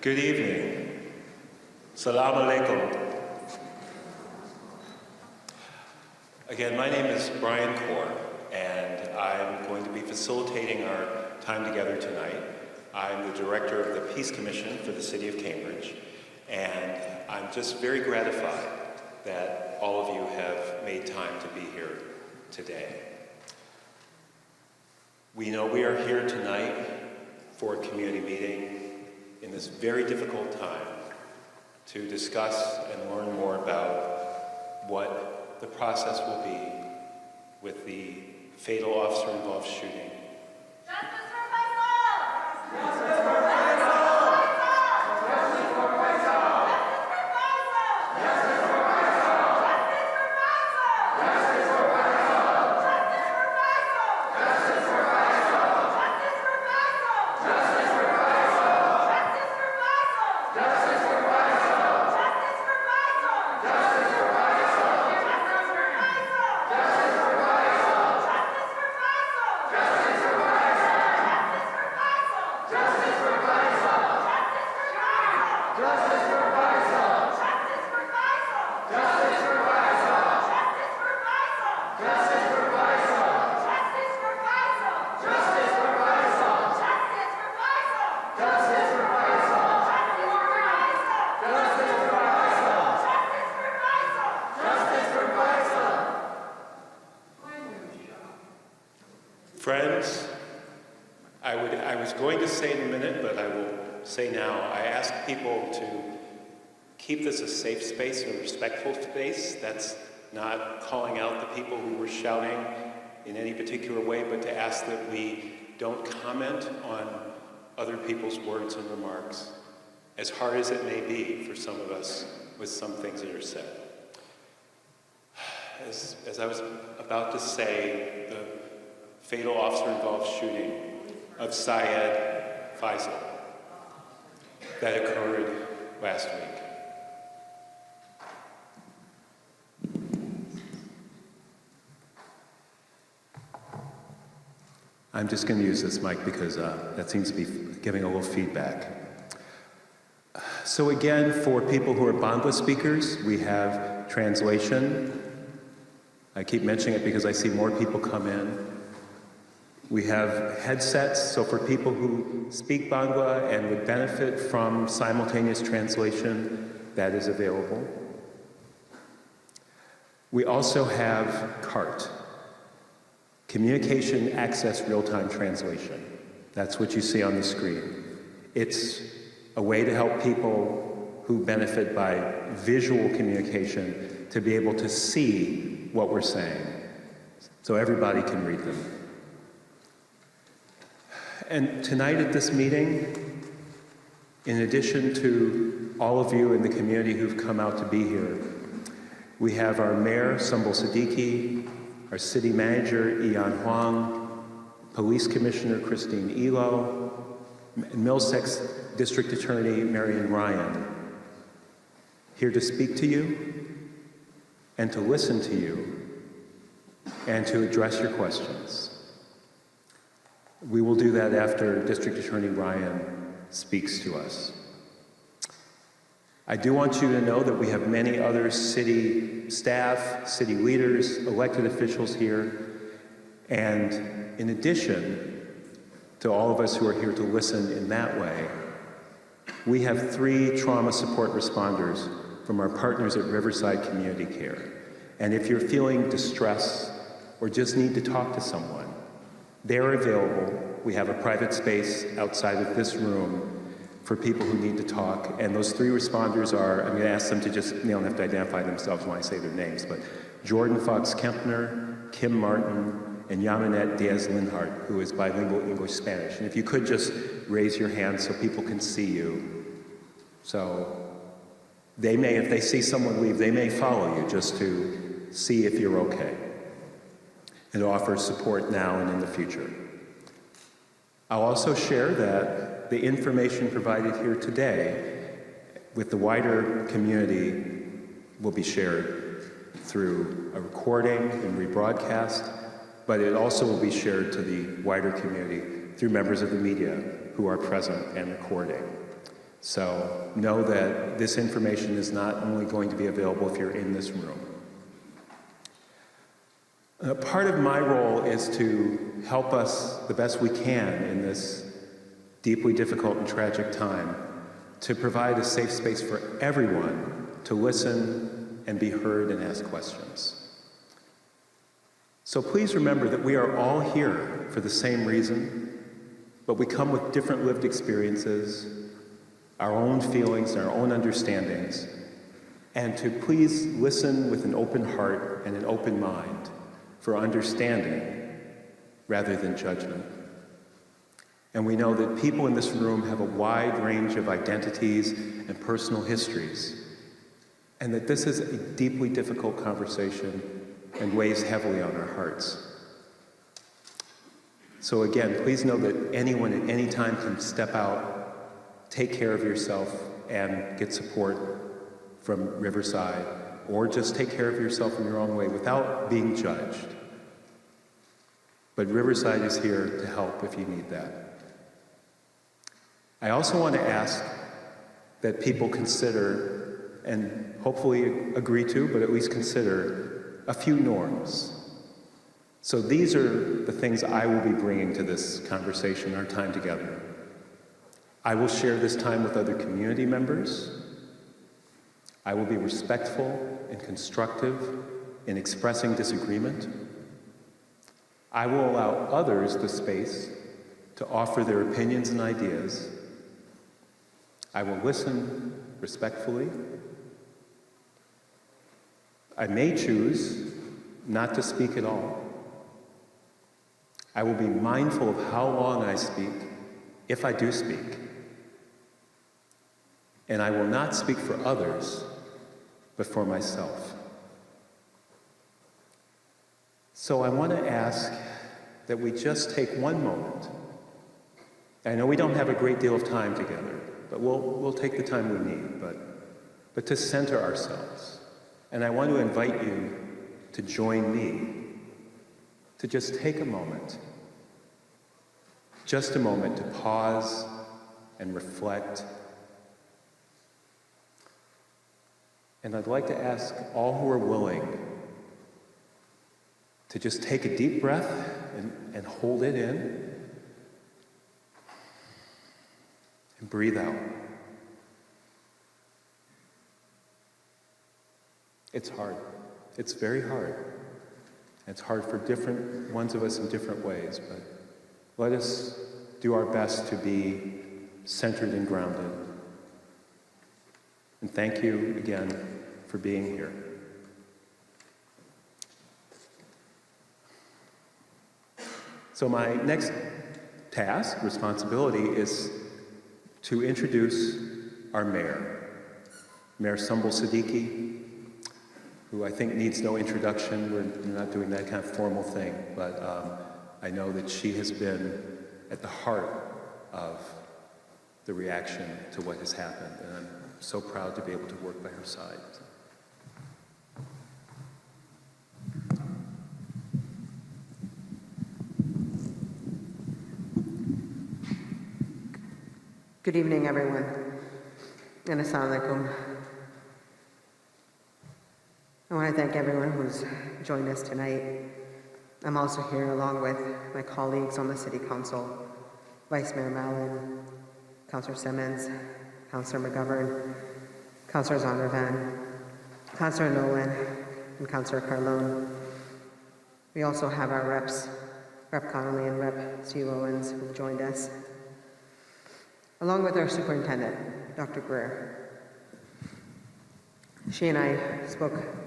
Good evening. Salam alaikum. Again, my name is Brian Kaur, and I'm going to be facilitating our time together tonight. I'm the director of the Peace Commission for the City of Cambridge, and I'm just very gratified that all of you have made time to be here today. We know we are here tonight for a community meeting in this very difficult time to discuss and learn more about what the process will be with the fatal officer-involved shooting. Justice for Faisal! Justice for Faisal! Friends, I was going to say in a minute, but I will say now, I ask people to keep this a safe space and a respectful space. That's not calling out the people who were shouting in any particular way, but to ask that we don't comment on other people's words and remarks, as hard as it may be for some of us with some things that are said. As I was about to say, the fatal officer-involved shooting of Syed Faisal that occurred last week. I'm just going to use this mic because that seems to be giving a little feedback. So again, for people who are Bangla speakers, we have translation. I keep mentioning it because I see more people come in. We have headsets, so for people who speak Bangla and would benefit from simultaneous translation, that is available. We also have CART, Communication Access Real-Time Translation. That's what you see on the screen. It's a way to help people who benefit by visual communication to be able to see what we're saying, so everybody can read them. And tonight at this meeting, in addition to all of you in the community who've come out to be here, we have our Mayor, Sumbul Siddiqui, our City Manager, Ian Huang, Police Commissioner, Christine Elo, Middlesex District Attorney, Marion Ryan, here to speak to you and to listen to you and to address your questions. We will do that after District Attorney Ryan speaks to us. I do want you to know that we have many other city staff, city leaders, elected officials here, and in addition to all of us who are here to listen in that way, we have 3 trauma support responders from our partners at Riverside Community Care. And if you're feeling distress or just need to talk to someone, they're available. We have a private space outside of this room for people who need to talk. And those 3 responders are, I'm going to ask them to just, they don't have to identify themselves when I say their names, but Jordan Fox Kempner, Kim Martin, and Yamanette Diaz-Linhart, who is bilingual English-Spanish. And if you could just raise your hand so people can see you. So they may, if they see someone leave, they may follow you just to see if you're okay, and offer support now and in the future. I'll also share that the information provided here today with the wider community will be shared through a recording and rebroadcast, but it also will be shared to the wider community through members of the media who are present and recording. So know that this information is not only going to be available if you're in this room. Part of my role is to help us the best we can in this deeply difficult and tragic time, to provide a safe space for everyone to listen and be heard and ask questions. So please remember that we are all here for the same reason, but we come with different lived experiences, our own feelings, and our own understandings, and to please listen with an open heart and an open mind for understanding rather than judgment. And we know that people in this room have a wide range of identities and personal histories, and that this is a deeply difficult conversation and weighs heavily on our hearts. So again, please know that anyone at any time can step out, take care of yourself, and get support from Riverside, or just take care of yourself in your own way without being judged. But Riverside is here to help if you need that. I also want to ask that people consider, and hopefully agree to, but at least consider, a few norms. So these are the things I will be bringing to this conversation, our time together. I will share this time with other community members. I will be respectful and constructive in expressing disagreement. I will allow others the space to offer their opinions and ideas. I will listen respectfully. I may choose not to speak at all. I will be mindful of how long I speak, if I do speak. And I will not speak for others, but for myself. So I want to ask that we just take one moment. I know we don't have a great deal of time together, but we'll take the time we need, but to center ourselves. And I want to invite you to join me, to just take a moment, just a moment to pause and reflect. And I'd like to ask all who are willing to just take a deep breath and hold it in and breathe out. It's hard. It's very hard. It's hard for different ones of us in different ways, but let us do our best to be centered and grounded. And thank you again for being here. So my next task, responsibility, is to introduce our mayor, Mayor Sumbul Siddiqui, who I think needs no introduction. We're not doing that kind of formal thing, but I know that she has been at the heart of the reaction to what has happened, and I'm so proud to be able to work by her side. Good evening, everyone, and assalamu alaikum. I want to thank everyone who's joined us tonight. I'm also here along with my colleagues on the City Council, Vice Mayor Mallon, Councillor Simmons, Councillor McGovern, Councillor Zondervan, Councillor Nolan, and Councillor Carlone. We also have our reps, Rep Connolly and Rep Steve Owens, who've joined us, along with our superintendent, Dr. Greer. She and I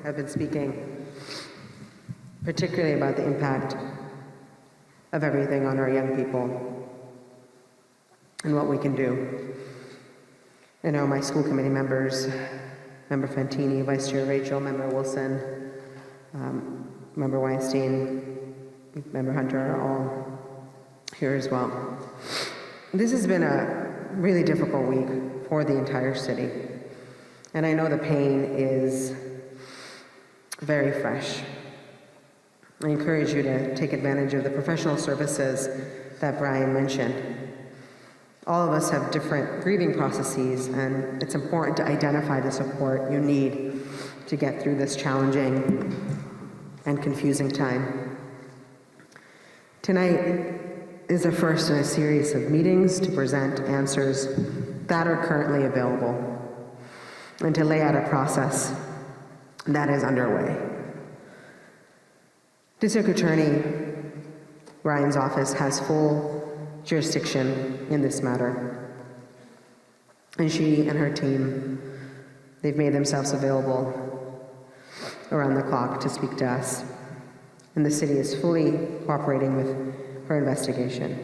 have been speaking particularly about the impact of everything on our young people and what we can do. I know my school committee members, Member Fantini, Vice Chair Rachel, Member Wilson, Member Weinstein, Member Hunter are all here as well. This has been a really difficult week for the entire city. And I know the pain is very fresh. I encourage you to take advantage of the professional services that Brian mentioned. All of us have different grieving processes, and it's important to identify the support you need to get through this challenging and confusing time. Tonight is the first in a series of meetings to present answers that are currently available and to lay out a process that is underway. District Attorney Ryan's office has full jurisdiction in this matter, and she and her team, they've made themselves available around the clock to speak to us, and the city is fully cooperating with her investigation.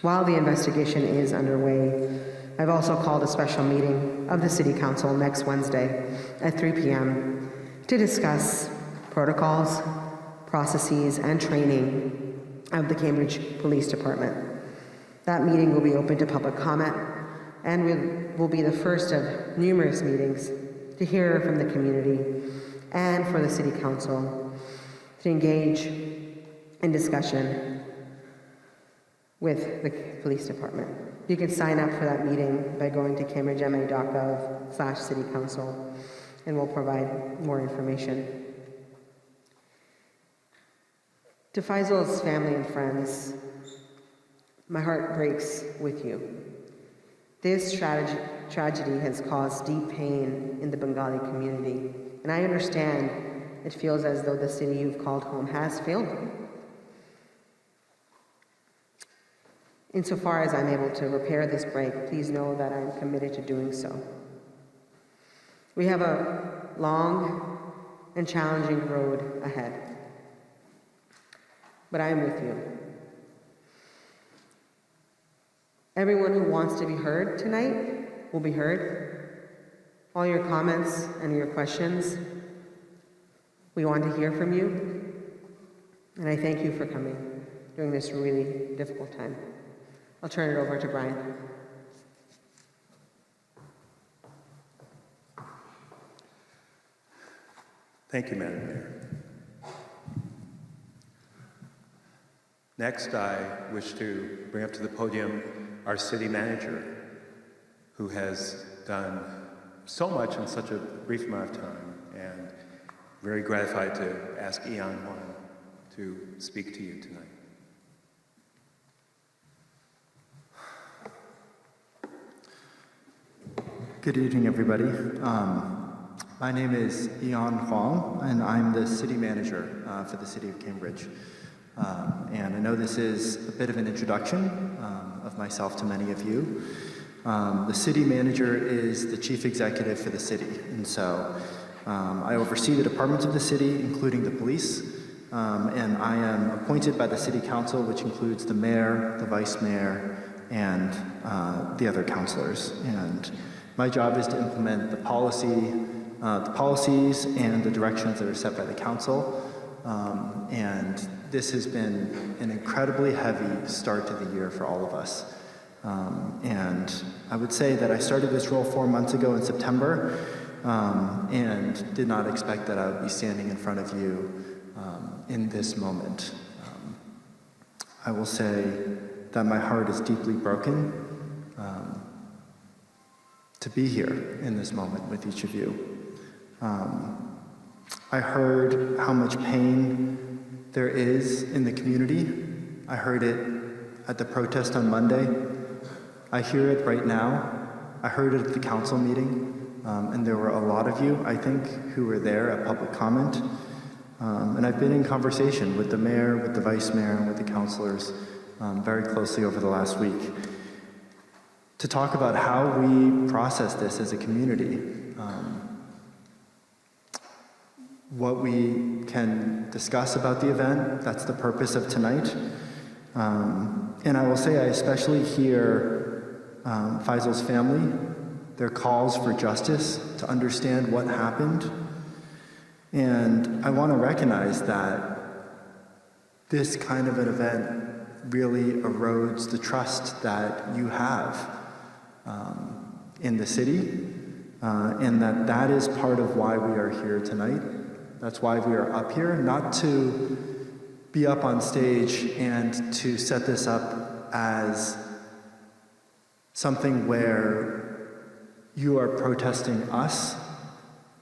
While the investigation is underway, I've also called a special meeting of the City Council next Wednesday at 3 p.m. to discuss protocols, processes, and training of the Cambridge Police Department. That meeting will be open to public comment and will be the first of numerous meetings to hear from the community and for the City Council to engage in discussion with the Police Department. You can sign up for that meeting by going to cambridgema.gov/citycouncil, and we'll provide more information. To Faisal's family and friends, my heart breaks with you. This tragedy has caused deep pain in the Bengali community, and I understand it feels as though the city you've called home has failed you. Insofar as I'm able to repair this break, please know that I'm committed to doing so. We have a long and challenging road ahead, but I am with you. Everyone who wants to be heard tonight will be heard. All your comments and your questions, we want to hear from you. And I thank you for coming during this really difficult time. I'll turn it over to Brian. Thank you, Madam Mayor. Next, I wish to bring up to the podium our city manager, who has done so much in such a brief amount of time, and very gratified to ask Ian Juan to speak to you tonight. Good evening, everybody. My name is Ian Huang, and I'm the city manager for the city of Cambridge. And I know this is a bit of an introduction of myself to many of you. The city manager is the chief executive for the city, and so I oversee the departments of the city, including the police, and I am appointed by the city council, which includes the mayor, the vice mayor, and the other councilors. And my job is to implement the policies and the directions that are set by the council. And this has been an incredibly heavy start to the year for all of us. And I would say that I started this role 4 months ago in September, and did not expect that I would be standing in front of you in this moment. I will say that my heart is deeply broken to be here in this moment with each of you. I heard how much pain there is in the community. I heard it at the protest on Monday. I hear it right now. I heard it at the council meeting, and there were a lot of you, I think, who were there at public comment. And I've been in conversation with the mayor, with the vice mayor, and with the councilors very closely over the last week to talk about how we process this as a community. What we can discuss about the event, that's the purpose of tonight. And I will say I especially hear Faisal's family, their calls for justice, to understand what happened. And I want to recognize that this kind of an event really erodes the trust that you have in the city, and that is part of why we are here tonight. That's why we are up here, not to be up on stage and to set this up as something where you are protesting us.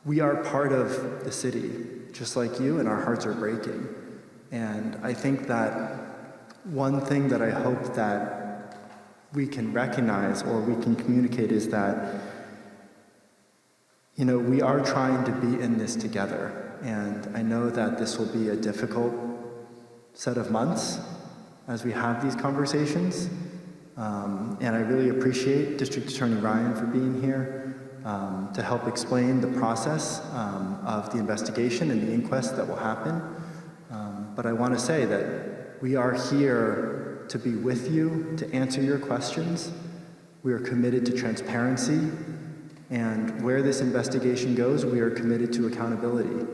We are part of the city, just like you, and our hearts are breaking. And I think that one thing that I hope that we can recognize or we can communicate is that, you know, we are trying to be in this together. And I know that this will be a difficult set of months as we have these conversations. And I really appreciate District Attorney Ryan for being here to help explain the process of the investigation and the inquest that will happen. But I want to say that we are here to be with you, to answer your questions. We are committed to transparency. And where this investigation goes, we are committed to accountability.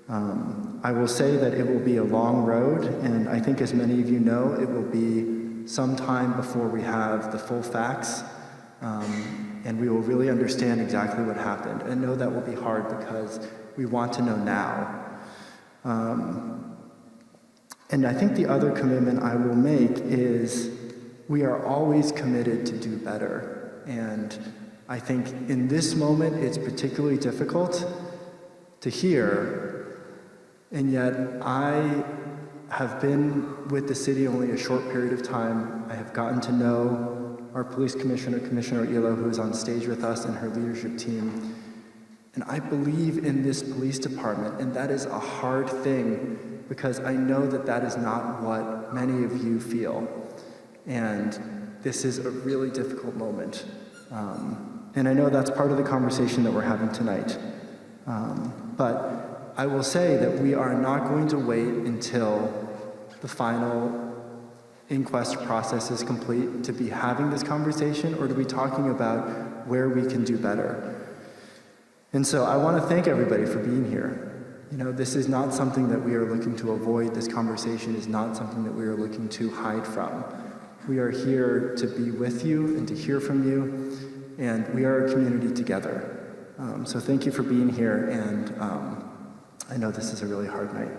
I will say that it will be a long road, and I think as many of you know, it will be some time before we have the full facts, and we will really understand exactly what happened. And know that will be hard because we want to know now. And I think the other commitment I will make is we are always committed to do better. And I think in this moment, it's particularly difficult to hear. And yet, I have been with the city only a short period of time. I have gotten to know our police commissioner, Commissioner Elo, who is on stage with us, and her leadership team. And I believe in this police department, and that is a hard thing because I know that that is not what many of you feel. And this is a really difficult moment. And I know that's part of the conversation that we're having tonight. But I will say that we are not going to wait until the final inquest process is complete to be having this conversation or to be talking about where we can do better. And so I want to thank everybody for being here. You know, this is not something that we are looking to avoid. This conversation is not something that we are looking to hide from. We are here to be with you and to hear from you, and we are a community together. So thank you for being here, and I know this is a really hard night.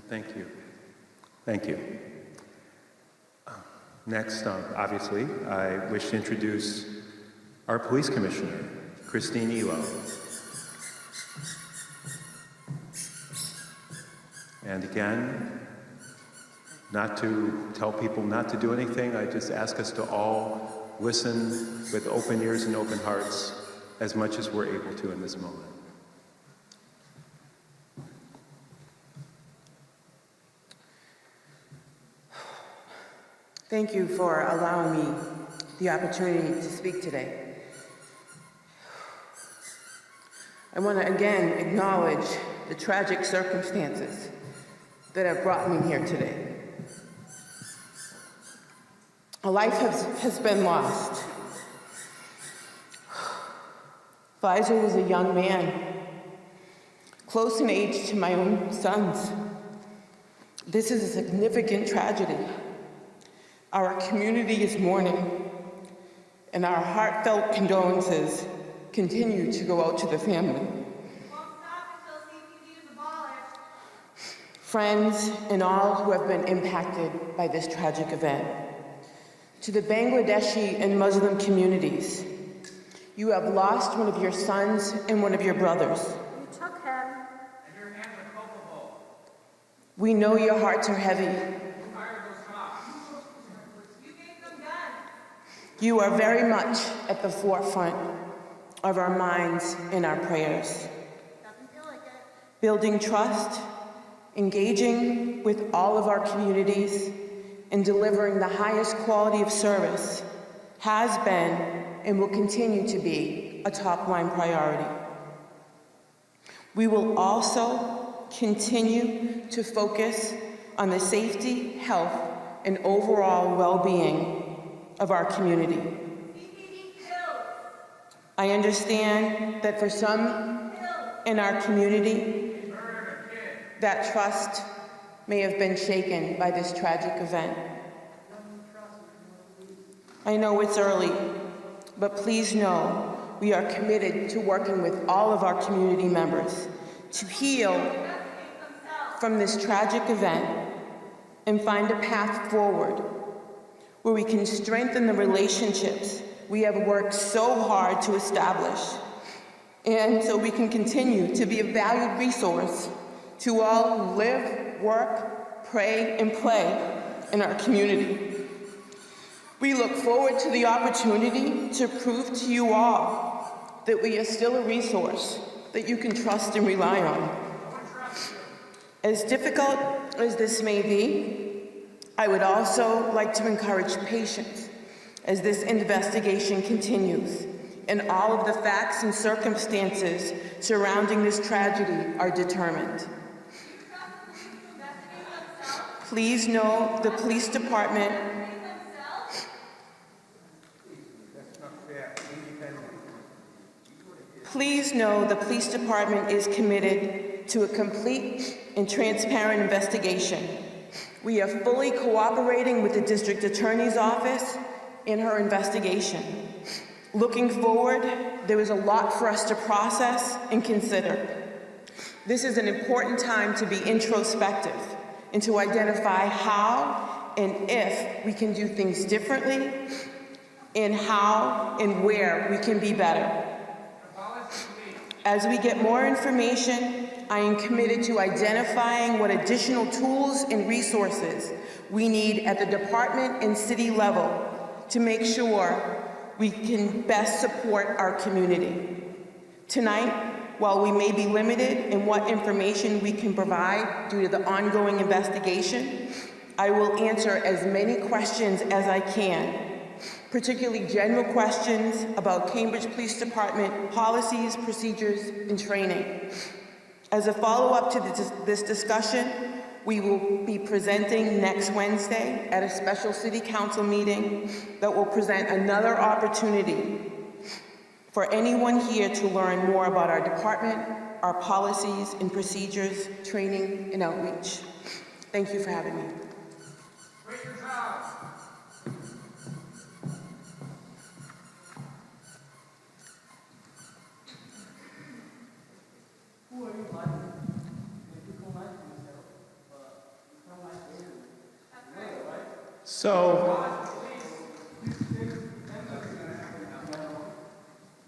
Thank you. Thank you. Next, obviously, I wish to introduce our police commissioner, Christine Elo. And again, not to tell people not to do anything, I just ask us to all listen with open ears and open hearts as much as we're able to in this moment. Thank you for allowing me the opportunity to speak today. I want to again acknowledge the tragic circumstances that have brought me here today. A life has been lost. Faisal was a young man, close in age to my own sons. This is a significant tragedy. Our community is mourning, and our heartfelt condolences continue to go out to the family. Won't stop until CPD is abolished. Friends, and all who have been impacted by this tragic event. To the Bangladeshi and Muslim communities, you have lost one of your sons and one of your brothers. You took him. And your hands are culpable. We know your hearts are heavy. Who fired those shots? You gave them guns. You are very much at the forefront of our minds and our prayers. Doesn't feel like it. Building trust, engaging with all of our communities, and delivering the highest quality of service has been and will continue to be a top-line priority. We will also continue to focus on the safety, health, and overall well-being of our community. CPD kills. I understand that for some in our community, that trust may have been shaken by this tragic event. I know it's early, but please know we are committed to working with all of our community members to heal from this tragic event and find a path forward where we can strengthen the relationships we have worked so hard to establish, and so we can continue to be a valued resource to all who live, work, pray, and play in our community. We look forward to the opportunity to prove to you all that we are still a resource that you can trust and rely on. As difficult as this may be, I would also like to encourage patience as this investigation continues and all of the facts and circumstances surrounding this tragedy are determined. Please know the police department is committed to a complete and transparent investigation. We are fully cooperating with the District Attorney's Office in her investigation. Looking forward, there is a lot for us to process and consider. This is an important time to be introspective and to identify how and if we can do things differently, and how and where we can be better. As we get more information, I am committed to identifying what additional tools and resources we need at the department and city level to make sure we can best support our community. Tonight, while we may be limited in what information we can provide due to the ongoing investigation, I will answer as many questions as I can, particularly general questions about Cambridge Police Department policies, procedures, and training. As a follow-up to this discussion, we will be presenting next Wednesday at a special city council meeting that will present another opportunity for anyone here to learn more about our department, our policies and procedures, training, and outreach. Thank you for having me. Great job.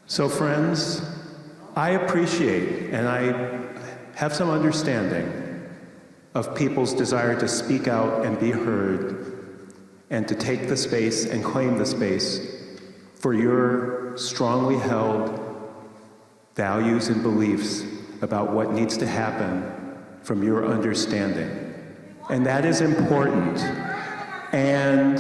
So friends, I appreciate and I have some understanding of people's desire to speak out and be heard and to take the space and claim the space for your strongly held values and beliefs about what needs to happen from your understanding. And that is important. And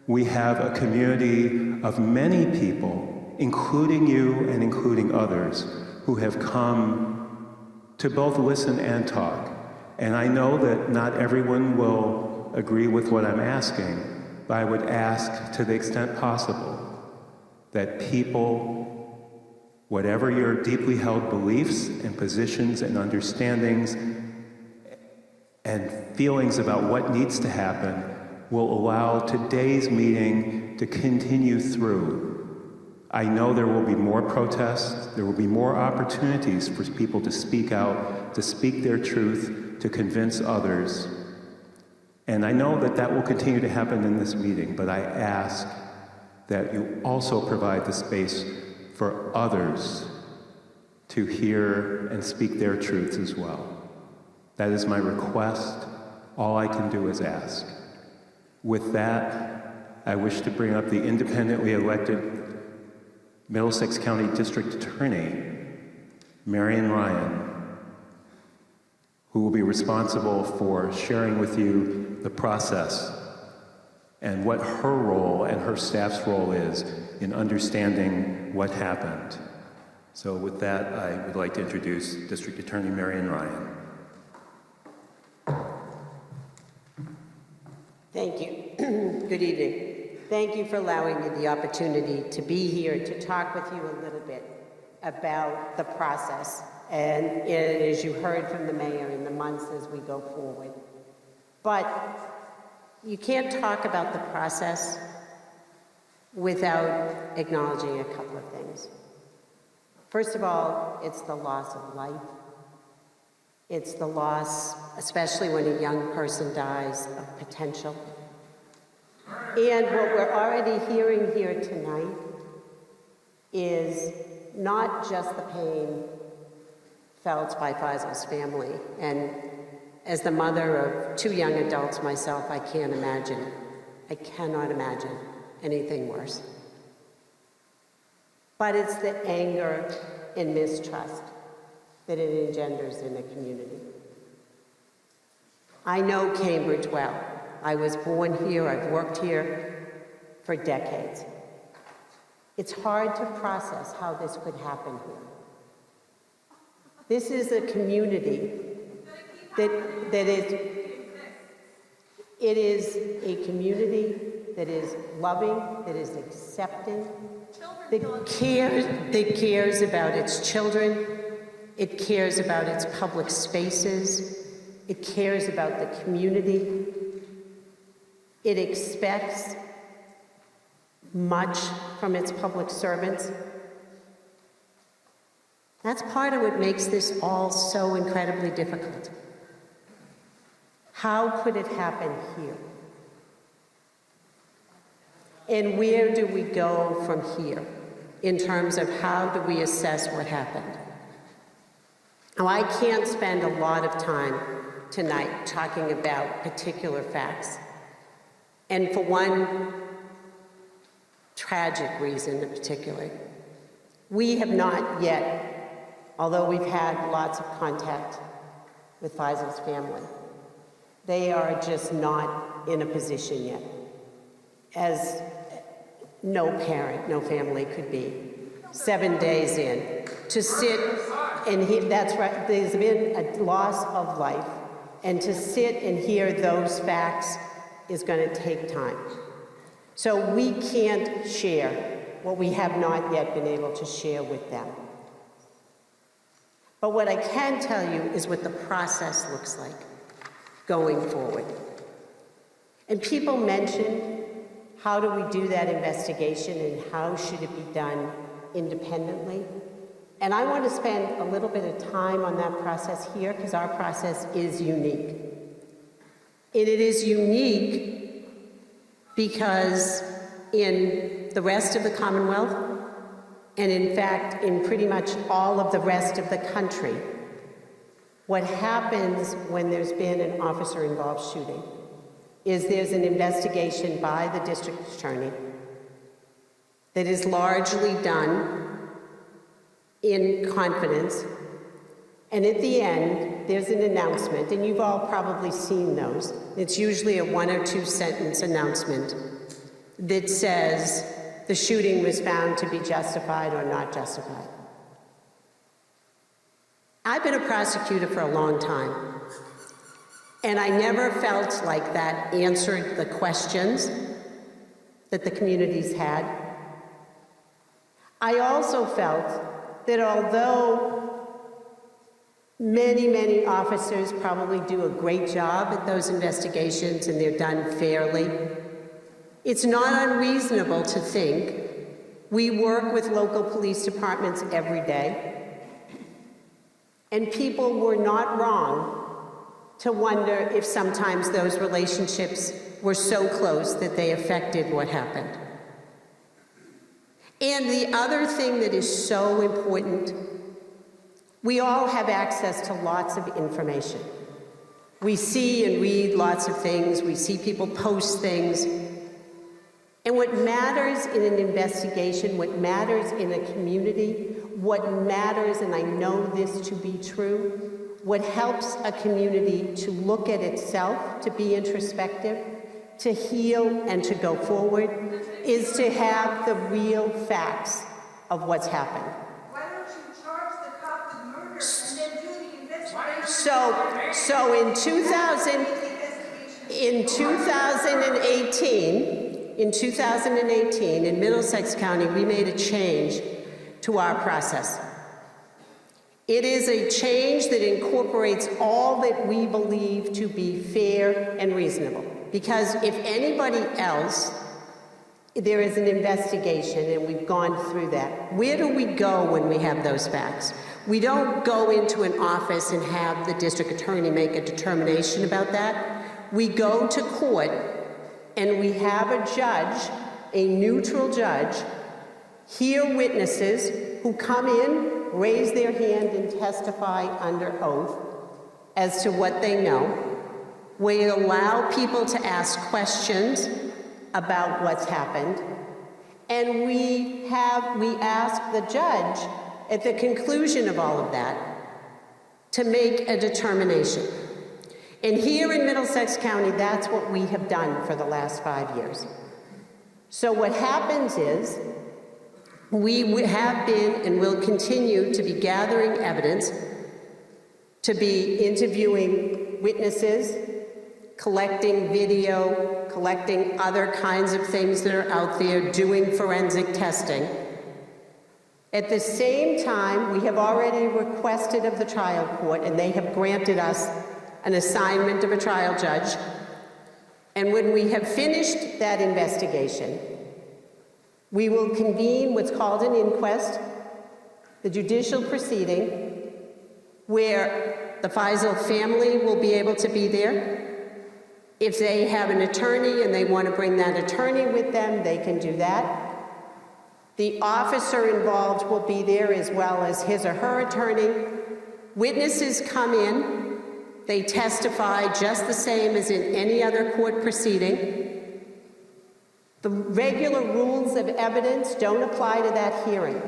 we have a community of many people, including you and including others, who have come to both listen and talk. And I know that not everyone will agree with what I'm asking, but I would ask, to the extent possible, that people, whatever your deeply held beliefs and positions and understandings and feelings about what needs to happen, will allow today's meeting to continue through. I know there will be more protests, there will be more opportunities for people to speak out, to speak their truth, to convince others. And I know that that will continue to happen in this meeting, but I ask that you also provide the space for others to hear and speak their truths as well. That is my request. All I can do is ask. With that, I wish to bring up the independently elected Middlesex County District Attorney, Marion Ryan, who will be responsible for sharing with you the process and what her role and her staff's role is in understanding what happened. So with that, I would like to introduce District Attorney Marion Ryan. Thank you. Good evening. Thank you for allowing me the opportunity to be here to talk with you a little bit about the process, and as you heard from the mayor, in the months as we go forward. But you can't talk about the process without acknowledging a couple of things. First of all, it's the loss of life. It's the loss, especially when a young person dies, of potential. And what we're already hearing here tonight is not just the pain felt by Faisal's family. And as the mother of 2 young adults myself, I can't imagine. I cannot imagine anything worse. But it's the anger and mistrust that it engenders in a community. I know Cambridge well. I was born here, I've worked here for decades. It's hard to process how this could happen here. This is a community that is a community that is loving, that is accepting, that cares about its children, it cares about its public spaces, it cares about the community, it expects much from its public servants. That's part of what makes this all so incredibly difficult. How could it happen here? And where do we go from here in terms of how do we assess what happened? Now, I can't spend a lot of time tonight talking about particular facts. And for one tragic reason in particular, we have not yet, although we've had lots of contact with Faisal's family, they are just not in a position yet, as no parent, no family could be, 7 days in, to sit and hear, that's right, there's been a loss of life, and to sit and hear those facts is going to take time. So we can't share what we have not yet been able to share with them. But what I can tell you is what the process looks like going forward. And people mentioned, how do we do that investigation and how should it be done independently? And I want to spend a little bit of time on that process here because our process is unique. And it is unique because in the rest of the Commonwealth, and in fact, in pretty much all of the rest of the country, what happens when there's been an officer-involved shooting is there's an investigation by the district attorney that is largely done in confidence, and at the end, there's an announcement, and you've all probably seen those. It's usually a 1 or 2 sentence announcement that says the shooting was found to be justified or not justified. I've been a prosecutor for a long time, and I never felt like that answered the questions that the communities had. I also felt that although many, many officers probably do a great job at those investigations and they're done fairly, it's not unreasonable to think we work with local police departments every day, and people were not wrong to wonder if sometimes those relationships were so close that they affected what happened. And the other thing that is so important, we all have access to lots of information. We see and read lots of things, we see people post things. And what matters in an investigation, what matters in a community, what matters, and I know this to be true, what helps a community to look at itself, to be introspective, to heal and to go forward, is to have the real facts of what's happened. Why don't you charge the cop with murder and then do the investigation? So in 2018, in Middlesex County, we made a change to our process. It is a change that incorporates all that we believe to be fair and reasonable. Because if anybody else, there is an investigation and we've gone through that, where do we go when we have those facts? We don't go into an office and have the district attorney make a determination about that. We go to court and we have a judge, a neutral judge, hear witnesses who come in, raise their hand, and testify under oath as to what they know. We allow people to ask questions about what's happened, and we ask the judge at the conclusion of all of that to make a determination. And here in Middlesex County, that's what we have done for the last 5 years. So what happens is, we have been and will continue to be gathering evidence, to be interviewing witnesses, collecting video, collecting other kinds of things that are out there, doing forensic testing. At the same time, we have already requested of the trial court, and they have granted us an assignment of a trial judge. And when we have finished that investigation, we will convene what's called an inquest, the judicial proceeding, where the Faisal family will be able to be there. If they have an attorney and they want to bring that attorney with them, they can do that. The officer involved will be there as well as his or her attorney. Witnesses come in, they testify just the same as in any other court proceeding. The regular rules of evidence don't apply to that hearing.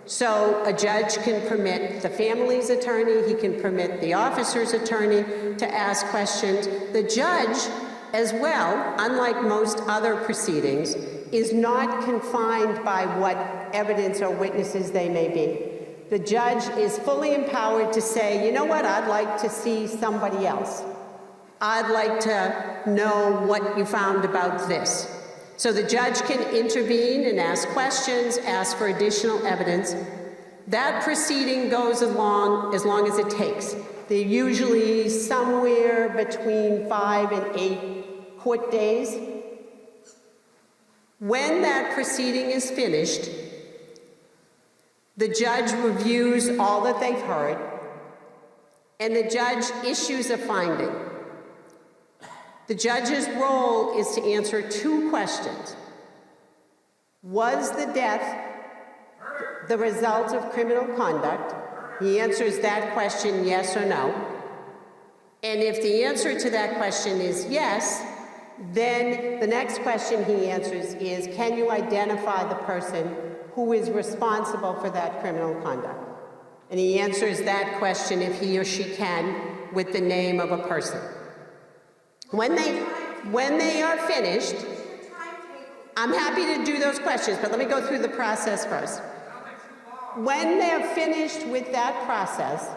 So a judge can permit the family's attorney, he can permit the officer's attorney to ask questions. The judge, as well, unlike most other proceedings, is not confined by what evidence or witnesses they may be. The judge is fully empowered to say, you know what, I'd like to see somebody else. I'd like to know what you found about this. So the judge can intervene and ask questions, ask for additional evidence. That proceeding goes along as long as it takes. They're usually somewhere between 5 and 8 court days. When that proceeding is finished, the judge reviews all that they've heard, and the judge issues a finding. The judge's role is to answer 2 questions. Was the death the result of criminal conduct? He answers that question yes or no. And if the answer to that question is yes, then the next question he answers is, can you identify the person who is responsible for that criminal conduct? And he answers that question, if he or she can, with the name of a person. When they are finished, I'm happy to do those questions, but let me go through the process first. When they're finished with that process,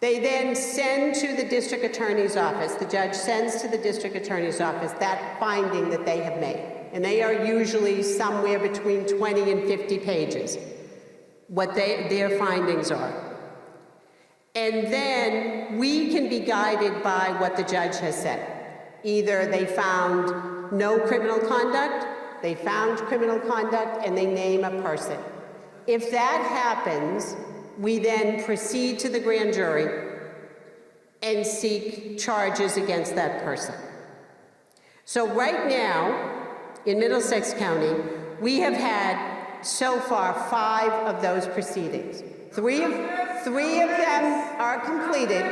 they then send to the district attorney's office, the judge sends to the district attorney's office that finding that they have made. And they are usually somewhere between 20 and 50 pages, what their findings are. And then we can be guided by what the judge has said. Either they found no criminal conduct, they found criminal conduct, and they name a person. If that happens, we then proceed to the grand jury and seek charges against that person. So right now, in Middlesex County, we have had so far 5 of those proceedings. Three of them are completed.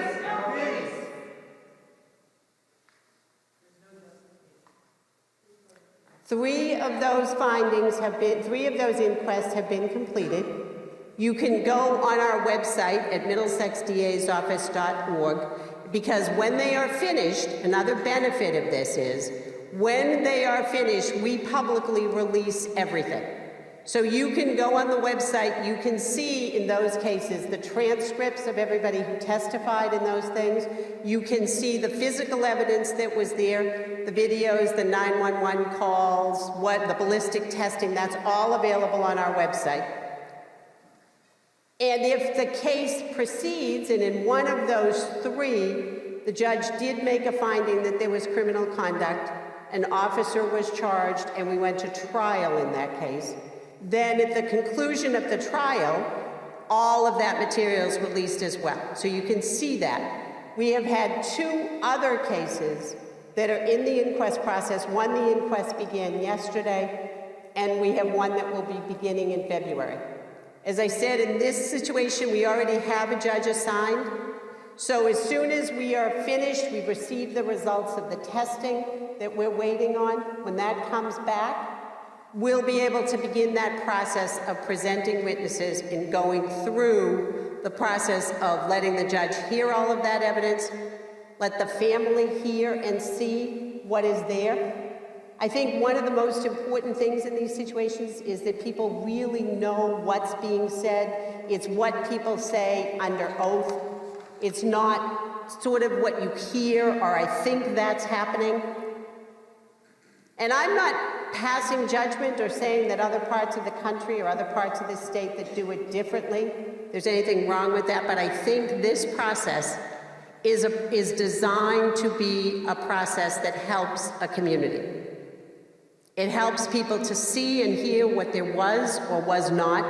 Three of those inquests have been completed. You can go on our website at middlesexdasoffice.org, because when they are finished, another benefit of this is, when they are finished, we publicly release everything. So you can go on the website, you can see in those cases the transcripts of everybody who testified in those things. You can see the physical evidence that was there, the videos, the 911 calls, the ballistic testing, that's all available on our website. And if the case proceeds, and in one of those 3, the judge did make a finding that there was criminal conduct, an officer was charged, and we went to trial in that case, then at the conclusion of the trial, all of that material is released as well. So you can see that. We have had 2 other cases that are in the inquest process. One, the inquest began yesterday, and we have one that will be beginning in February. As I said, in this situation, we already have a judge assigned. So as soon as we are finished, we've received the results of the testing that we're waiting on. When that comes back, we'll be able to begin that process of presenting witnesses and going through the process of letting the judge hear all of that evidence, let the family hear and see what is there. I think one of the most important things in these situations is that people really know what's being said. It's what people say under oath. It's not sort of what you hear or I think that's happening. And I'm not passing judgment or saying that other parts of the country or other parts of the state that do it differently, there's anything wrong with that, but I think this process is designed to be a process that helps a community. It helps people to see and hear what there was or was not,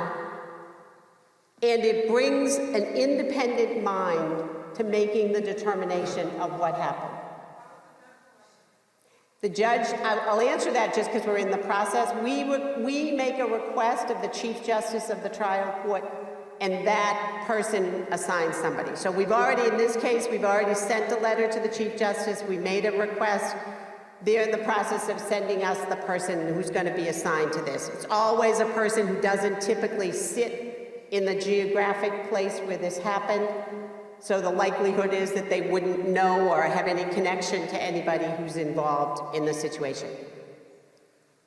and it brings an independent mind to making the determination of what happened. The judge, I'll answer that just because we're in the process. We make a request of the Chief Justice of the trial court, and that person assigns somebody. So we've already, in this case, we've already sent a letter to the Chief Justice. We made a request. They're in the process of sending us the person who's going to be assigned to this. It's always a person who doesn't typically sit in the geographic place where this happened. So the likelihood is that they wouldn't know or have any connection to anybody who's involved in the situation.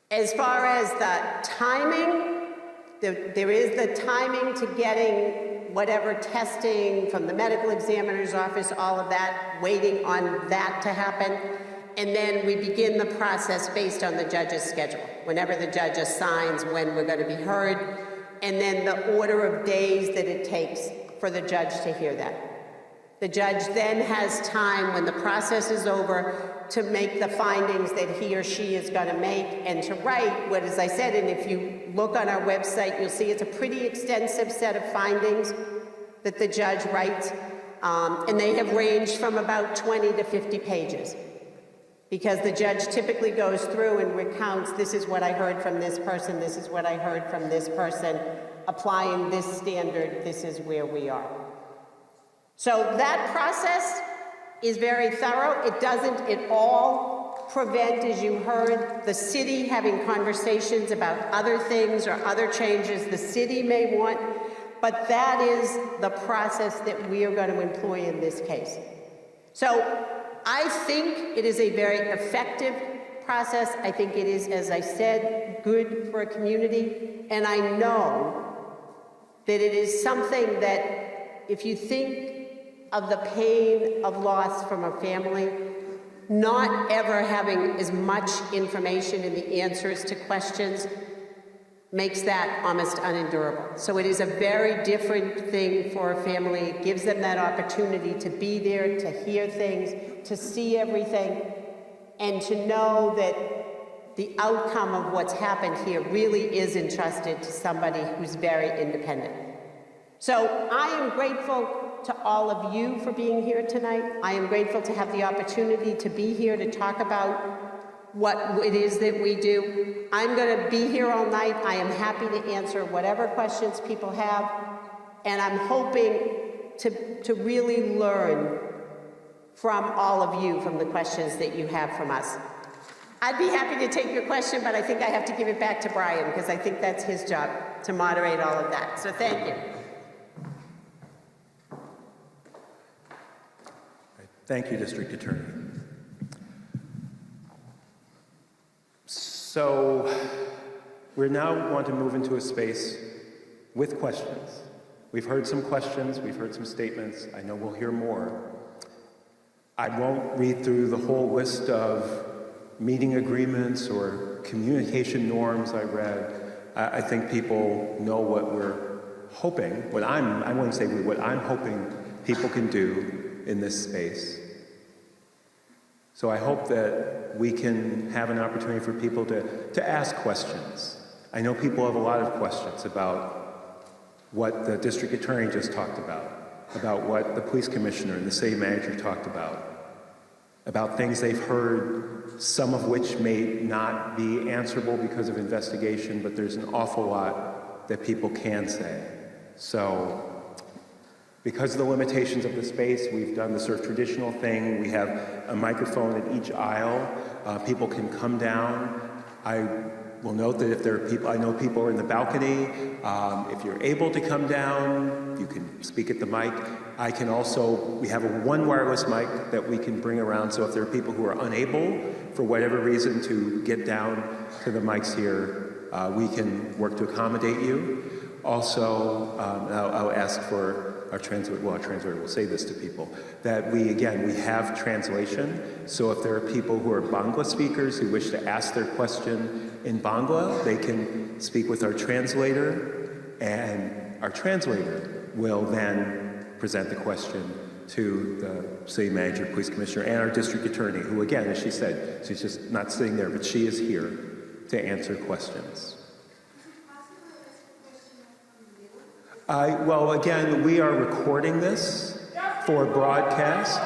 As far as the timing, there is the timing to getting whatever testing from the medical examiner's office, all of that, waiting on that to happen. And then we begin the process based on the judge's schedule, whenever the judge assigns when we're going to be heard, and then the order of days that it takes for the judge to hear that. The judge then has time, when the process is over, to make the findings that he or she is going to make and to write what, as I said, and if you look on our website, you'll see it's a pretty extensive set of findings that the judge writes, and they have ranged from about 20 to 50 pages. Because the judge typically goes through and recounts, this is what I heard from this person, this is what I heard from this person, applying this standard, this is where we are. So that process is very thorough. It doesn't at all prevent, as you heard, the city having conversations about other things or other changes the city may want, but that is the process that we are going to employ in this case. So I think it is a very effective process. I think it is, as I said, good for a community. And I know that it is something that, if you think of the pain of loss from a family, not ever having as much information in the answers to questions makes that almost unendurable. So it is a very different thing for a family. It gives them that opportunity to be there, to hear things, to see everything, and to know that the outcome of what's happened here really is entrusted to somebody who's very independent. So I am grateful to all of you for being here tonight. I am grateful to have the opportunity to be here to talk about what it is that we do. I'm going to be here all night. I am happy to answer whatever questions people have, and I'm hoping to really learn from all of you, from the questions that you have from us. I'd be happy to take your question, but I think I have to give it back to Brian, because I think that's his job to moderate all of that. So thank you. Thank you, District Attorney. So we now want to move into a space with questions. We've heard some questions, we've heard some statements. I know we'll hear more. I won't read through the whole list of meeting agreements or communication norms I read. I think people know what we're hoping, what I'm hoping people can do in this space. So I hope that we can have an opportunity for people to ask questions. I know people have a lot of questions about what the district attorney just talked about what the police commissioner and the city manager talked about things they've heard, some of which may not be answerable because of investigation, but there's an awful lot that people can say. So, because of the limitations of the space, we've done the sort of traditional thing. We have a microphone at each aisle. People can come down. I will note that if there are people, I know people are in the balcony. If you're able to come down, you can speak at the mic. I can also, we have one wireless mic that we can bring around, so if there are people who are unable, for whatever reason, to get down to the mics here, we can work to accommodate you. Also, I'll ask for our translator, well, our translator will say this to people, that we have translation. So if there are people who are Bangla speakers who wish to ask their question in Bangla, they can speak with our translator, and our translator will then present the question to the city manager, police commissioner, and our district attorney, who again, as she said, she's just not sitting there, but she is here to answer questions. Well, again, we are recording this for broadcast.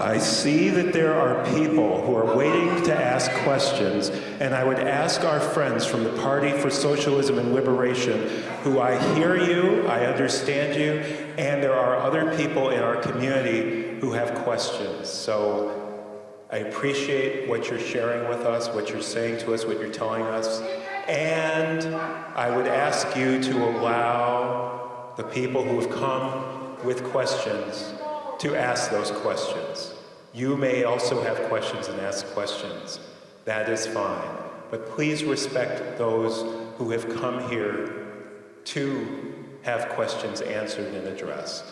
I see that there are people who are waiting to ask questions, and I would ask our friends from the Party for Socialism and Liberation, who I hear you, I understand you, and there are other people in our community who have questions. So I appreciate what you're sharing with us, what you're saying to us, what you're telling us, and I would ask you to allow the people who have come with questions to ask those questions. You may also have questions and ask questions. That is fine. But please respect those who have come here to have questions answered and addressed.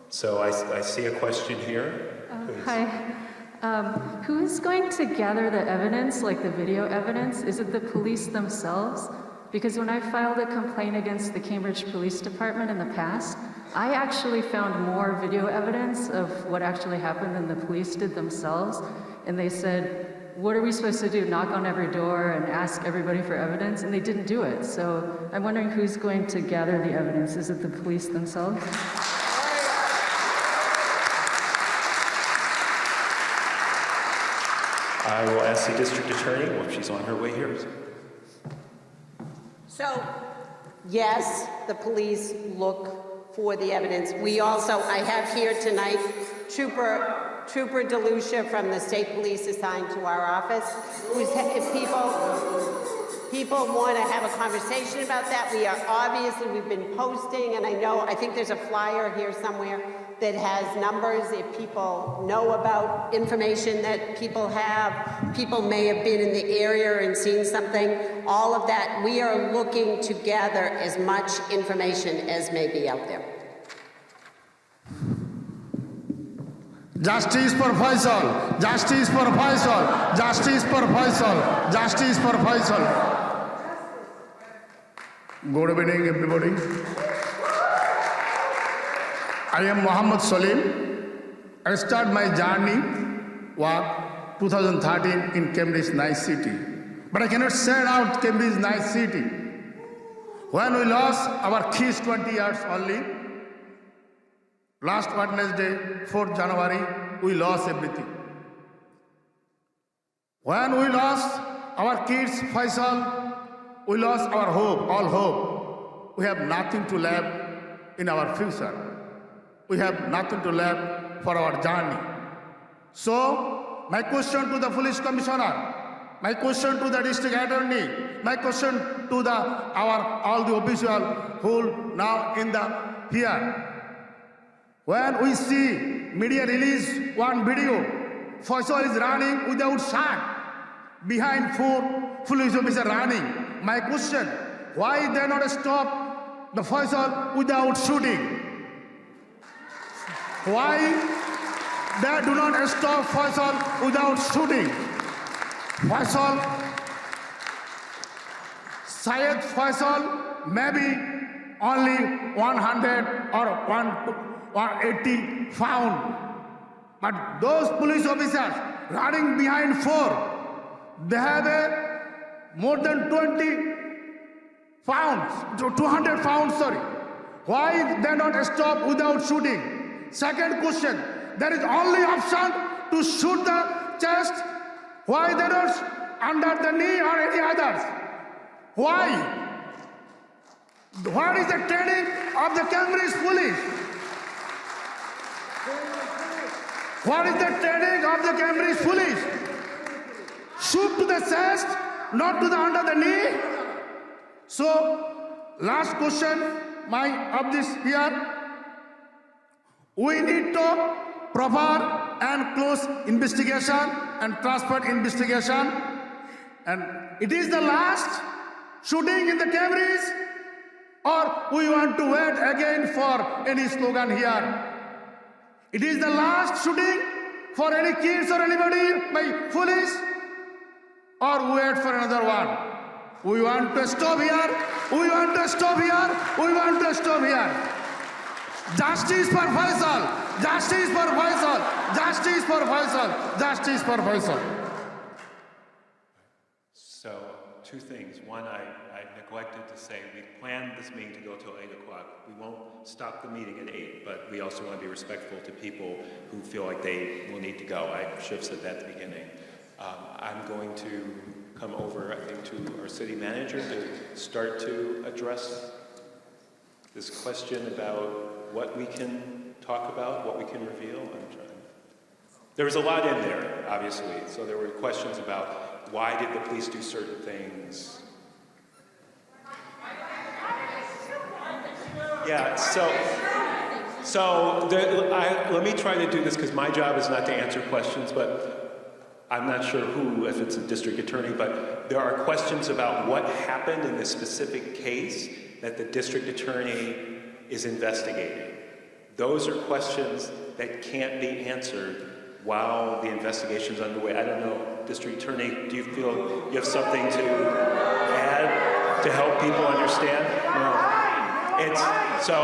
So I see a question here. Hi. Who is going to gather the evidence, like the video evidence? Is it the police themselves? Because when I filed a complaint against the Cambridge Police Department in the past, I actually found more video evidence of what actually happened than the police did themselves. And they said, what are we supposed to do, knock on every door and ask everybody for evidence? And they didn't do it. So I'm wondering who's going to gather the evidence. Is it the police themselves? I will ask the district attorney, well, she's on her way here. So, yes, the police look for the evidence. We also, I have here tonight, Trooper DeLucia from the state police assigned to our office. If people want to have a conversation about that, we've been posting, and I think there's a flyer here somewhere that has numbers if people know about information that people may have been in the area and seen something. All of that, we are looking to gather as much information as may be out there. Justice for Faisal! Justice for Faisal! Justice for Faisal! Justice for Faisal! Good evening, everybody. I am Muhammad Salim. I started my journey work 2013 in Cambridge, nice city. But I cannot say out Cambridge, nice city. When we lost our kids 20 years only, last Wednesday, 4th January, we lost everything. When we lost our kids, Faisal, we lost our hope, all hope. We have nothing to live in our future. We have nothing to live for our journey. So, my question to the police commissioner, my question to the district attorney, my question to all the officials who now in the here. When we see media release one video, Faisal is running without shirt, behind 4 police officers running. My question, why they not stop the Faisal without shooting? Why they do not stop Faisal without shooting? Faisal, Syed Faisal, maybe only 100 or 80 found. But those police officers running behind 4, they have more than 20 pounds, 200 pounds, sorry. Why they not stop without shooting? Second question, there is only option to shoot the chest. Why they not under the knee or any others? Why? What is the training of the Cambridge police? What is the training of the Cambridge police? Shoot to the chest, not to the under the knee. So, last question, of this here. We need to proper and close investigation and transparent investigation. And it is the last shooting in the Cambridge, or we want to wait again for any slogan here? It is the last shooting for any kids or anybody by police, or wait for another one? We want to stop here. We want to stop here. We want to stop here. Justice for Faisal. Justice for Faisal. Justice for Faisal. Justice for Faisal. So, 2 things. One, I neglected to say we planned this meeting to go till 8 o'clock. We won't stop the meeting at 8, but we also want to be respectful to people who feel like they will need to go. I should have said that at the beginning. I'm going to come over, I think, to our city manager to start to address this question about what we can talk about, what we can reveal. There was a lot in there, obviously. So there were questions about why did the police do certain things. Yeah, let me try to do this because my job is not to answer questions, but I'm not sure if it's a district attorney, but there are questions about what happened in this specific case that the district attorney is investigating. Those are questions that can't be answered while the investigation's underway. I don't know, District Attorney, do you feel you have something to add to help people understand? No. It's so.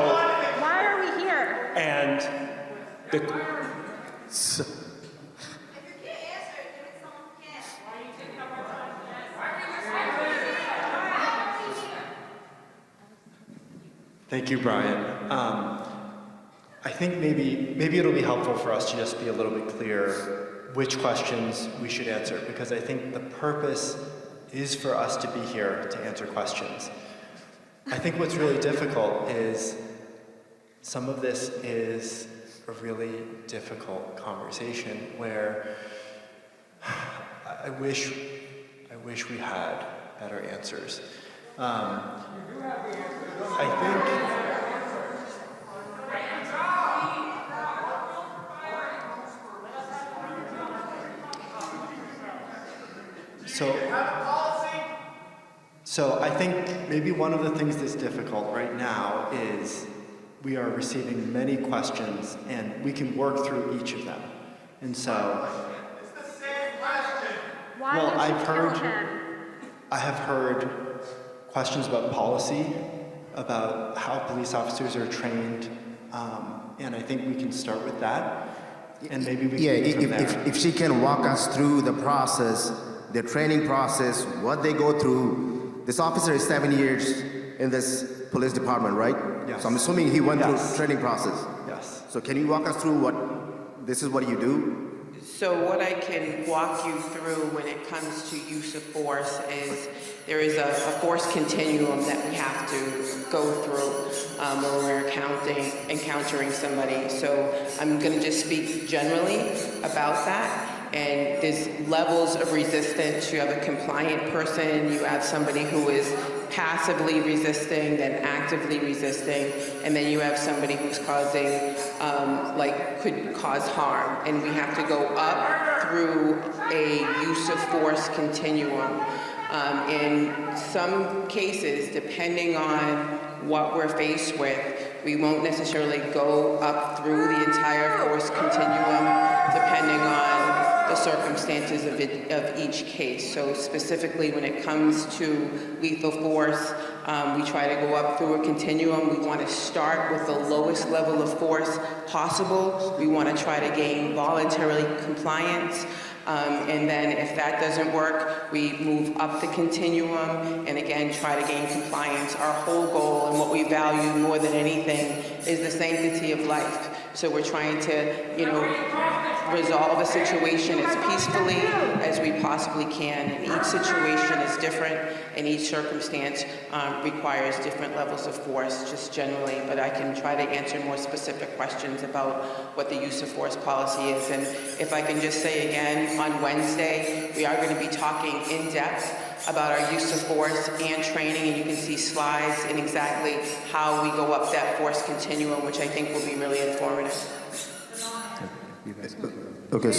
Why are we here? And the. If you can't answer it, give it someone who can. Why are you taking up our time? Thank you, Brian. I think maybe it'll be helpful for us to just be a little bit clear which questions we should answer, because I think the purpose is for us to be here to answer questions. I think what's really difficult is some of this is a really difficult conversation where I wish we had better answers. I think. So I think maybe one of the things that's difficult right now is we are receiving many questions and we can work through each of them. And so, Why well, did you I've kill heard, him? I have heard questions about policy, about how police officers are trained, and I think we can start with that, and maybe we Yeah, can go from there. if she can walk us through the process, the training process, what they go through. This officer is 7 years in this police department, right? Yes. So I'm assuming he went Yes. through training process. Yes. So can you walk us through this is what you do? So what I can walk you through when it comes to use of force is there is a force continuum that we have to go through when we're encountering somebody. So I'm going to just speak generally about that. And there's levels of resistance. You have a compliant person, you have somebody who is passively resisting, then actively resisting, and then you have somebody who's causing, could cause harm. And we have to go up through a use of force continuum. In some cases, depending on what we're faced with, we won't necessarily go up through the entire force continuum, depending on the circumstances of each case. So specifically when it comes to lethal force, we try to go up through a continuum. We want to start with the lowest level of force possible. We want to try to gain voluntary compliance. And then if that doesn't work, we move up the continuum and again try to gain compliance. Our whole goal and what we value more than anything is the sanctity of life. So we're trying to, resolve a situation as peacefully as we possibly can. And each situation is different and each circumstance requires different levels of force, just generally. But I can try to answer more specific questions about what the use of force policy is. And if I can just say again, on Wednesday, we are going to be talking in depth about our use of force and training, and you can see slides and exactly how we go up that force continuum, which I think will be really informative. Okay,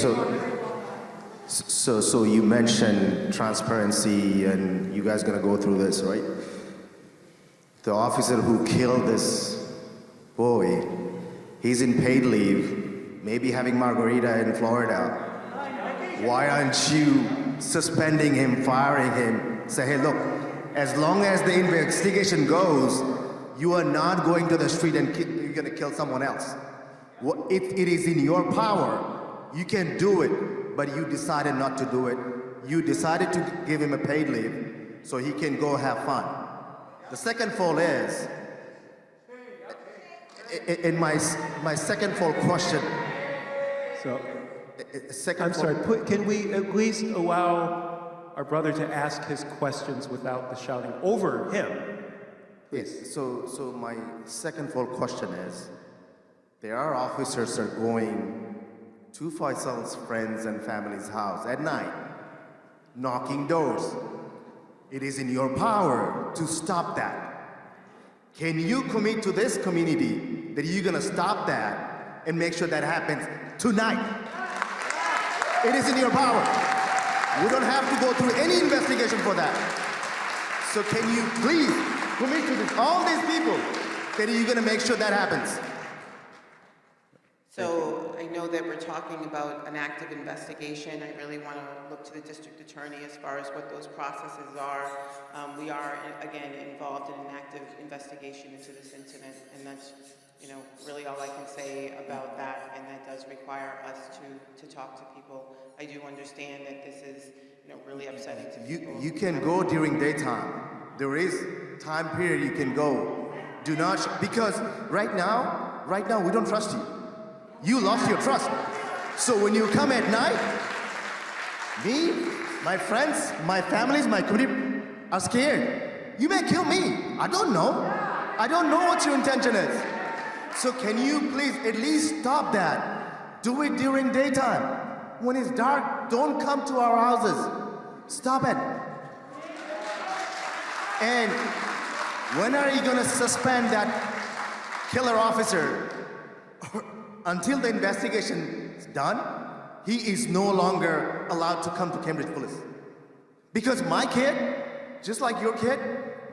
so you mentioned transparency, and you guys gonna go through this, right? The officer who killed this boy, he's in paid leave, maybe having margarita in Florida. Why aren't you suspending him, firing him? Say, hey, look, as long as the investigation goes, you are not going to the street and you're gonna kill someone else. If it is in your power, you can do it, but you decided not to do it. You decided to give him a paid leave so he can go have fun. The second fold is, in my second fold question, So, second I'm fold- sorry, can we at least allow our brother to ask his questions without the shouting over him? Yes, so my second fold question is, there are officers are going to Faisal's friends and family's house at night, knocking doors. It is in your power to stop that. Can you commit to this community that you're gonna stop that and make sure that happens tonight? It is in your power. You don't have to go through any investigation for that. So can you please commit to this, all these people, that you're gonna make sure that happens? So I know that we're talking about an active investigation. I really want to look to the district attorney as far as what those processes are. We are, again, involved in an active investigation into this incident, and that's, really all I can say about that, and that does require us to talk to people. I do understand that this is, really upsetting to people. You can go during daytime. There is time period you can go. Do not, because right now, we don't trust you. You lost your trust. So when you come at night, me, my friends, my families, my community are scared. You may kill me. I don't know. I don't know what your intention is. So can you please at least stop that? Do it during daytime. When it's dark, don't come to our houses. Stop it. And when are you gonna suspend that killer officer? Until the investigation is done, he is no longer allowed to come to Cambridge Police. Because my kid, just like your kid,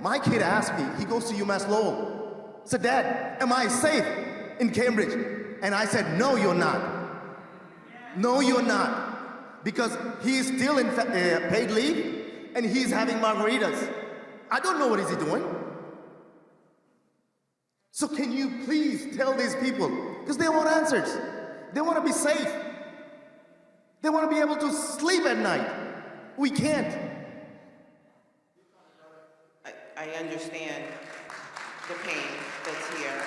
my kid asked me, he goes to UMass Lowell, said, Dad, am I safe in Cambridge? And I said, no, you're not. No, you're not. Because he is still in paid leave and he's having margaritas. I don't know what is he doing. So can you please tell these people, because they want answers. They want to be safe. They want to be able to sleep at night. We can't. I understand the pain that's here,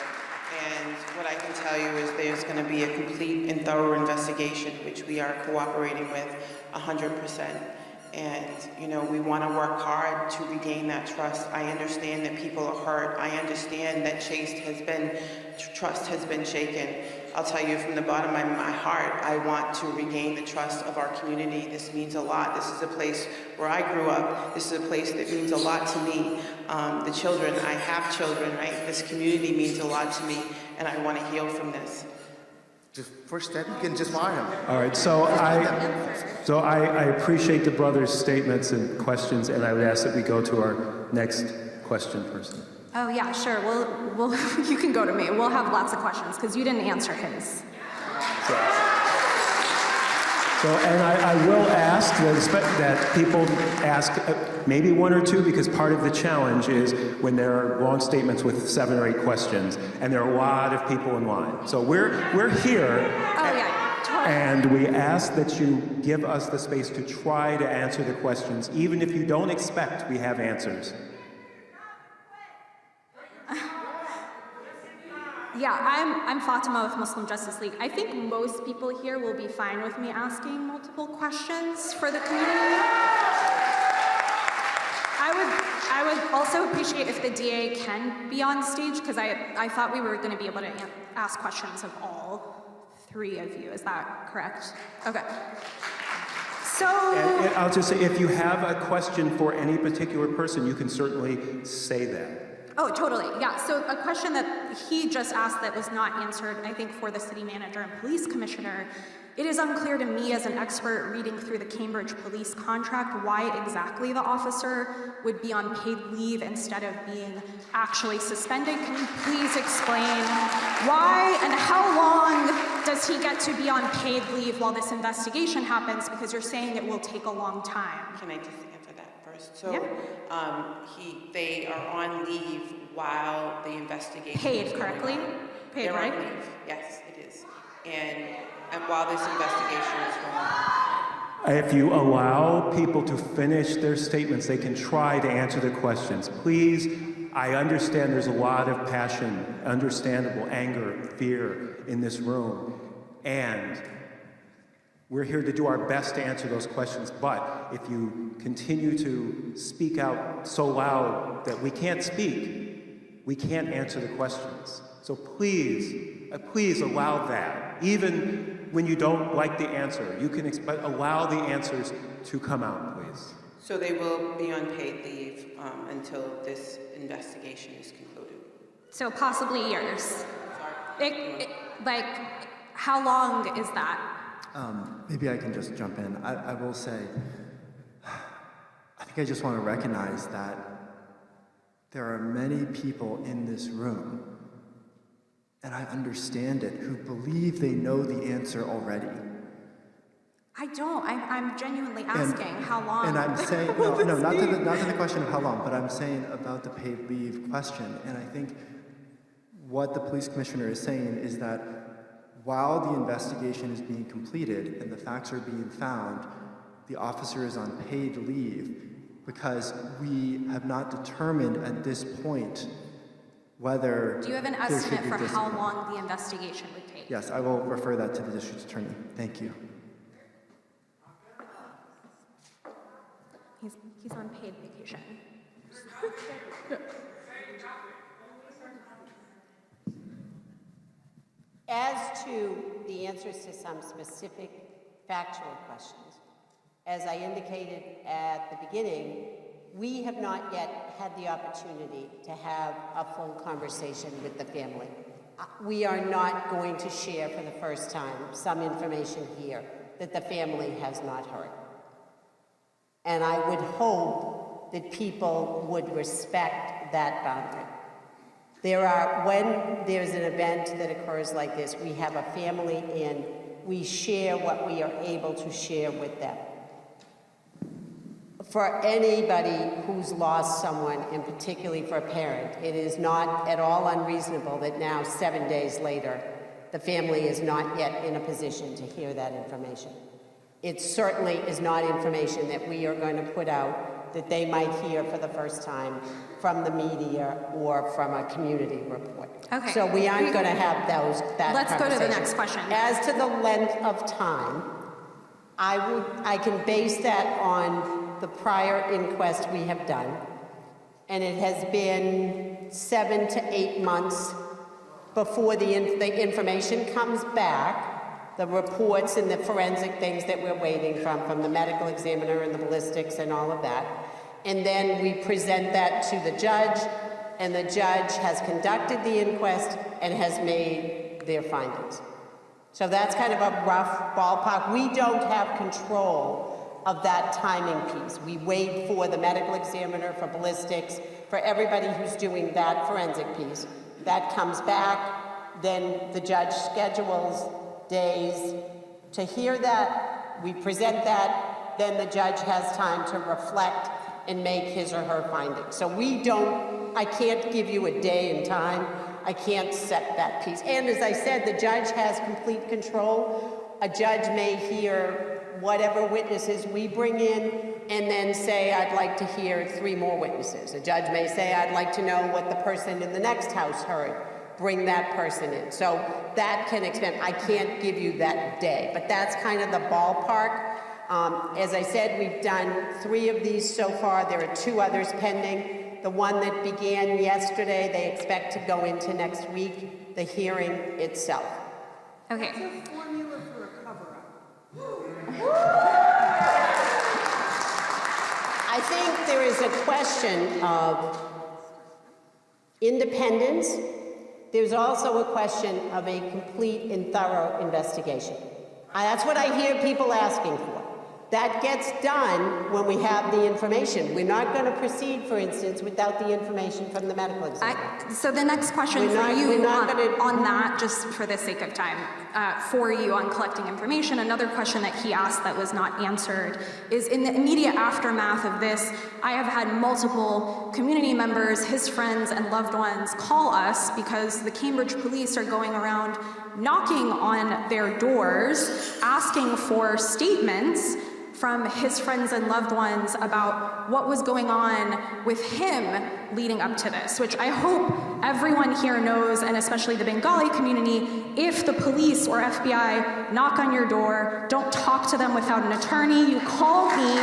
and what I can tell you is there's going to be a complete and thorough investigation, which we are cooperating with 100%. And, you know, we want to work hard to regain that trust. I understand that people are hurt. I understand that trust has been shaken. I'll tell you from the bottom of my heart, I want to regain the trust of our community. This means a lot. This is a place where I grew up. This is a place that means a lot to me. The children, I have children, right? This community means a lot to me, and I want to heal from this. Just first step, you can just fire him. All right, so I appreciate the brother's statements and questions, and I would ask that we go to our next question person. Oh, yeah, sure. Well, you can go to me. We'll have lots of questions because you didn't answer his. And I will ask that people ask maybe one or two, because part of the challenge is when there are long statements with 7 or 8 questions, and there are a lot of people in line. So we're here, and we ask that you give us the space to try to answer the questions, even if you don't expect we have answers. Yeah, I'm Fatima with Muslim Justice League. I think most people here will be fine with me asking multiple questions for the community. I would also appreciate if the DA can be on stage, because I thought we were going to be able to ask questions of all 3 of you. Is that correct? Okay. So... And I'll just say, if you have a question for any particular person, you can certainly say that. Oh, totally, yeah. So a question that he just asked that was not answered, I think, for the city manager and police commissioner, it is unclear to me as an expert reading through the Cambridge police contract why exactly the officer would be on paid leave instead of being actually suspended. Can you please explain why and how long does he get to be on paid leave while this investigation happens? Because you're saying it will take a long time. Can I just answer that first? So, they are on leave while the investigation Paid is going correctly? on. Paid, They're right? on leave. Yes, it is. And while this investigation is going on. If you allow people to finish their statements, they can try to answer the questions. Please, I understand there's a lot of passion, understandable anger, fear in this room, and we're here to do our best to answer those questions, but if you continue to speak out so loud that we can't speak, we can't answer the questions. So please allow that. Even when you don't like the answer, you can allow the answers to come out, please. So they will be on paid leave until this investigation is concluded. So possibly years. Like, how long is that? Maybe I can just jump in. I will say, I think I just want to recognize that there are many people in this room, and I understand it, who believe they know the answer already. I don't. I'm genuinely asking how long. And I'm saying, no, not to the question of how long, but I'm saying about the paid leave question. And I think what the police commissioner is saying is that while the investigation is being completed and the facts are being found, the officer is on paid leave because we have not determined at this point whether... Do you have an estimate for how long the investigation would take? Yes, I will refer that to the district attorney. Thank you. He's on paid vacation. As to the answers to some specific factual questions, as I indicated at the beginning, we have not yet had the opportunity to have a full conversation with the family. We are not going to share for the first time some information here that the family has not heard. And I would hope that people would respect that boundary. When there's an event that occurs like this, we have a family in we share what we are able to share with them. For anybody who's lost someone, and particularly for a parent, it is not at all unreasonable that now, 7 days later, the family is not yet in a position to hear that information. It certainly is not information that we are going to put out that they might hear for the first time from the media or from a community report. Okay. So we aren't going to have that Let's go to the conversation. next question. As to the length of time, I can base that on the prior inquest we have done, and it has been 7 to 8 months before the information comes back, the reports and the forensic things that we're waiting from the medical examiner and the ballistics and all of that. And then we present that to the judge, and the judge has conducted the inquest and has made their findings. So that's kind of a rough ballpark. We don't have control of that timing piece. We wait for the medical examiner, for ballistics, for everybody who's doing that forensic piece. That comes back, then the judge schedules days to hear that, we present that, then the judge has time to reflect and make his or her findings. So I can't give you a day and time, I can't set that piece. And as I said, the judge has complete control. A judge may hear whatever witnesses we bring in and then say, I'd like to hear 3 more witnesses. A judge may say, I'd like to know what the person in the next house heard. Bring that person in. So that can expand. I can't give you that day, but that's kind of the ballpark. As I said, we've done 3 of these so far. There are 2 others pending. The one that began yesterday, they expect to go into next week, the hearing itself. Okay. What's the formula for a cover-up? I think there is a question of independence. There's also a question of a complete and thorough investigation. That's what I hear people asking for. That gets done when we have the information. We're not going to proceed, for instance, without the information from the medical examiner. So the next question for you on that, just for the sake of time, for you on collecting information, another question that he asked that was not answered is, in the immediate aftermath of this, I have had multiple community members, his friends and loved ones call us because the Cambridge police are going around knocking on their doors, asking for statements from his friends and loved ones about what was going on with him leading up to this, which I hope everyone here knows, and especially the Bengali community, if the police or FBI knock on your door, don't talk to them without an attorney. You call me,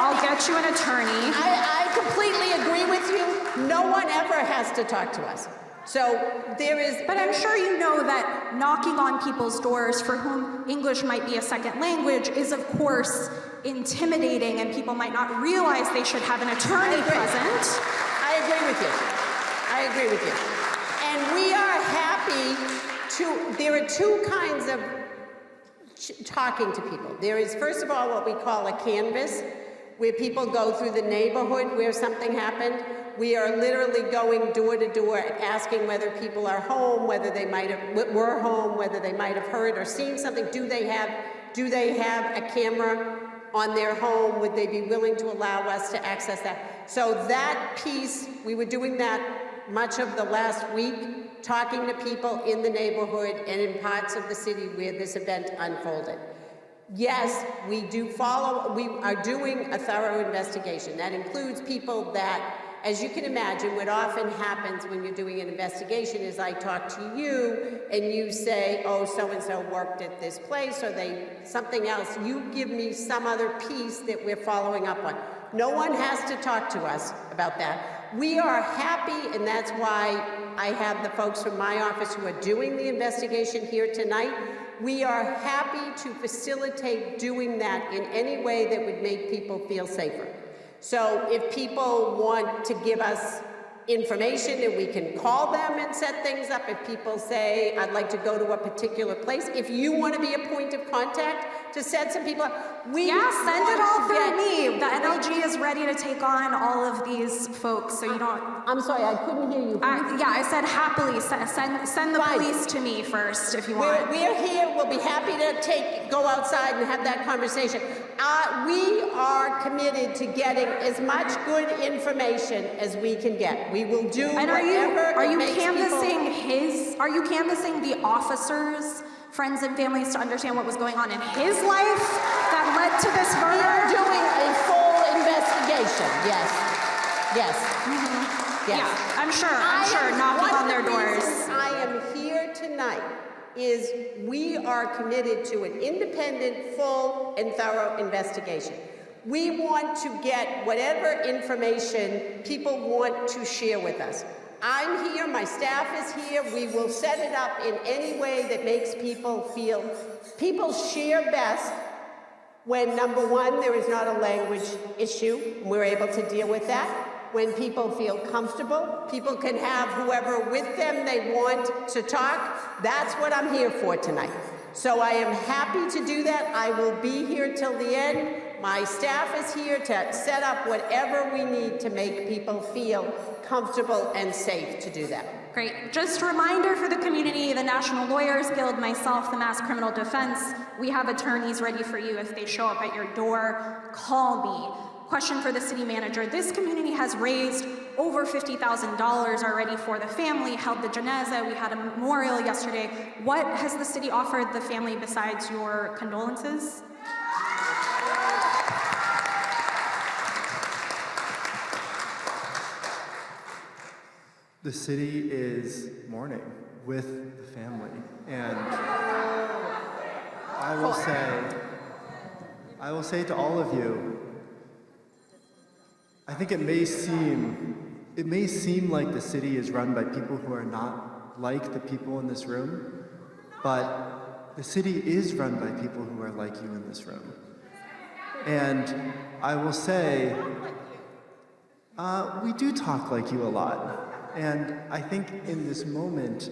I'll get you an attorney. I completely agree with you. No one ever has to talk to us. So there is... But I'm sure you know that knocking on people's doors for whom English might be a second language is, of course, intimidating, and people might not realize they should have an attorney present. I agree with you. I agree with you. And we are happy to... There are 2 kinds of talking to people. There is, first of all, what we call a canvas, where people go through the neighborhood where something happened. We are literally going door to door asking whether people are home, whether they were home, whether they might have heard or seen something. Do they have a camera on their home? Would they be willing to allow us to access that? So that piece, we were doing that much of the last week, talking to people in the neighborhood and in parts of the city where this event unfolded. Yes, we are doing a thorough investigation. That includes people that, as you can imagine, what often happens when you're doing an investigation is I talk to you and you say, oh, so-and-so worked at this place, or something else. You give me some other piece that we're following up on. No one has to talk to us about that. We are happy, and that's why I have the folks from my office who are doing the investigation here tonight. We are happy to facilitate doing that in any way that would make people feel safer. So if people want to give us information and we can call them and set things up. If people say, I'd like to go to a particular place, if you want to be a point of contact to set some people up, we Yeah, send it all want to through get- me. The NLG is ready to take on all of these folks, so you don't. I'm sorry, I couldn't hear you. Yeah, I said happily. Send the Fine. police to me first if you want. We're here, we'll be happy to go outside and have that conversation. We are committed to getting as much good information as we can get. We will do And whatever are it you makes canvassing people... are you canvassing the officers, friends and families to understand what was going on in his life that led to this We are murder? doing a full investigation, yes. Yes. Yes. Yeah, I'm sure, knocking on their doors. One of the reasons I am here tonight is we are committed to an independent, full, and thorough investigation. We want to get whatever information people want to share with us. I'm here, my staff is here, we will set it up in any way that makes people feel. People share best when, number one, there is not a language issue, and we're able to deal with that. When people feel comfortable, people can have whoever with them they want to talk. That's what I'm here for tonight. So I am happy to do that. I will be here till the end. My staff is here to set up whatever we need to make people feel comfortable and safe to do that. Great. Just a reminder for the community, the National Lawyers Guild, myself, the Mass Criminal Defense, we have attorneys ready for you. If they show up at your door, call me. Question for the city manager. This community has raised over $50,000 already for the family, held the janazah, we had a memorial yesterday. What has the city offered the family besides your condolences? The city is mourning with the family, and I will say to all of you, I think it may seem like the city is run by people who are not like the people in this room, but the city is run by people who are like you in this room. And I will say, we do talk like you a lot. And I think in this moment,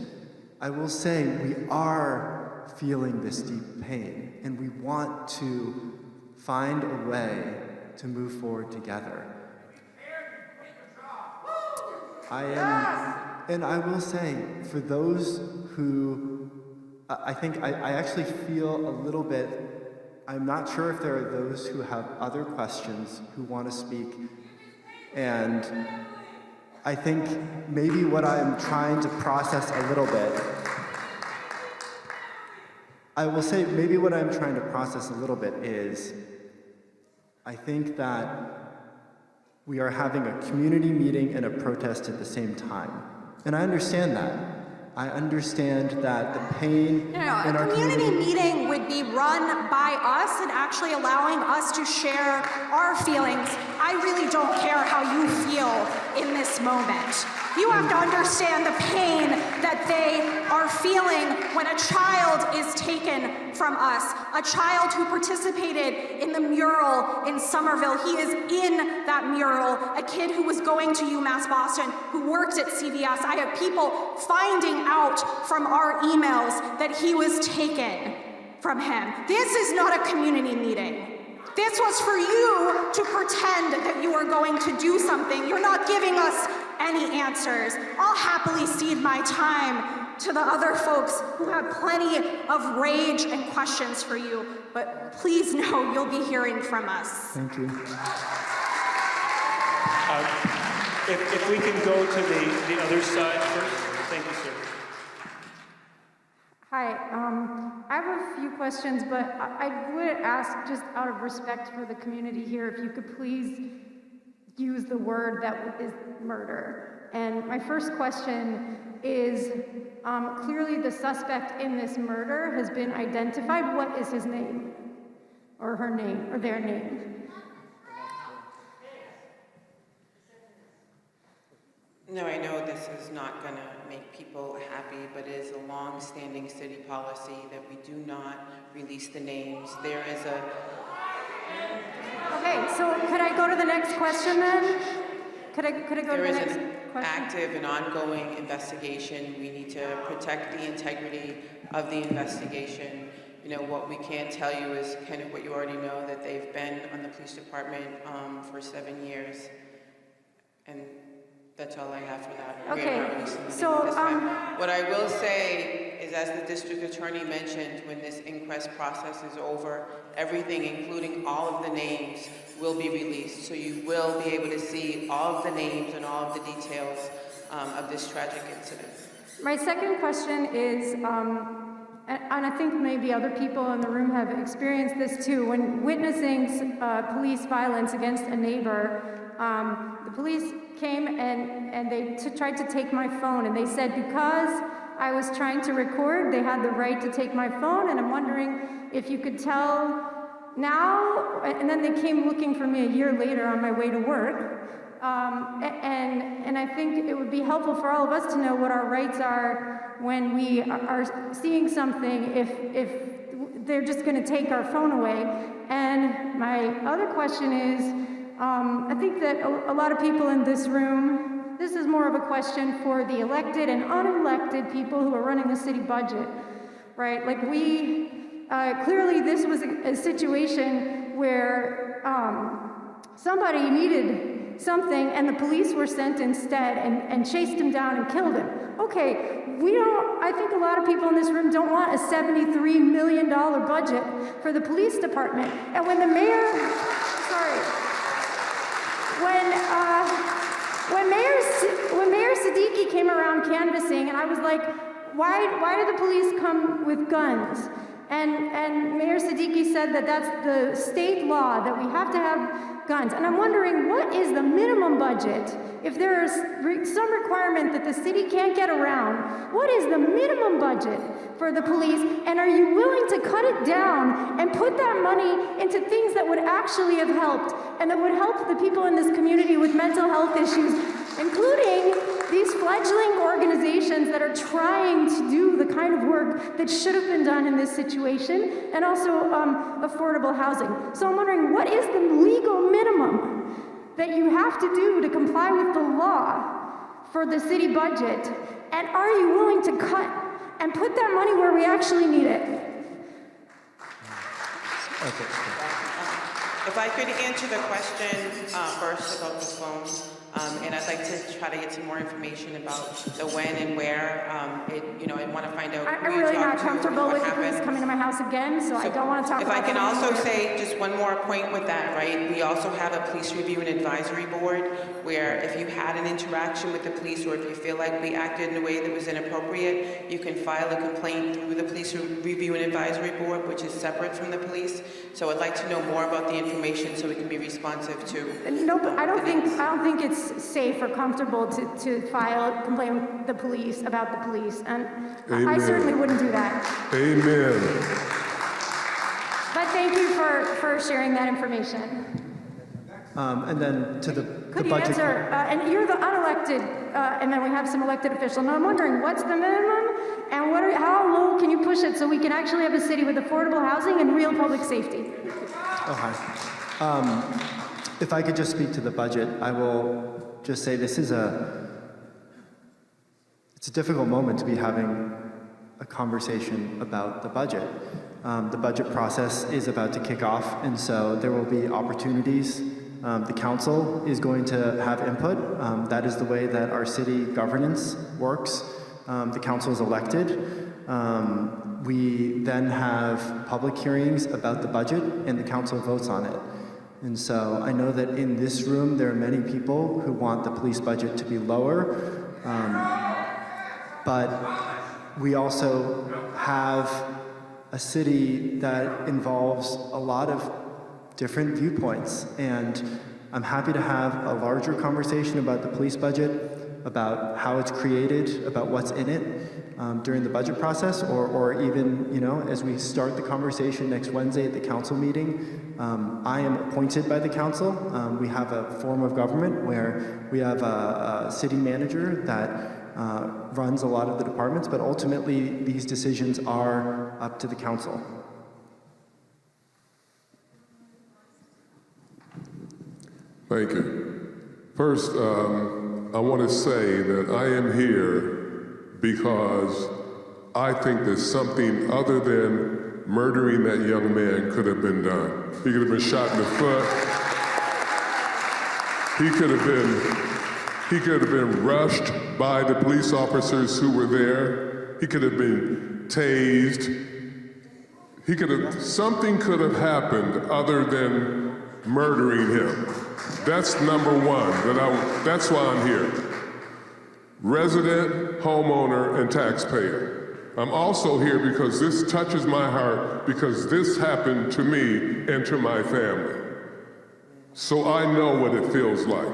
I will say we are feeling this deep pain, and we want to find a way to move forward together. And I will say, for those who, I think I actually feel a little bit, I'm not sure if there are those who have other questions who want to speak, and I think maybe what I'm trying to process a little bit, I will say maybe what I'm trying to process a little bit is, I think that we are having a community meeting and a protest at the same time. And I understand that. I understand that the pain in our community meeting would be run by us and actually allowing us to share our feelings. I really don't care how you feel in this moment. You have to understand the pain that they are feeling when a child is taken from us. A child who participated in the mural in Somerville. He is in that mural. A kid who was going to UMass Boston, who worked at CVS. I have people finding out from our emails that he was taken from him. This is not a community meeting. This was for you to pretend that you are going to do something. You're not giving us any answers. I'll happily cede my time to the other folks who have plenty of rage and questions for you, but please know you'll be hearing from us. Thank you. If we can go to the other side first. Thank you, sir. Hi, I have a few questions, but I would ask, just out of respect for the community here, if you could please use the word that is murder. And my first question is, clearly the suspect in this murder has been identified. What is his name? Or her name, or their name? No, I know this is not going to make people happy, but it is a long-standing city policy that we do not release the names. There is a... Okay, so could I go to the next question then? Could I go to the next? active and ongoing investigation. We need to protect the integrity of the investigation. You know, what we can tell you is kind of what you already know, that they've been on the police department for 7 years. And that's all I have for that. We are not releasing the name at this time. What I will say is, as the district attorney mentioned, when this inquest process is over, everything, including all of the names, will be released. So you will be able to see all of the names and all of the details of this tragic incident. My second question is, and I think maybe other people in the room have experienced this too, when witnessing police violence against a neighbor, the police came and they tried to take my phone, and they said because I was trying to record, they had the right to take my phone, and I'm wondering if you could tell now, and then they came looking for me a year later on my way to work, and I think it would be helpful for all of us to know what our rights are when we are seeing something, if they're just going to take our phone away. And my other question is, I think that a lot of people in this room, this is more of a question for the elected and unelected people who are running the city budget, right? Like clearly this was a situation where somebody needed something and the police were sent instead and chased him down and killed him. Okay, I think a lot of people in this room don't want a $73 million budget for the police department. And when the mayor, when Mayor Siddiqui came around canvassing, and I was like, why do the police come with guns? And Mayor Siddiqui said that that's the state law, that we have to have guns. And I'm wondering, what is the minimum budget? If there is some requirement that the city can't get around, what is the minimum budget for the police? And are you willing to cut it down and put that money into things that would actually have helped, and that would help the people in this community with mental health issues, including these fledgling organizations that are trying to do the kind of work that should have been done in this situation, and also affordable housing. So I'm wondering, what is the legal minimum that you have to do to comply with the law for the city budget? And are you willing to cut and put that money where we actually need it? Okay. If I could answer the question first about the phone, and I'd like to try to get some more information about the when and where. I want to find out who I'm you really not talked to, comfortable what with the police happened. coming to my house again, so I don't want to talk about If I can that also anymore. say just one more point with that, right? We also have a police review and advisory board where if you had an interaction with the police, or if you feel like we acted in a way that was inappropriate, you can file a complaint through the police review and advisory board, which is separate from the police. So I'd like to know more about the information so we can be responsive to. No, but I don't think it's safe or comfortable to file a complaint with the police about the police, and I certainly wouldn't do that. Amen. But thank you for sharing that information. And then to the Could you budget. answer, and you're the unelected, and then we have some elected officials. Now I'm wondering, what's the minimum, and how low can you push it so we can actually have a city with affordable housing and real public safety? Okay. If I could just speak to the budget, I will just say it's a difficult moment to be having a conversation about the budget. The budget process is about to kick off, and so there will be opportunities. The council is going to have input. That is the way that our city governance works. The council is elected. We then have public hearings about the budget, and the council votes on it. And so I know that in this room there are many people who want the police budget to be lower, but we also have a city that involves a lot of different viewpoints, and I'm happy to have a larger conversation about the police budget, about how it's created, about what's in it during the budget process, or even, as we start the conversation next Wednesday at the council meeting. I am appointed by the council. We have a form of government where we have a city manager that runs a lot of the departments, but ultimately these decisions are up to the council. Thank you. First, I want to say that I am here because I think that something other than murdering that young man could have been done. He could have been shot in the foot. He could have been rushed by the police officers who were there. He could have been tased. Something could have happened other than murdering him. That's number one. That's why I'm here. Resident, homeowner, and taxpayer. I'm also here because this touches my heart because this happened to me and to my family. So I know what it feels like.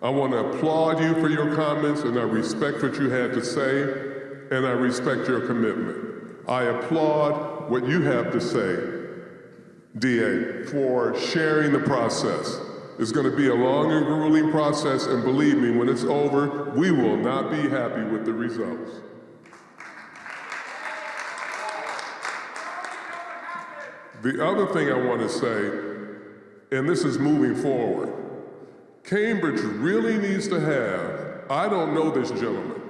I want to applaud you for your comments, and I respect what you had to say, and I respect your commitment. I applaud what you have to say, DA, for sharing the process. It's going to be a long and grueling process, and believe me, when it's over, we will not be happy with the results. The other thing I want to say, and this is moving forward, Cambridge really needs to have, I don't know this gentleman,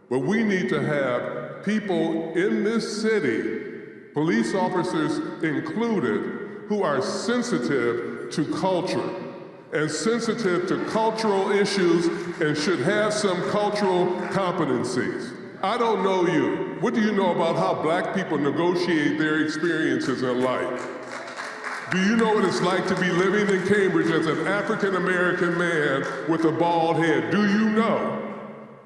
but we need to have people in this city, police officers included, who are sensitive to culture and sensitive to cultural issues and should have some cultural competencies. I don't know you. What do you know about how black people negotiate their experiences in life? Do you know what it's like to be living in Cambridge as an African-American man with a bald head? Do you know?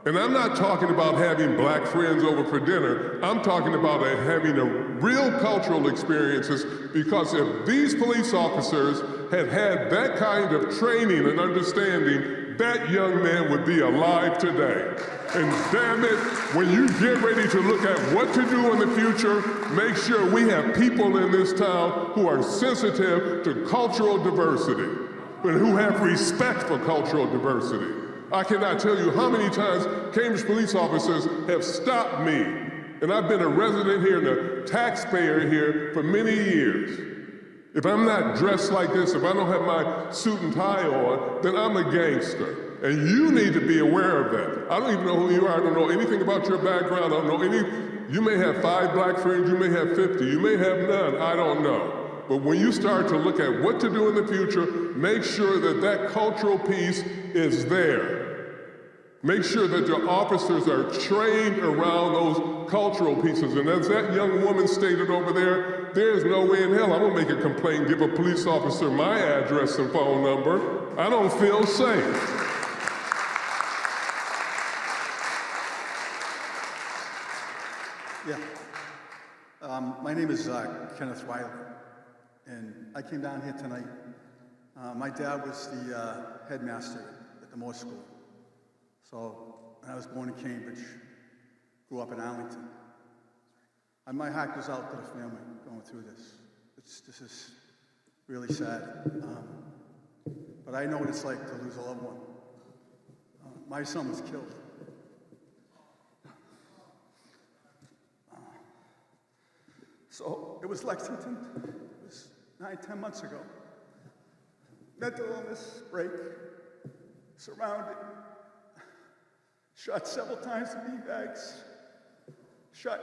And I'm not talking about having black friends over for dinner. I'm talking about having real cultural experiences, because if these police officers had had that kind of training and understanding, that young man would be alive today. And damn it, when you get ready to look at what to do in the future, make sure we have people in this town who are sensitive to cultural diversity and who have respect for cultural diversity. I cannot tell you how many times Cambridge police officers have stopped me, and I've been a resident here and a taxpayer here for many years. If I'm not dressed like this, if I don't have my suit and tie on, then I'm a gangster. And you need to be aware of that. I don't even know who you are. I don't know anything about your background. I don't know any. You may have 5 black friends. You may have 50. You may have none. I don't know. But when you start to look at what to do in the future, make sure that that cultural piece is there. Make sure that your officers are trained around those cultural pieces. And as that young woman stated over there, there's no way in hell I'm gonna make a complaint, give a police officer my address and phone number. I don't feel safe. Yeah. My name is Kenneth Riley, and I came down here tonight. My dad was the headmaster at the Moore School. So I was born in Cambridge, grew up in Arlington. And my heart goes out to the family going through this. This is really sad. But I know what it's like to lose a loved one. My son was killed. So it was Lexington. It was 9-10 months ago. Mental illness, break, surrounded. Shot several times in beanbags. Shot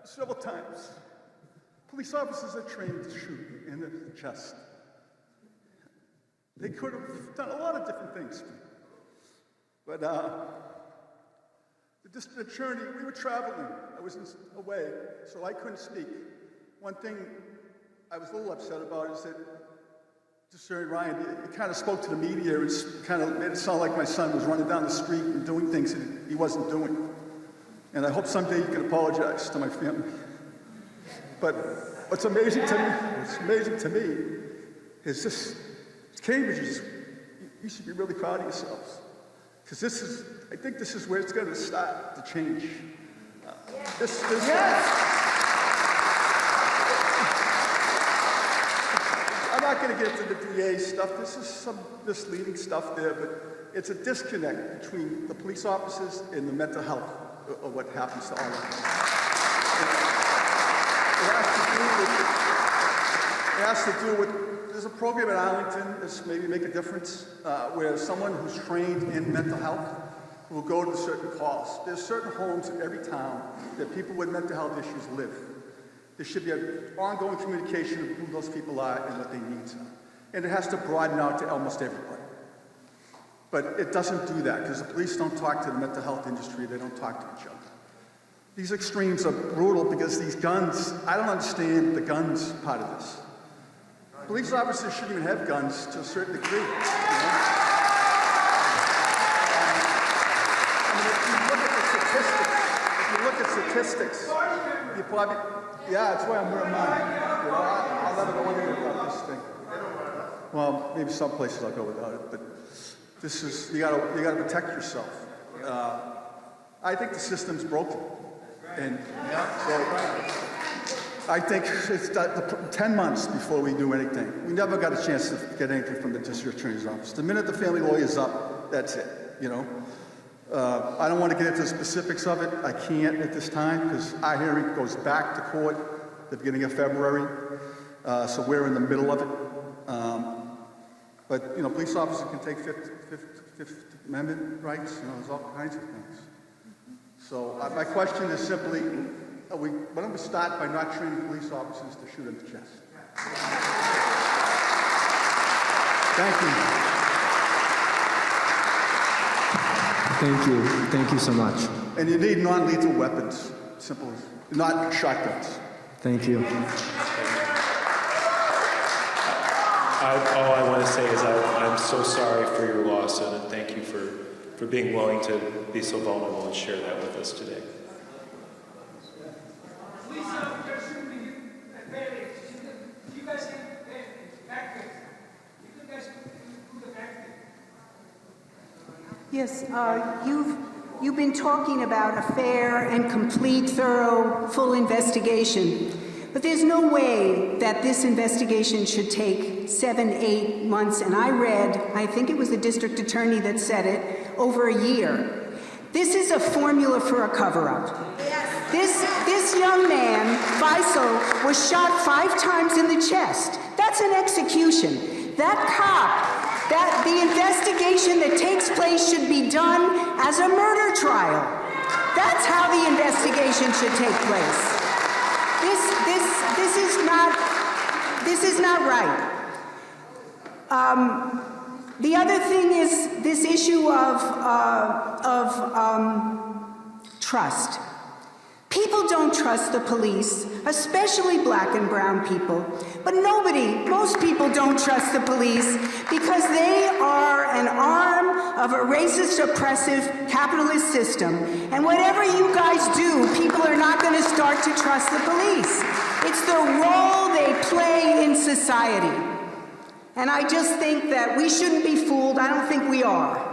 several times. Police officers are trained to shoot in the chest. They could have done a lot of different things. But the district attorney, we were traveling. I was away, so I couldn't speak. One thing I was a little upset about is that District Attorney Ryan, it kind of spoke to the media. It kind of made it sound like my son was running down the street and doing things that he wasn't doing. And I hope someday you can apologize to my family. But what's amazing to me is this, Cambridge you should be really proud of yourselves. Because I think this is where it's going to start to change. Yes! I'm not going to get into the DA stuff. This is some misleading stuff there, but it's a disconnect between the police officers and the mental health of what happens to all of us. It has to do with there's a program at Arlington that's maybe make a difference where someone who's trained in mental health will go to certain calls. There's certain homes in every town that people with mental health issues live. There should be an ongoing communication of who those people are and what their needs are. And it has to broaden out to almost everybody. But it doesn't do that because the police don't talk to the mental health industry, they don't talk to each other. These extremes are brutal because these guns, I don't understand the guns part of this. Police officers shouldn't even have guns to a certain degree. You know? If you look at statistics, you probably, yeah, that's why I'm wearing mine. You know, I'll never go anywhere without this thing. Well, maybe some places I'll go without it, but this is, you gotta protect yourself. I think the system's broken. And so I think it's 10 months before we do anything. We never got a chance to get anything from the district attorney's office. The minute the family lawyer's up, that's it, you know? I don't want to get into the specifics of it. I can't at this time because our hearing goes back to court at the beginning of February. So we're in the middle of it. But, you know, police officers can take Fifth Amendment rights. You know, there's all kinds of things. So my question is simply, why don't we start by not training police officers to shoot in the chest? Thank you. Thank you so much. And you need non-lethal weapons, simple as, not shotguns. Thank you. All I want to say is I'm so sorry for your loss, and thank you for being willing to be so vulnerable and share that with us today. Yes, you've been talking about a fair and complete, thorough, full investigation. But there's no way that this investigation should take 7-8 months. And I read, I think it was the district attorney that said it, over a year. This is a formula for a cover-up. This young man, Faisal, was shot 5 times in the chest. That's an execution. That cop, the investigation that takes place should be done as a murder trial. That's how the investigation should take place. This is not right. The other thing is this issue of trust. People don't trust the police, especially black and brown people. But most people don't trust the police because they are an arm of a racist, oppressive, capitalist system. And whatever you guys do, people are not going to start to trust the police. It's the role they play in society. And I just think that we shouldn't be fooled. I don't think we are.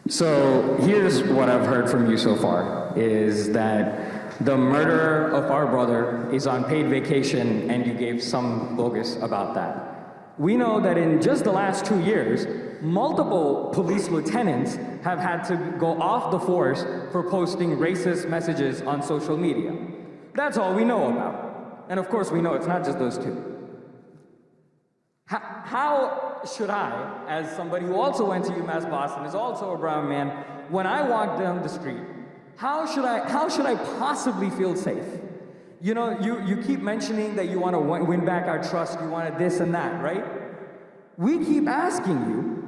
So here's what I've heard from you so far, is that the murderer of our brother is on paid vacation and you gave some bogus about that. We know that in just the last 2 years, multiple police lieutenants have had to go off the force for posting racist messages on social media. That's all we know about. And of course we know it's not just those two. How should I, as somebody who also went to UMass Boston, is also a brown man, when I walk down the street, how should I possibly feel safe? You know, you keep mentioning that you want to win back our trust, you want this and that, right? We keep asking you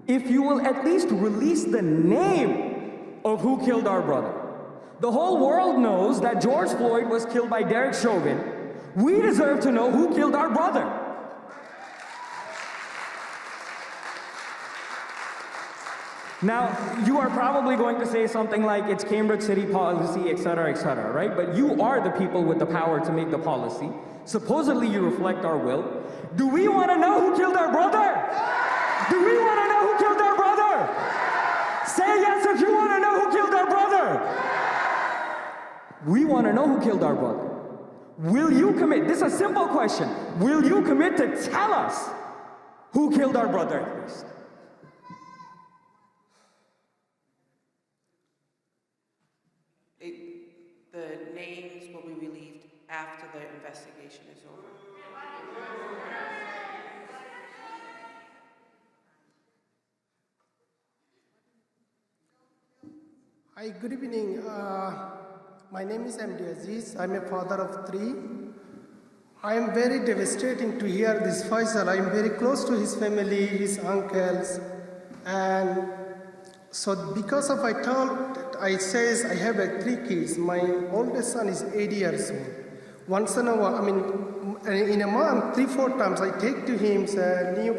if you will at least release the name of who killed our brother. The whole world knows that George Floyd was killed by Derek Chauvin. We deserve to know who killed our brother. Now, you are probably going to say something like it's Cambridge City policy, etc., right? But you are the people with the power to make the policy. Supposedly you reflect our will. Do we want to know who killed our brother? Do we want to know who killed our brother? Say yes if you want to know who killed our brother. We want to know who killed our brother. Will you commit? This is a simple question. Will you commit to tell us who killed our brother at least? names will be relieved after the investigation is over. Hi, good evening. My name is MD Aziz. I'm a father of 3. I am very devastating to hear this Faisal. I am very close to his family, his uncles, and so because of I says I have 3 kids. My oldest son is 8 years old. Once in a while, in a month, 3-4 times, I take to him the new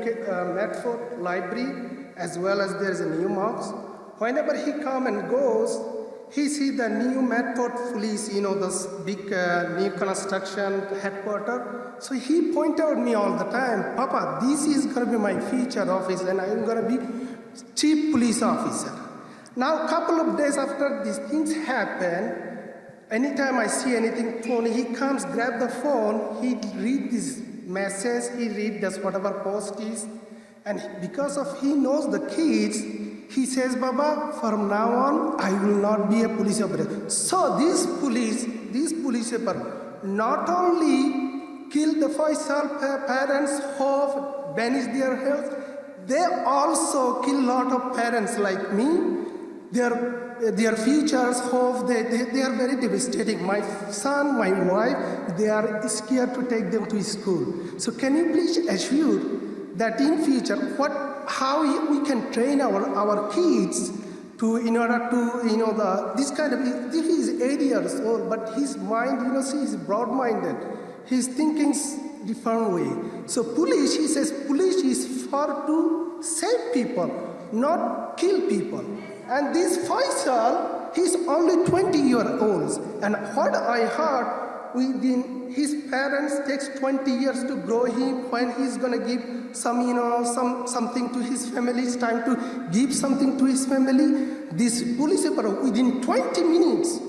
Medford library, as well as there is a new mosque. Whenever he come and goes, he see the new Medford police, this big new construction headquarters. So he point out me all the time, Papa, this is going to be my future office, and I'm going to be chief police officer. Now, a couple of days after these things happen, anytime I see anything phone, he comes, grab the phone, he read this message, he read this whatever post is, and because of he knows the kids, he says, Baba, from now on, I will not be a police officer. So these police officer not only kill the Faisal parents, hope, banish their health, they also kill a lot of parents like me. Their futures, hope, they are very devastating. My son, my wife, they are scared to take them to school. So can you please assure that in future, how we can train our kids to, in order to, this kind of, he is 8 years old, but his mind, he is broad-minded. He's thinking different way. So police, he says, police is for to save people, not kill people. And this Faisal, he's only 20-year-old. And what I heard, his parents takes 20 years to grow him. When he's gonna give something to his family, it's time to give something to his family. This police officer, within 20 minutes,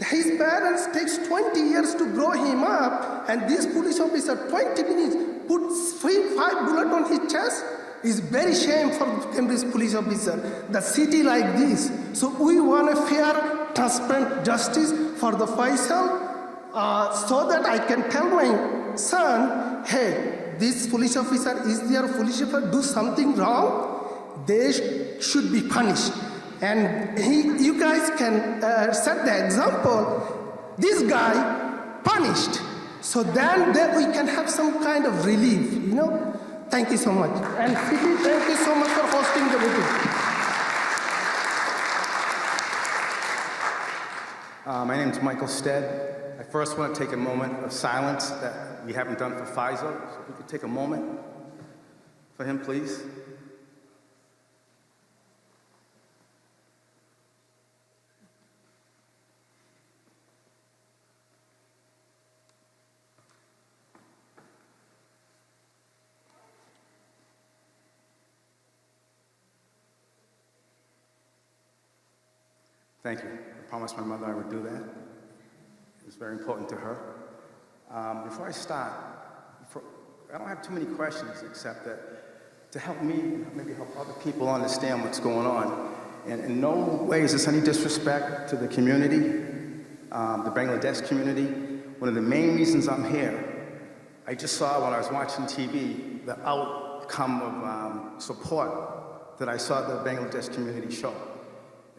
his parents takes 20 years to grow him up, and this police officer, 20 minutes, puts 5 bullets on his chest. Is very shame for Cambridge police officer. The city like this. So we want a fair, transparent justice for the Faisal, so that I can tell my son, hey, this police officer is their police officer, do something wrong, they should be punished. And you guys can set the example, this guy punished. So then we can have some kind of relief, Thank you so much. And City, thank you so much for hosting the meeting. My name is Michael Stead. I first want to take a moment of silence that we haven't done for Faisal. So if we could take a moment for him, please. Thank you. I promised my mother I would do that. It was very important to her. Before I start, I don't have too many questions except that to help me, maybe help other people understand what's going on. And in no way is this any disrespect to the community, the Bangladesh community. One of the main reasons I'm here, I just saw when I was watching TV, the outcome of support that I saw the Bangladesh community show.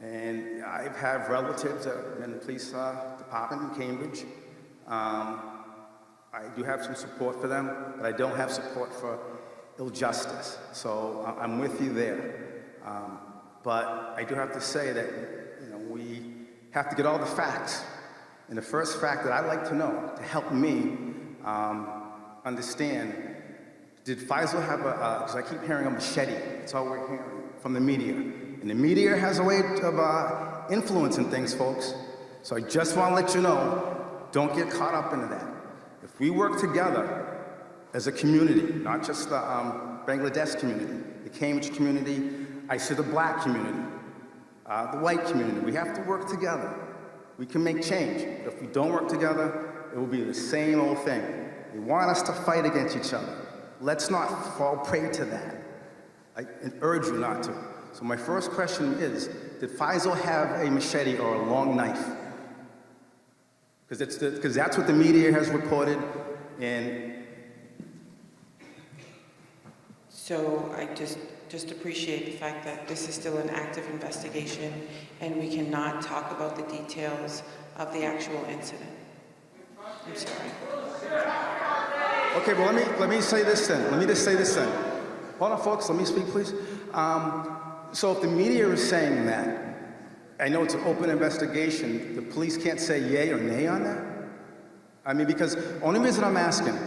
And I have relatives that are in the police department in Cambridge. I do have some support for them, but I don't have support for ill justice. So I'm with you there. But I do have to say that we have to get all the facts. And the first fact that I'd like to know, to help me understand, did Faisal have because I keep hearing a machete. That's all we're hearing from the media. And the media has a way of influencing things, folks. So I just want to let you know, don't get caught up into that. If we work together as a community, not just the Bangladesh community, the Cambridge community, I see the black community, the white community, we have to work together. We can make change. But if we don't work together, it will be the same old thing. They want us to fight against each other. Let's not fall prey to that. I urge you not to. So my first question is, did Faisal have a machete or a long knife? Because that's what the media has reported, and So I just appreciate the fact that this is still an active investigation and we cannot talk about the details of the actual incident. I'm sorry. okay, well, let me say this then. Let me just say this then. Hold on, folks, let me speak, please. So if the media is saying that, I know it's an open investigation, the police can't say yay or nay on that? I mean, because only reason I'm asking,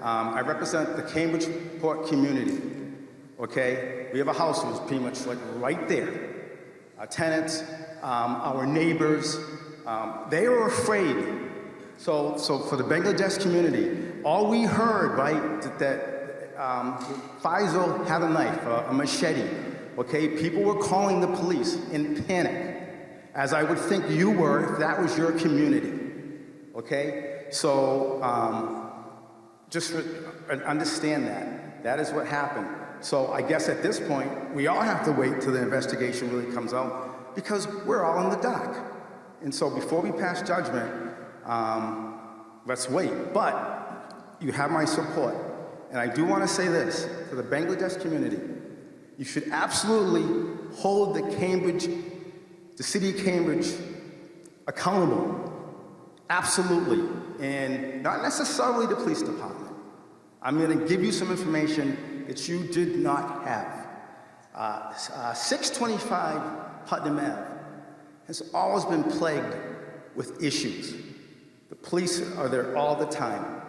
I represent the Cambridgeport community, okay? We have a house that was pretty much like right there. Our tenants, our neighbors, they were afraid. So for the Bangladesh community, all we heard, right, that Faisal had a knife, a machete, okay? People were calling the police in panic, as I would think you were if that was your community, okay? So just understand that. That is what happened. So I guess at this point, we all have to wait till the investigation really comes out because we're all in the dark. And so before we pass judgment, let's wait. But you have my support. And I do want to say this to the Bangladesh community. You should absolutely hold the city of Cambridge accountable. Absolutely. And not necessarily the police department. I'm going to give you some information that you did not have. 625 Putnam Ave has always been plagued with issues. The police are there all the time.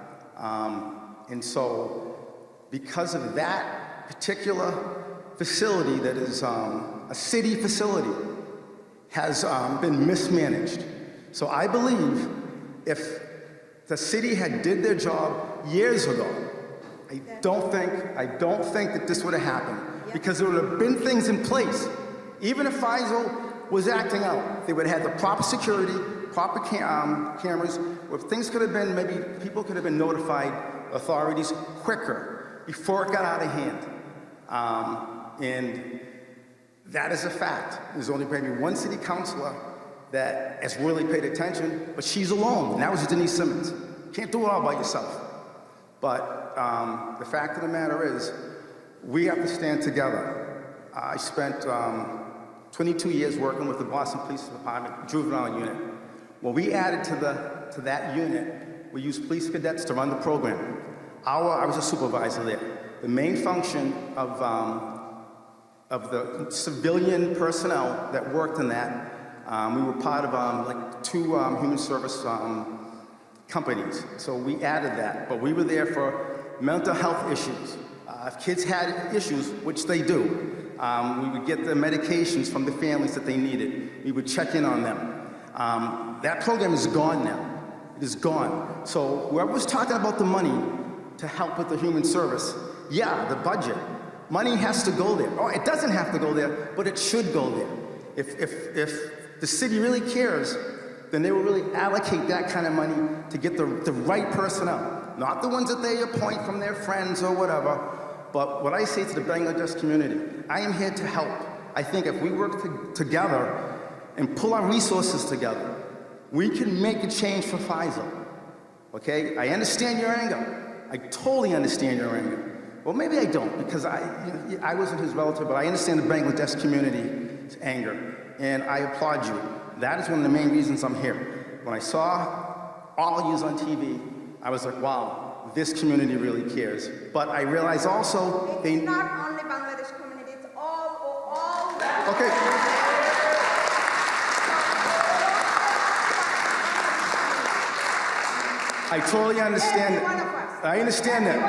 And so, because of that particular facility that is a city facility, has been mismanaged. So I believe if the city had did their job years ago, I don't think that this would have happened, because there would have been things in place. Even if Faisal was acting out, they would have had the proper security, proper cameras, where things could have been, maybe people could have been notified, authorities, quicker, before it got out of hand. And that is a fact. There's only maybe one city councilor that has really paid attention, but she's alone, and that was Denise Simmons. Can't do it all by yourself. But the fact of the matter is, we have to stand together. I spent 22 years working with the Boston Police Department Juvenile Unit. When we added to that unit, we used police cadets to run the program. I was a supervisor there. The main function of the civilian personnel that worked in that, we were part of like 2 human service companies. So we added that, but we were there for mental health issues. If kids had issues, which they do, we would get the medications from the families that they needed. We would check in on them. That program is gone now. It is gone. So whoever was talking about the money to help with the human service, yeah, the budget, money has to go there. Oh, it doesn't have to go there, but it should go there. If the city really cares, then they will really allocate that kind of money to get the right personnel. Not the ones that they appoint from their friends or whatever, but what I say to the Bangladesh community, I am here to help. I think if we work together and pull our resources together, we can make a change for Faisal. Okay? I understand your anger. I totally understand your anger. Well, maybe I don't, because I wasn't his relative, but I understand the Bangladesh community's anger, and I applaud you. That is one of the main reasons I'm here. When I saw all of you on TV, I was like, wow, this community really cares. But I realize also It's not only Bangladesh community, it's all. Okay. I totally understand that. I understand that.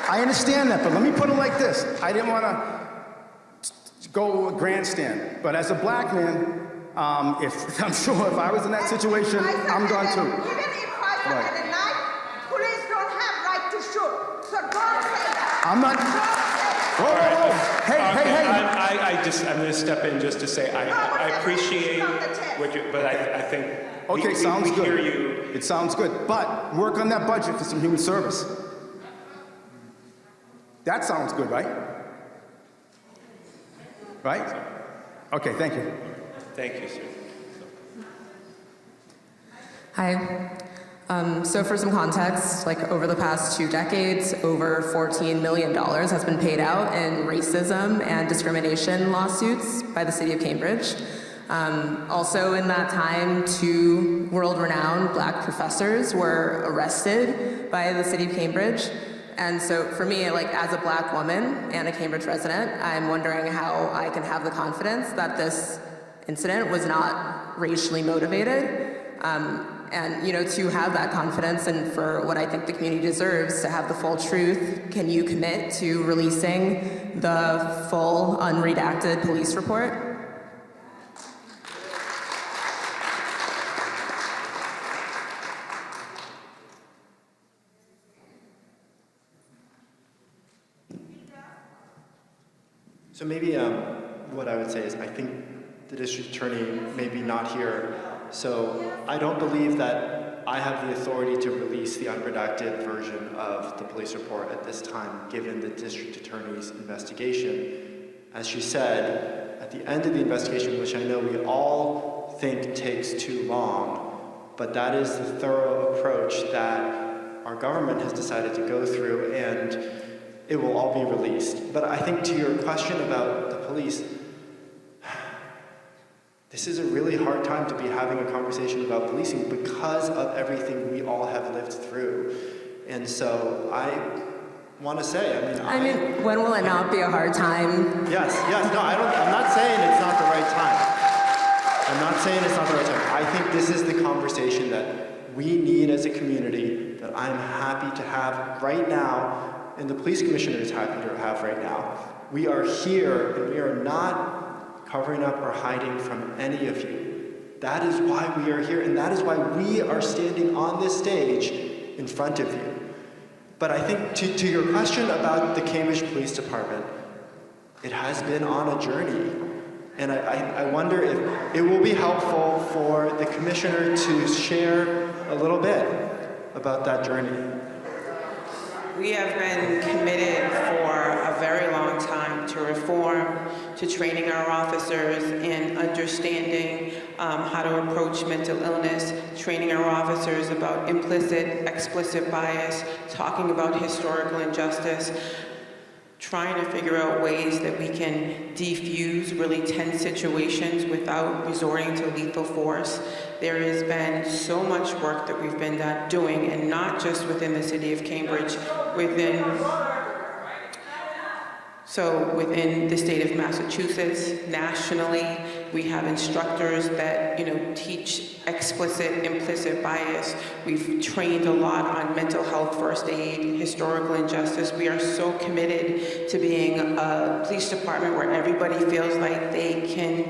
I understand that, but let me put it like this. I didn't want to go grandstand, but as a black man, I'm sure if I was in that situation, I'm gone too. Even if Faisal had a knife, police don't have right to shoot. So don't say that. I'm not. Whoa, whoa, whoa. Hey. I'm going to step in just to say I appreciate what you, but I think Okay, sounds we good. hear you. It sounds good, but work on that budget for some human service. That sounds good, right? Right? Okay, thank you. Thank you, sir. Hi. So for some context, like over the past 2 decades, over $14 million has been paid out in racism and discrimination lawsuits by the city of Cambridge. Also in that time, 2 world-renowned black professors were arrested by the city of Cambridge. And so for me, like as a black woman and a Cambridge resident, I'm wondering how I can have the confidence that this incident was not racially motivated. And, you know, to have that confidence and for what I think the community deserves to have the full truth, can you commit to releasing the full unredacted police report? So maybe what I would say is I think the district attorney may be not here, so I don't believe that I have the authority to release the unredacted version of the police report at this time, given the district attorney's investigation. As she said, at the end of the investigation, which I know we all think takes too long, but that is the thorough approach that our government has decided to go through, and it will all be released. But I think to your question about the police, this is a really hard time to be having a conversation about policing because of everything we all have lived through. And so I want to say, I mean, when will it not be a hard time? Yes, no, I'm not saying it's not the right time. I'm not saying it's not the right time. I think this is the conversation that we need as a community, that I'm happy to have right now, and the police commissioner is happy to have right now. We are here, and we are not covering up or hiding from any of you. That is why we are here, and that is why we are standing on this stage in front of you. But I think to your question about the Cambridge Police Department, it has been on a journey. And I wonder if it will be helpful for the commissioner to share a little bit about that journey. We have been committed for a very long time to reform, to training our officers in understanding how to approach mental illness, training our officers about implicit, explicit bias, talking about historical injustice, trying to figure out ways that we can defuse really tense situations without resorting to lethal force. There has been so much work that we've been doing, and not just within the city of Cambridge, within the state of Massachusetts, nationally. We have instructors that, teach explicit, implicit bias. We've trained a lot on mental health, first aid, historical injustice. We are so committed to being a police department where everybody feels like they can,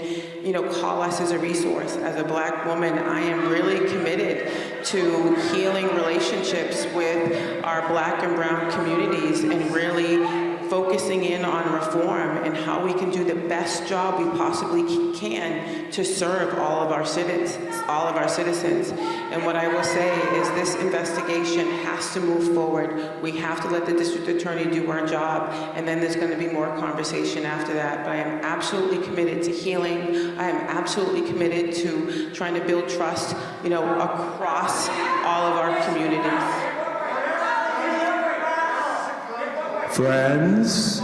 call us as a resource. As a black woman, I am really committed to healing relationships with our black and brown communities and really focusing in on reform and how we can do the best job we possibly can to serve all of our citizens. And what I will say is this investigation has to move forward. We have to let the district attorney do our job, and then there's going to be more conversation after that. But I am absolutely committed to healing. I am absolutely committed to trying to build trust, across all of our communities. Friends,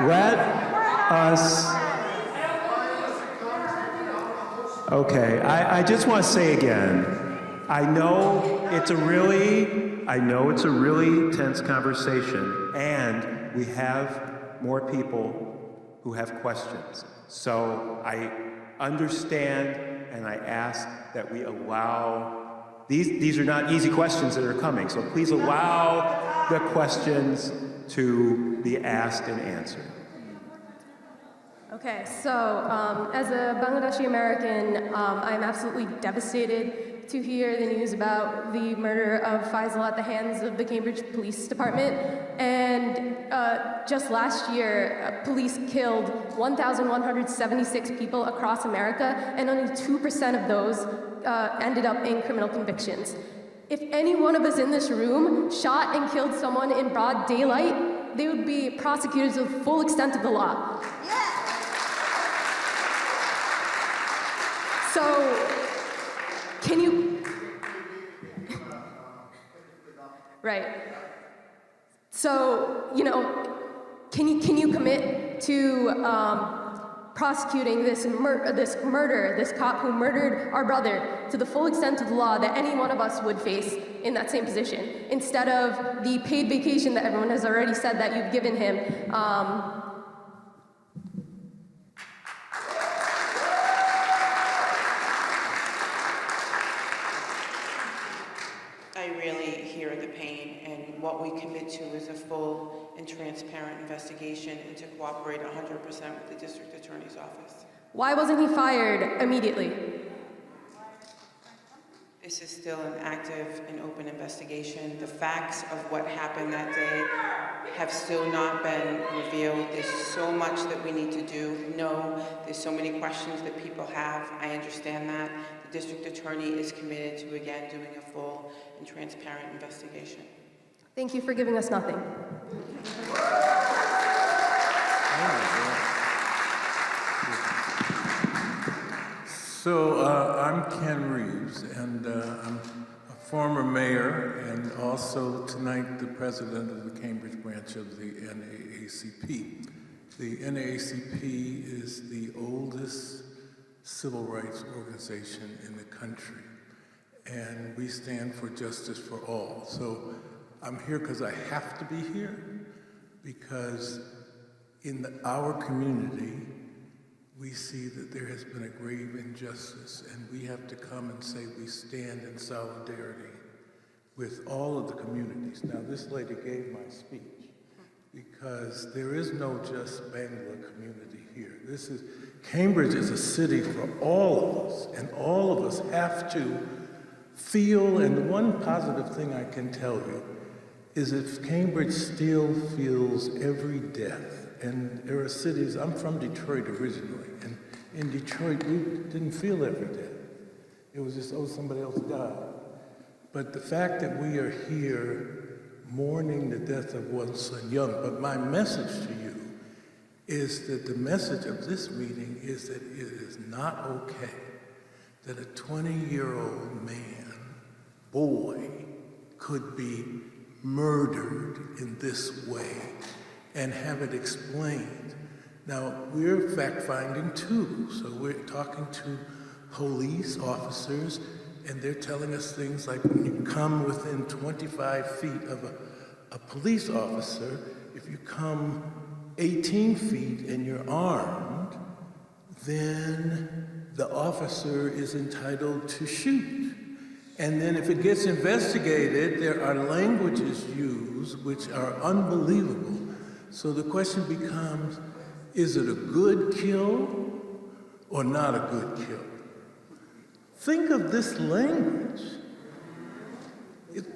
let us... Okay, I just want to say again, I know it's a really tense conversation, and we have more people who have questions. So I understand, and I ask that we allow... These are not easy questions that are coming, so please allow the questions to be asked and answered. Okay, so as a Bangladeshi American, I'm absolutely devastated to hear the news about the murder of Faisal at the hands of the Cambridge Police Department. And just last year, police killed 1,176 people across America, and only 2% of those ended up in criminal convictions. If any one of us in this room shot and killed someone in broad daylight, they would be prosecuted to the full extent of the law. So, can you... Right. So, can you commit to prosecuting this murder, this cop who murdered our brother, to the full extent of the law that any one of us would face in that same position, instead of the paid vacation that everyone has already said that you've given him? I really hear the pain, and what we commit to is a full and transparent investigation and to cooperate 100% with the district attorney's office. Why wasn't he fired immediately? This is still an active and open investigation. The facts of what happened that day have still not been revealed. There's so much that we need to do. No, there's so many questions that people have. I understand that. The district attorney is committed to, again, doing a full and transparent investigation. Thank you for giving us nothing. So I'm Ken Reeves, and I'm a former mayor and also tonight the president of the Cambridge branch of the NAACP. The NAACP is the oldest civil rights organization in the country, and we stand for justice for all. So I'm here because I have to be here, because in our community, we see that there has been a grave injustice, and we have to come and say we stand in solidarity with all of the communities. Now, this lady gave my speech because there is no just Bangla community here. Cambridge is a city for all of us, and all of us have to feel, and the one positive thing I can tell you is if Cambridge still feels every death. And there are cities, I'm from Detroit originally, and in Detroit we didn't feel every day. It was just, oh, somebody else died. But the fact that we are here mourning the death of one son young, but my message to you is that the message of this meeting is that it is not okay that a 20-year-old man, boy, could be murdered in this way and have it explained. Now, we're fact-finding too, so we're talking to police officers, and they're telling us things like when you come within 25 feet of a police officer, if you come 18 feet and you're armed, then the officer is entitled to shoot. And then if it gets investigated, there are languages used which are unbelievable. So the question becomes, is it a good kill or not a good kill? Think of this language.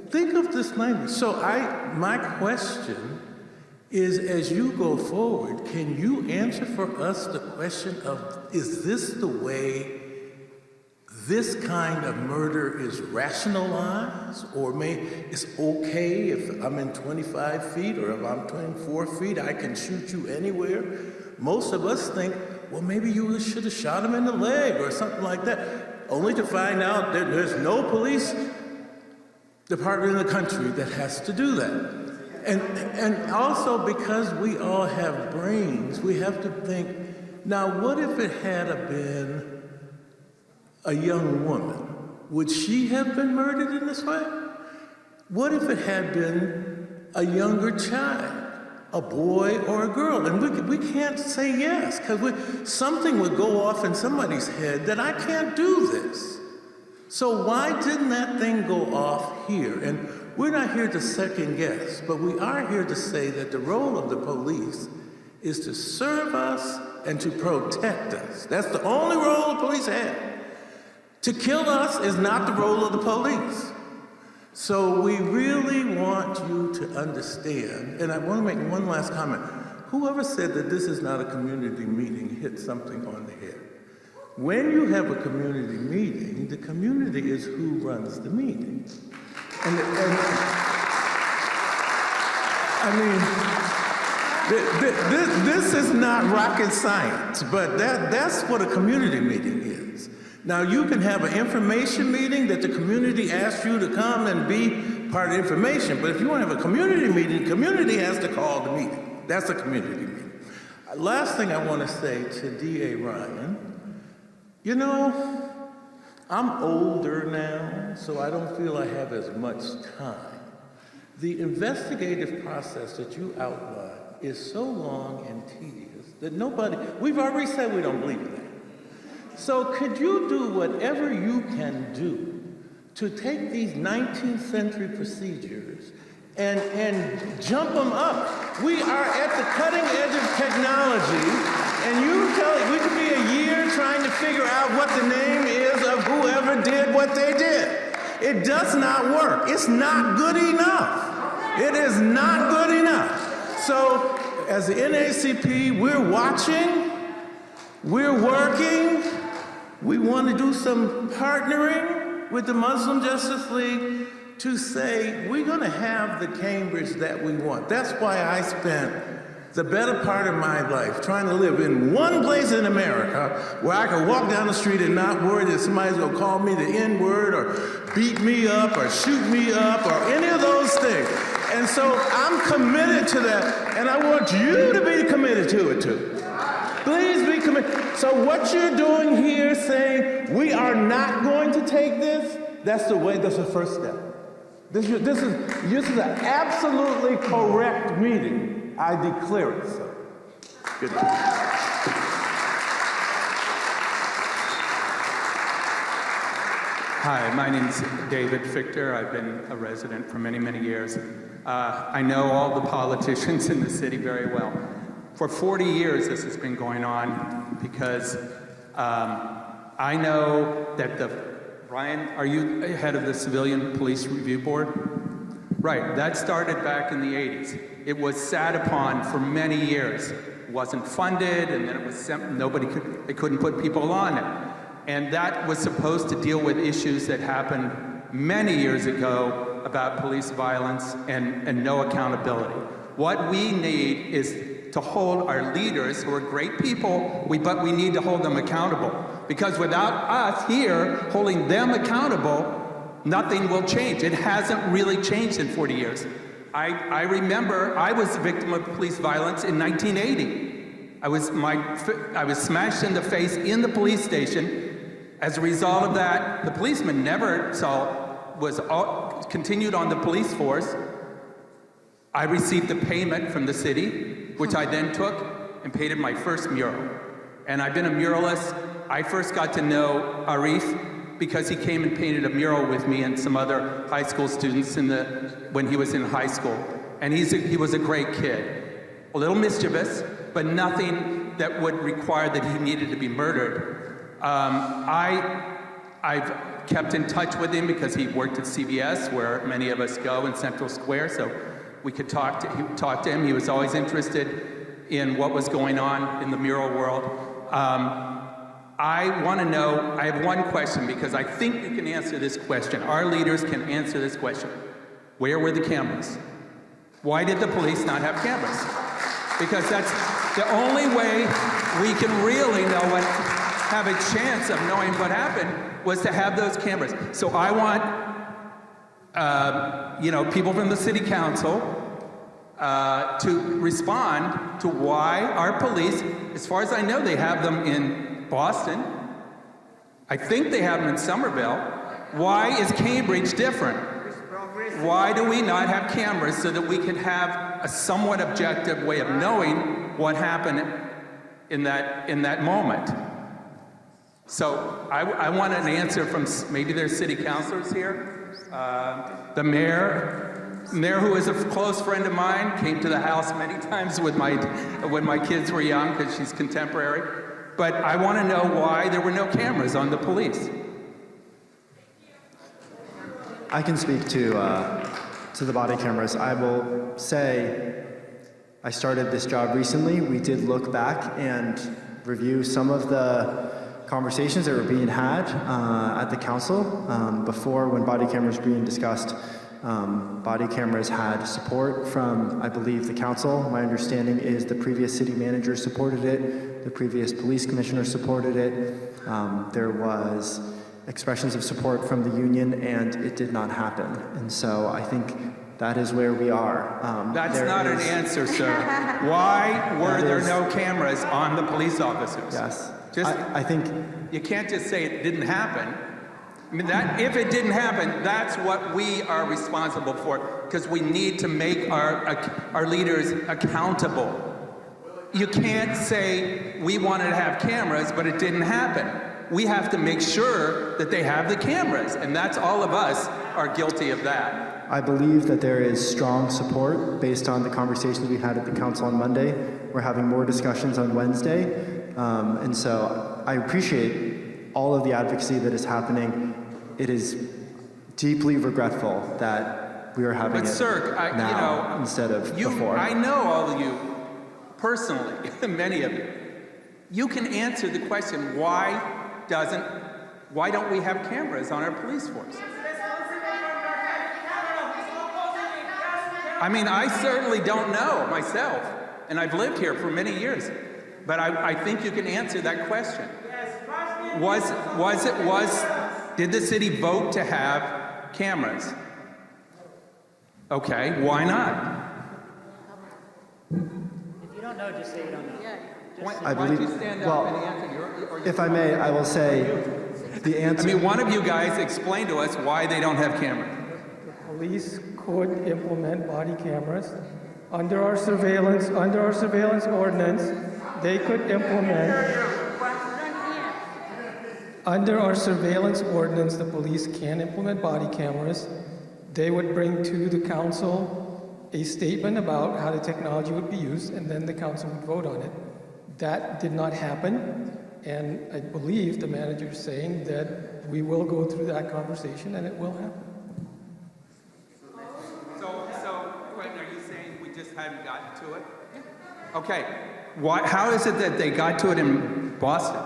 Think of this language. So my question is, as you go forward, can you answer for us the question of, is this the way this kind of murder is rationalized, or it's okay if I'm in 25 feet or if I'm 24 feet, I can shoot you anywhere? Most of us think, well, maybe you should have shot him in the leg or something like that, only to find out that there's no police department in the country that has to do that. And also because we all have brains, we have to think, now what if it had been a young woman? Would she have been murdered in this way? What if it had been a younger child, a boy or a girl? And we can't say yes, because something would go off in somebody's head that I can't do this. So why didn't that thing go off here? And we're not here to second guess, but we are here to say that the role of the police is to serve us and to protect us. That's the only role the police have. To kill us is not the role of the police. So we really want you to understand, and I want to make one last comment. Whoever said that this is not a community meeting hit something on the head. When you have a community meeting, the community is who runs the meeting. I mean, this is not rocket science, but that's what a community meeting is. Now, you can have an information meeting that the community asks you to come and be part of the information, but if you want to have a community meeting, the community has to call the meeting. That's a community meeting. Last thing I want to say to D.A. Ryan, you know, I'm older now, so I don't feel I have as much time. The investigative process that you outlined is so long and tedious that we've already said we don't believe in that. So could you do whatever you can do to take these 19th century procedures and jump them up? We are at the cutting edge of technology, and we could be a year trying to figure out what the name is of whoever did what they did. It does not work. It's not good enough. It is not good enough. So as the NAACP, we're watching, we're working, we want to do some partnering with the Muslim Justice League to say we're going to have the Cambridge that we want. That's why I spent the better part of my life trying to live in one place in America where I could walk down the street and not worry that somebody's going to call me the N-word or beat me up or shoot me up or any of those things. And so I'm committed to that, and I want you to be committed to it too. Please be committed. So what you're doing here, saying we are not going to take this, that's the first step. This is an absolutely correct meeting. I declare it so. Good night. Hi, my name's David Fichter. I've been a resident for many, many years. I know all the politicians in the city very well. For 40 years, this has been going on because I know that Ryan, are you head of the Civilian Police Review Board? Right, that started back in the 80s. It was sat upon for many years. It wasn't funded, and then it was they couldn't put people on it. And that was supposed to deal with issues that happened many years ago about police violence and no accountability. What we need is to hold our leaders, who are great people, but we need to hold them accountable. Because without us here holding them accountable, nothing will change. It hasn't really changed in 40 years. I remember I was a victim of police violence in 1980. I was smashed in the face in the police station. As a result of that, the policeman continued on the police force. I received a payment from the city, which I then took and painted my first mural. And I've been a muralist. I first got to know Arif because he came and painted a mural with me and some other high school students when he was in high school. And he was a great kid. A little mischievous, but nothing that would require that he needed to be murdered. I've kept in touch with him because he worked at CVS, where many of us go in Central Square, so we could talk to him. He was always interested in what was going on in the mural world. I want to know, I have one question, because I think you can answer this question. Our leaders can answer this question. Where were the cameras? Why did the police not have cameras? Because that's the only way we can really have a chance of knowing what happened, was to have those cameras. So I want, people from the city council to respond to why our police, as far as I know, they have them in Boston. I think they have them in Somerville. Why is Cambridge different? Why do we not have cameras so that we can have a somewhat objective way of knowing what happened in that moment? So I want an answer from, maybe there's city councilors here. The mayor, who is a close friend of mine, came to the house many times when my kids were young, because she's contemporary. But I want to know why there were no cameras on the police. I can speak to the body cameras. I will say I started this job recently. We did look back and review some of the conversations that were being had at the council before, when body cameras were being discussed. Body cameras had support from, I believe, the council. My understanding is the previous city manager supported it, the previous police commissioner supported it. There was expressions of support from the union, and it did not happen. And so I think that is where we are. That's not an answer, sir. Why were there no cameras on the police officers? Yes. I think you can't just say it didn't happen. I mean, that if it didn't happen, that's what we are responsible for, because we need to make our leaders accountable. You can't say we wanted to have cameras, but it didn't happen. We have to make sure that they have the cameras, and that's all of us are guilty of that. I believe that there is strong support based on the conversations we had at the council on Monday. We're having more discussions on Wednesday. And so I appreciate all of the advocacy that is happening. It is deeply regretful that we are having now instead of before. I know all of you personally, many of you. You can answer the question, why don't we have cameras on our police force? I mean, I certainly don't know myself, and I've lived here for many years, but I think you can answer that question. Did the city vote to have cameras? Okay, why not? If you don't know, just say you don't know. I believe, if I may, I will say the answer. I mean, one of you guys explain to us why they don't have cameras. The police could implement body cameras. Under our surveillance ordinance, they could implement. Under our surveillance ordinance, the police can implement body cameras. They would bring to the council a statement about how the technology would be used, and then the council would vote on it. That did not happen, and I believe the manager is saying that we will go through that conversation and it will happen. So what are you saying? We just hadn't gotten to it? Okay. How is it that they got to it in Boston?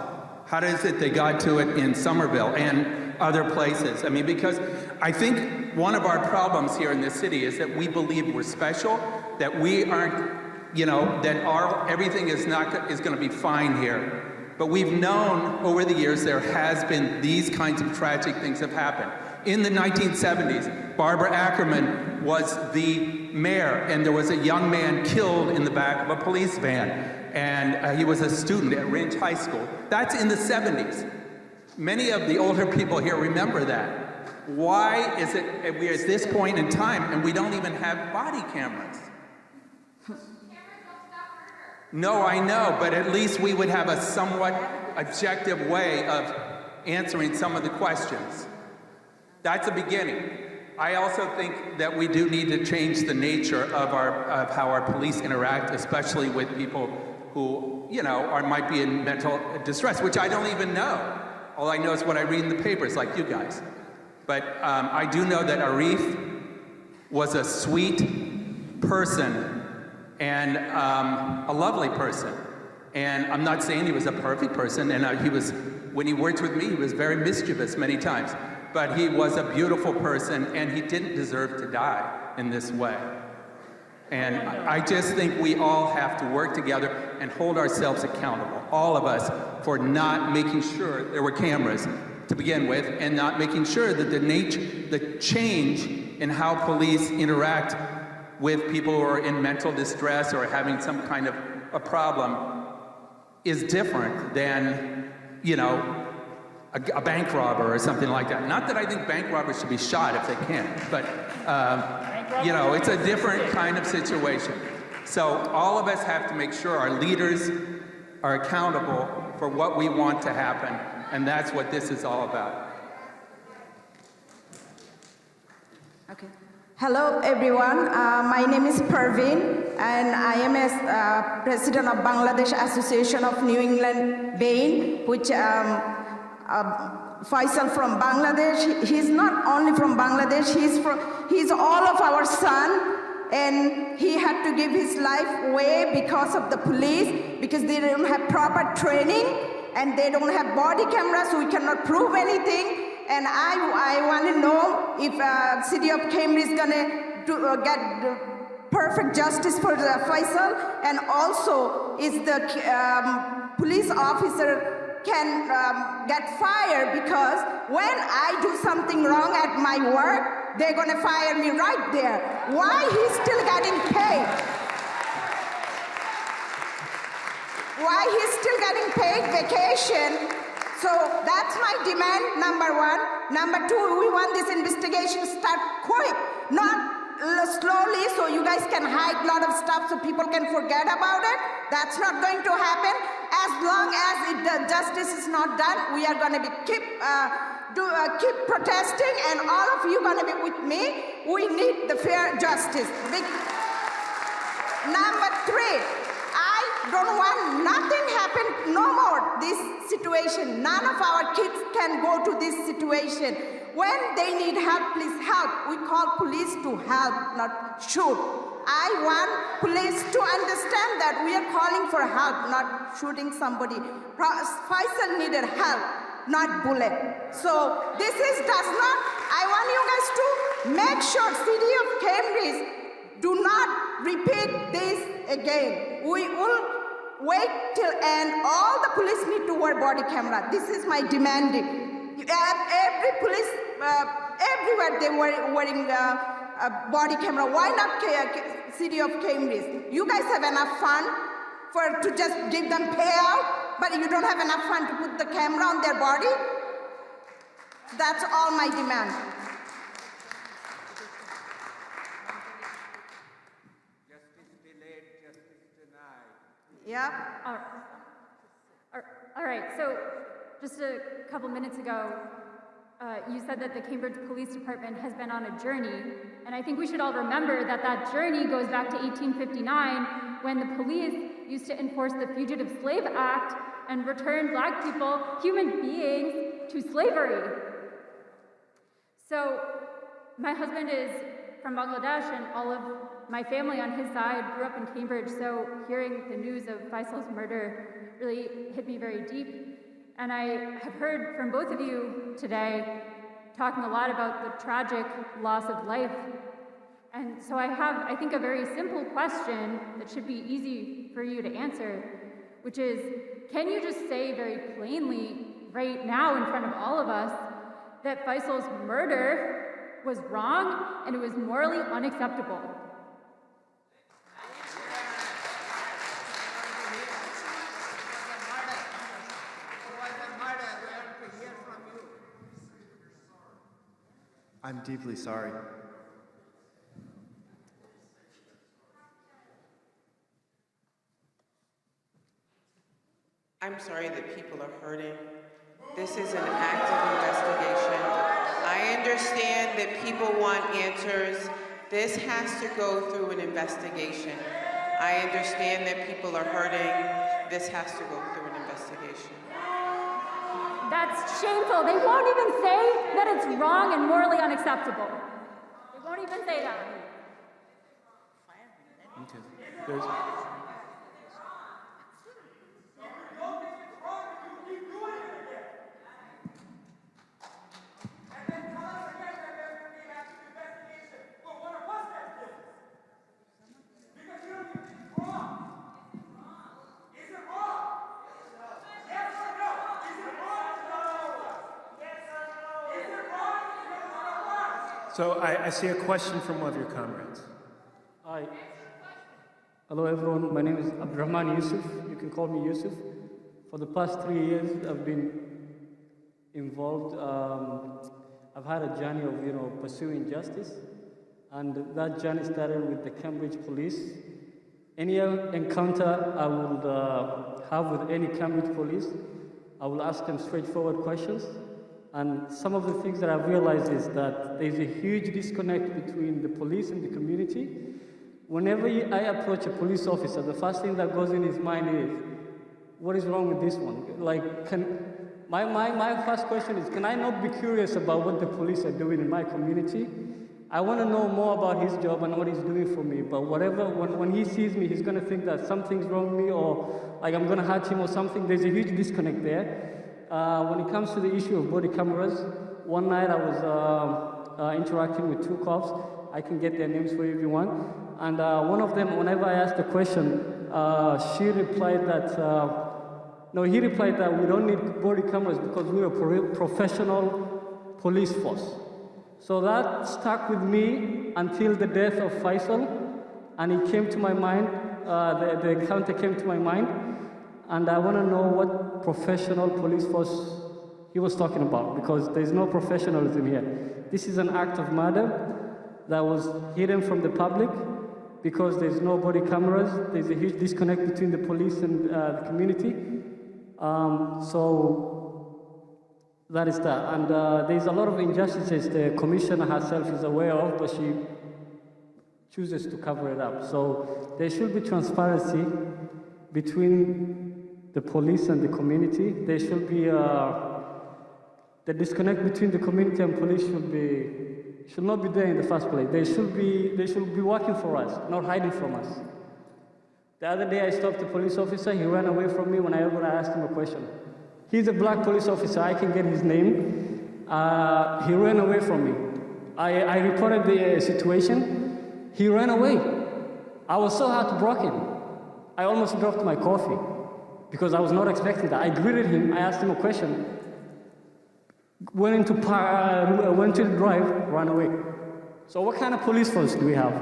How is it they got to it in Somerville and other places? I mean, because I think one of our problems here in this city is that we believe we're special, that we aren't, that everything is going to be fine here. But we've known over the years there has been these kinds of tragic things have happened. In the 1970s, Barbara Ackerman was the mayor, and there was a young man killed in the back of a police van, and he was a student at Ridge High School. That's in the 70s. Many of the older people here remember that. Why is it we're at this point in time and we don't even have body cameras? No, I know, but at least we would have a somewhat objective way of answering some of the questions. That's a beginning. I also think that we do need to change the nature of how our police interact, especially with people who, might be in mental distress, which I don't even know. All I know is what I read in the papers, like you guys. But I do know that Arif was a sweet person and a lovely person. And I'm not saying he was a perfect person, and when he worked with me, he was very mischievous many times. But he was a beautiful person, and he didn't deserve to die in this way. And I just think we all have to work together and hold ourselves accountable, all of us, for not making sure there were cameras to begin with, and not making sure that the change in how police interact with people who are in mental distress or having some kind of a problem is different than, a bank robber or something like that. Not that I think bank robbers should be shot if they can, but, it's a different kind of situation. So all of us have to make sure our leaders are accountable for what we want to happen, and that's what this is all about. Okay. Hello, everyone. My name is Perveen, and I am a president of Bangladesh Association of New England Bain, which Faisal from Bangladesh. He's not only from Bangladesh, he's all of our son, and he had to give his life away because of the police, because they don't have proper training, and they don't have body cameras, so we cannot prove anything. And I want to know if City of Cambridge is going to get perfect justice for Faisal, and also is the police officer can get fired because when I do something wrong at my work, they're gonna fire me right there. Why he's still getting paid? Why he's still getting paid vacation? So that's my demand, number one. Number two, we want this investigation to start quick, not slowly so you guys can hide a lot of stuff so people can forget about it. That's not going to happen. As long as the justice is not done, we are going to keep protesting, and all of you going to be with me. We need the fair justice. Number three, I don't want nothing happen no more this situation. None of our kids can go to this situation. When they need help, please help. We call police to help, not shoot. I want police to understand that we are calling for help, not shooting somebody. Faisal needed help, not bullet. So this does not, I want you guys to make sure City of Cambridge do not repeat this again. We will wait till end. All the police need to wear body camera. This is my demanding. Every police, everywhere they were wearing a body camera. Why not City of Cambridge? You guys have enough fun to just give them payout, but you don't have enough fun to put the camera on their body? That's all my demand. Justice delayed, justice denied. Yeah. All right, so just a couple minutes ago, you said that the Cambridge Police Department has been on a journey, and I think we should all remember that that journey goes back to 1859 when the police used to enforce the Fugitive Slave Act and return Black people, human beings, to slavery. So my husband is from Bangladesh, and all of my family on his side grew up in Cambridge, so hearing the news of Faisal's murder really hit me very deep. And I have heard from both of you today talking a lot about the tragic loss of life. And so I have, I think, a very simple question that should be easy for you to answer, which is, can you just say very plainly right now in front of all of us that Faisal's murder was wrong and it was morally unacceptable? I'm deeply sorry. I'm sorry that people are hurting. This is an active investigation. I understand that people want answers. This has to go through an investigation. I understand that people are hurting. This has to go through an investigation. That's shameful. They won't even say that it's wrong and morally unacceptable. They won't even say that. So I see a question from one of your comrades. Hi. Hello everyone, my name is Abdurrahman Yusuf. You can call me Yusuf. For the past 3 years, I've been involved. I've had a journey of, pursuing justice. And that journey started with the Cambridge police. Any encounter I would have with any Cambridge police, I will ask them straightforward questions. And some of the things that I've realized is that there's a huge disconnect between the police and the community. Whenever I approach a police officer, the first thing that goes in his mind is, what is wrong with this one? Like, my first question is, can I not be curious about what the police are doing in my community? I want to know more about his job and what he's doing for me, but when he sees me, he's going to think that something's wrong with me or like I'm going to hurt him or something. There's a huge disconnect there. When it comes to the issue of body cameras, one night I was interacting with 2 cops. I can get their names for you if you want. And one of them, whenever I asked a question, she replied that No, he replied that we don't need body cameras because we're a professional police force. So that stuck with me until the death of Faisal, and it came to my mind, the encounter came to my mind, and I want to know what professional police force he was talking about, because there's no professionalism here. This is an act of murder that was hidden from the public because there's no body cameras. There's a huge disconnect between the police and the community. So that is that. And there's a lot of injustices the commissioner herself is aware of, but she chooses to cover it up. So there should be transparency between the police and the community. There should be the disconnect between the community and police should not be there in the first place. They should be working for us, not hiding from us. The other day I stopped a police officer. He ran away from me when I asked him a question. He's a black police officer. I can get his name. He ran away from me. I reported the situation. He ran away. I was so heartbroken. I almost dropped my coffee because I was not expecting that. I greeted him. I asked him a question. Went to the drive, ran away. So what kind of police force do we have?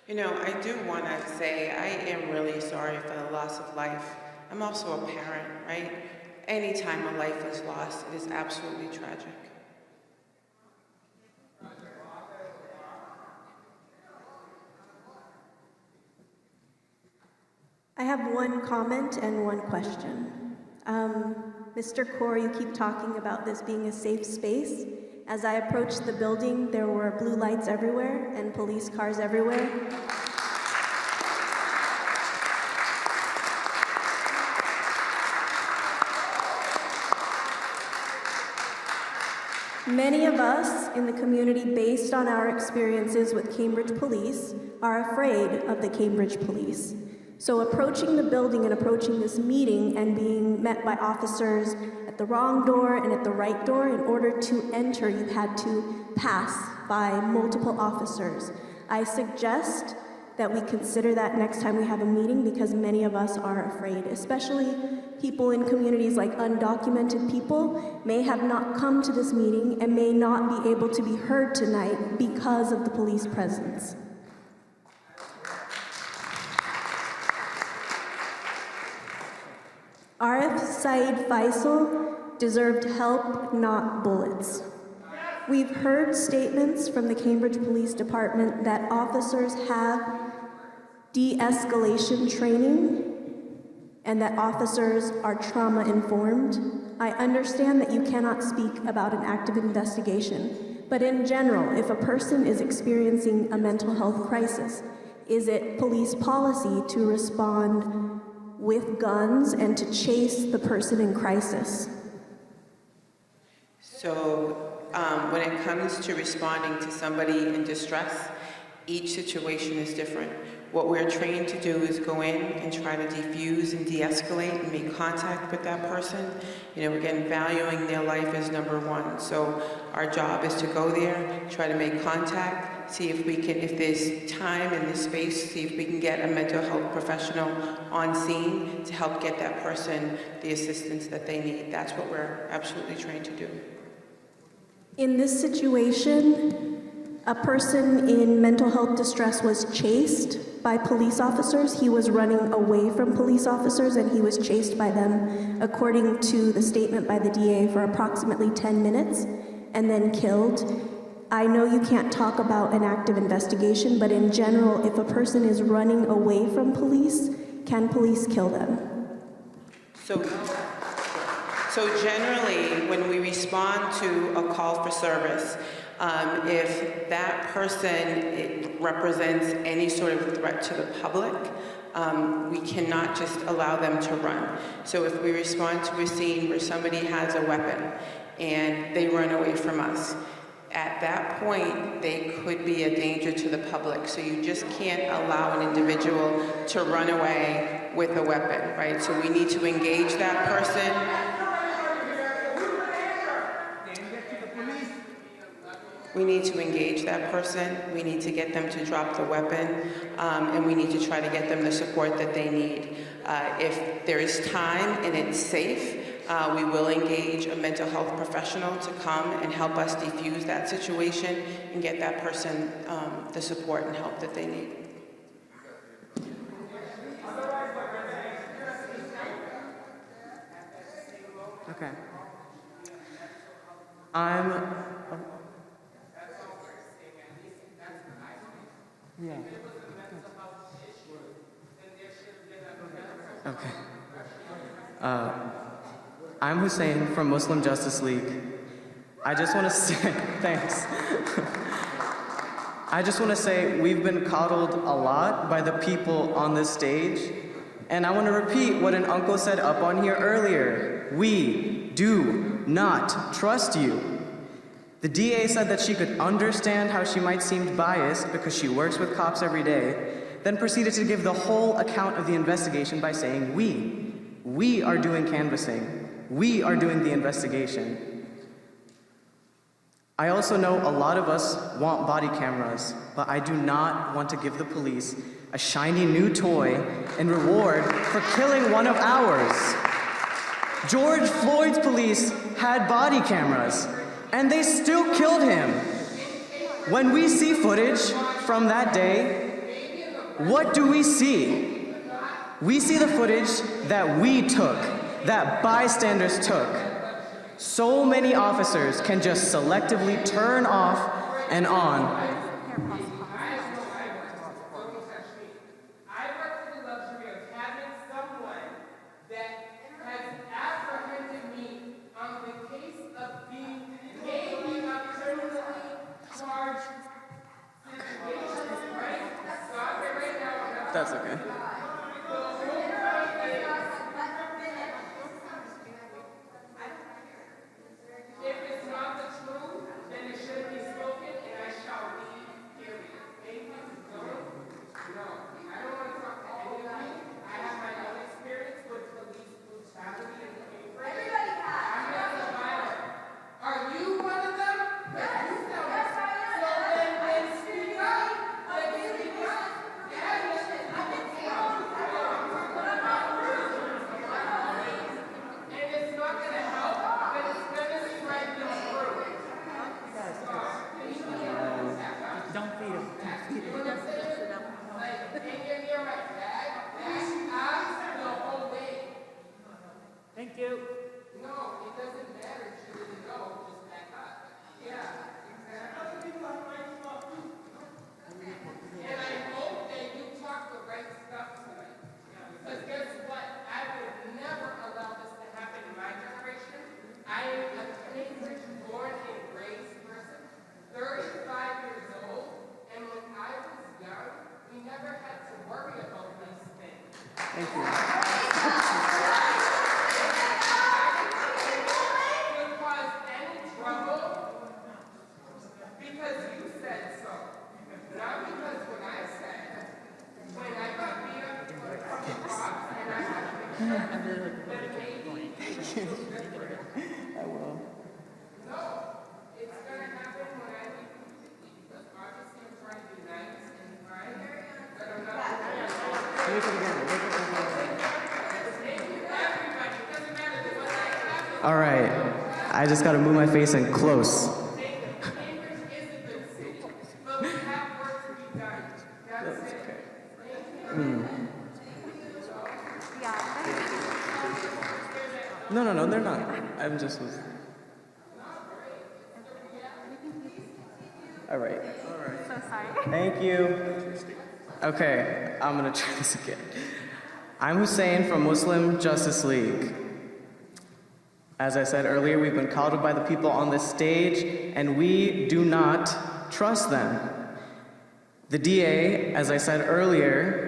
You know, I do want to say I am really sorry for the loss of life. I'm also a parent, right? Anytime a life is lost, it is absolutely tragic. I have one comment and one question. Mr. Kaur, you keep talking about this being a safe space. As I approached the building, there were blue lights everywhere and police cars everywhere. Many of us in the community, based on our experiences with Cambridge Police, are afraid of the Cambridge Police. So approaching the building and approaching this meeting and being met by officers at the wrong door and at the right door, in order to enter, you had to pass by multiple officers. I suggest that we consider that next time we have a meeting, because many of us are afraid, especially people in communities like undocumented people may have not come to this meeting and may not be able to be heard tonight because of the police presence. Arif Saeed Faisal deserved help, not bullets. We've heard statements from the Cambridge Police Department that officers have de-escalation training and that officers are trauma-informed. I understand that you cannot speak about an active investigation, but in general, if a person is experiencing a mental health crisis, is it police policy to respond with guns and to chase the person in crisis? So when it comes to responding to somebody in distress, each situation is different. What we're trained to do is go in and try to defuse and de-escalate and make contact with that person. You know, again, valuing their life is number one. So our job is to go there, try to make contact, see if we can, if there's time and there's space, see if we can get a mental health professional on scene to help get that person the assistance that they need. That's what we're absolutely trained to do. In this situation, a person in mental health distress was chased by police officers. He was running away from police officers and he was chased by them, according to the statement by the DA, for approximately 10 minutes and then killed. I know you can't talk about an active investigation, but in general, if a person is running away from police, can police kill them? So generally, when we respond to a call for service, if that person represents any sort of threat to the public, we cannot just allow them to run. So if we respond to a scene where somebody has a weapon and they run away from us, at that point, they could be a danger to the public. So you just can't allow an individual to run away with a weapon, right? So we need to engage that person. We need to engage that person, we need to get them to drop the weapon, and we need to try to get them the support that they need. If there is time and it's safe, we will engage a mental health professional to come and help us defuse that situation and get that person the support and help that they need. Okay. Yeah. Okay. I'm Hussein from Muslim Justice League. I just want to say, thanks. I just want to say we've been coddled a lot by the people on this stage. And I want to repeat what an uncle said up on here earlier. We do not trust you. The DA said that she could understand how she might seem biased because she works with cops every day, then proceeded to give the whole account of the investigation by saying we. We are doing canvassing. We are doing the investigation. I also know a lot of us want body cameras, but I do not want to give the police a shiny new toy in reward for killing one of ours. George Floyd's police had body cameras, and they still killed him. When we see footage from that day, what do we see? We see the footage that we took, that bystanders took. So many officers can just selectively turn off and on. That's okay. Thank you. No, it doesn't matter if you didn't know, just back up. Yeah, exactly. And I hope that you talk the right stuff tonight. Because guess what? I would never allow this to happen in my generation. I am a Cambridge born and raised person, 35 years old, and when I was young, we never had to worry about these things. Thank you. Because you said so. Not because what I said. When I got beat up from the cops and I had to I will. No, it's going to happen when I leave completely because obviously I'm trying to be nice and kind, but I'm not doing it. Make it again. Thank you, everybody. It doesn't matter what I have. All right. I just got to move my face in close. No, they're not. I'm just. All right. So sorry. Thank you. Okay, I'm gonna try this again. I'm Hussein from Muslim Justice League. As I said earlier, we've been coddled by the people on this stage, and we do not trust them. The DA, as I said earlier,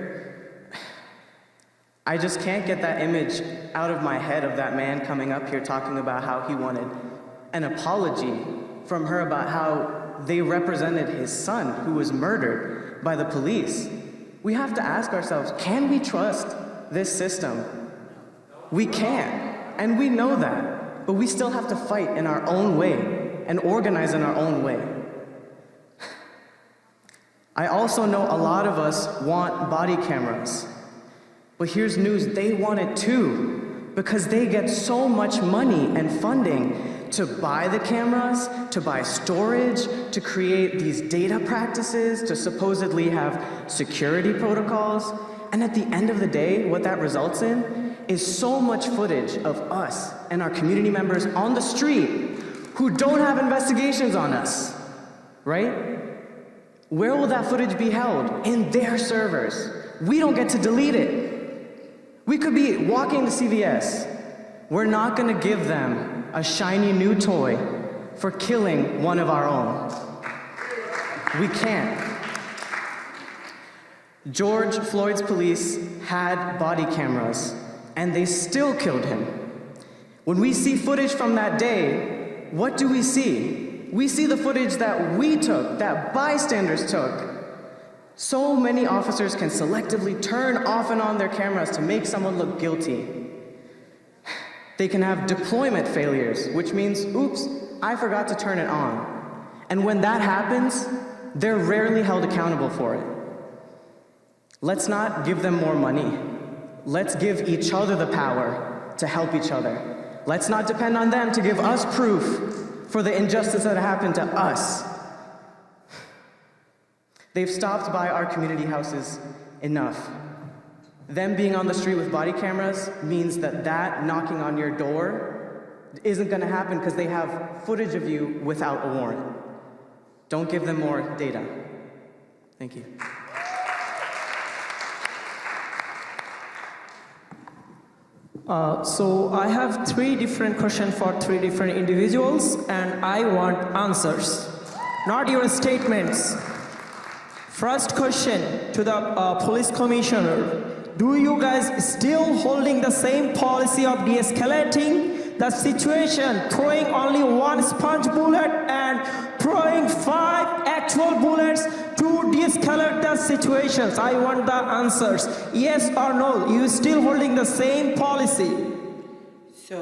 I just can't get that image out of my head of that man coming up here talking about how he wanted an apology from her about how they represented his son who was murdered by the police. We have to ask ourselves, can we trust this system? We can't, and we know that, but we still have to fight in our own way and organize in our own way. I also know a lot of us want body cameras. But here's news, they want it too, because they get so much money and funding to buy the cameras, to buy storage, to create these data practices, to supposedly have security protocols. And at the end of the day, what that results in is so much footage of us and our community members on the street who don't have investigations on us, right? Where will that footage be held? In their servers. We don't get to delete it. We could be walking to CVS. We're not gonna give them a shiny new toy for killing one of our own. We can't. George Floyd's police had body cameras, and they still killed him. When we see footage from that day, what do we see? We see the footage that we took, that bystanders took. So many officers can selectively turn off and on their cameras to make someone look guilty. They can have deployment failures, which means, oops, I forgot to turn it on. And when that happens, they're rarely held accountable for it. Let's not give them more money. Let's give each other the power to help each other. Let's not depend on them to give us proof for the injustice that happened to us. They've stopped by our community houses enough. Them being on the street with body cameras means that knocking on your door isn't gonna happen because they have footage of you without a warrant. Don't give them more data. Thank you. So I have 3 different questions for 3 different individuals, and I want answers, not your statements. First question to the police commissioner. Do you guys still holding the same policy of de-escalating the situation, throwing only 1 sponge bullet and throwing 5 actual bullets to de-escalate the situations? I want the answers. Yes or no, you still holding the same policy? So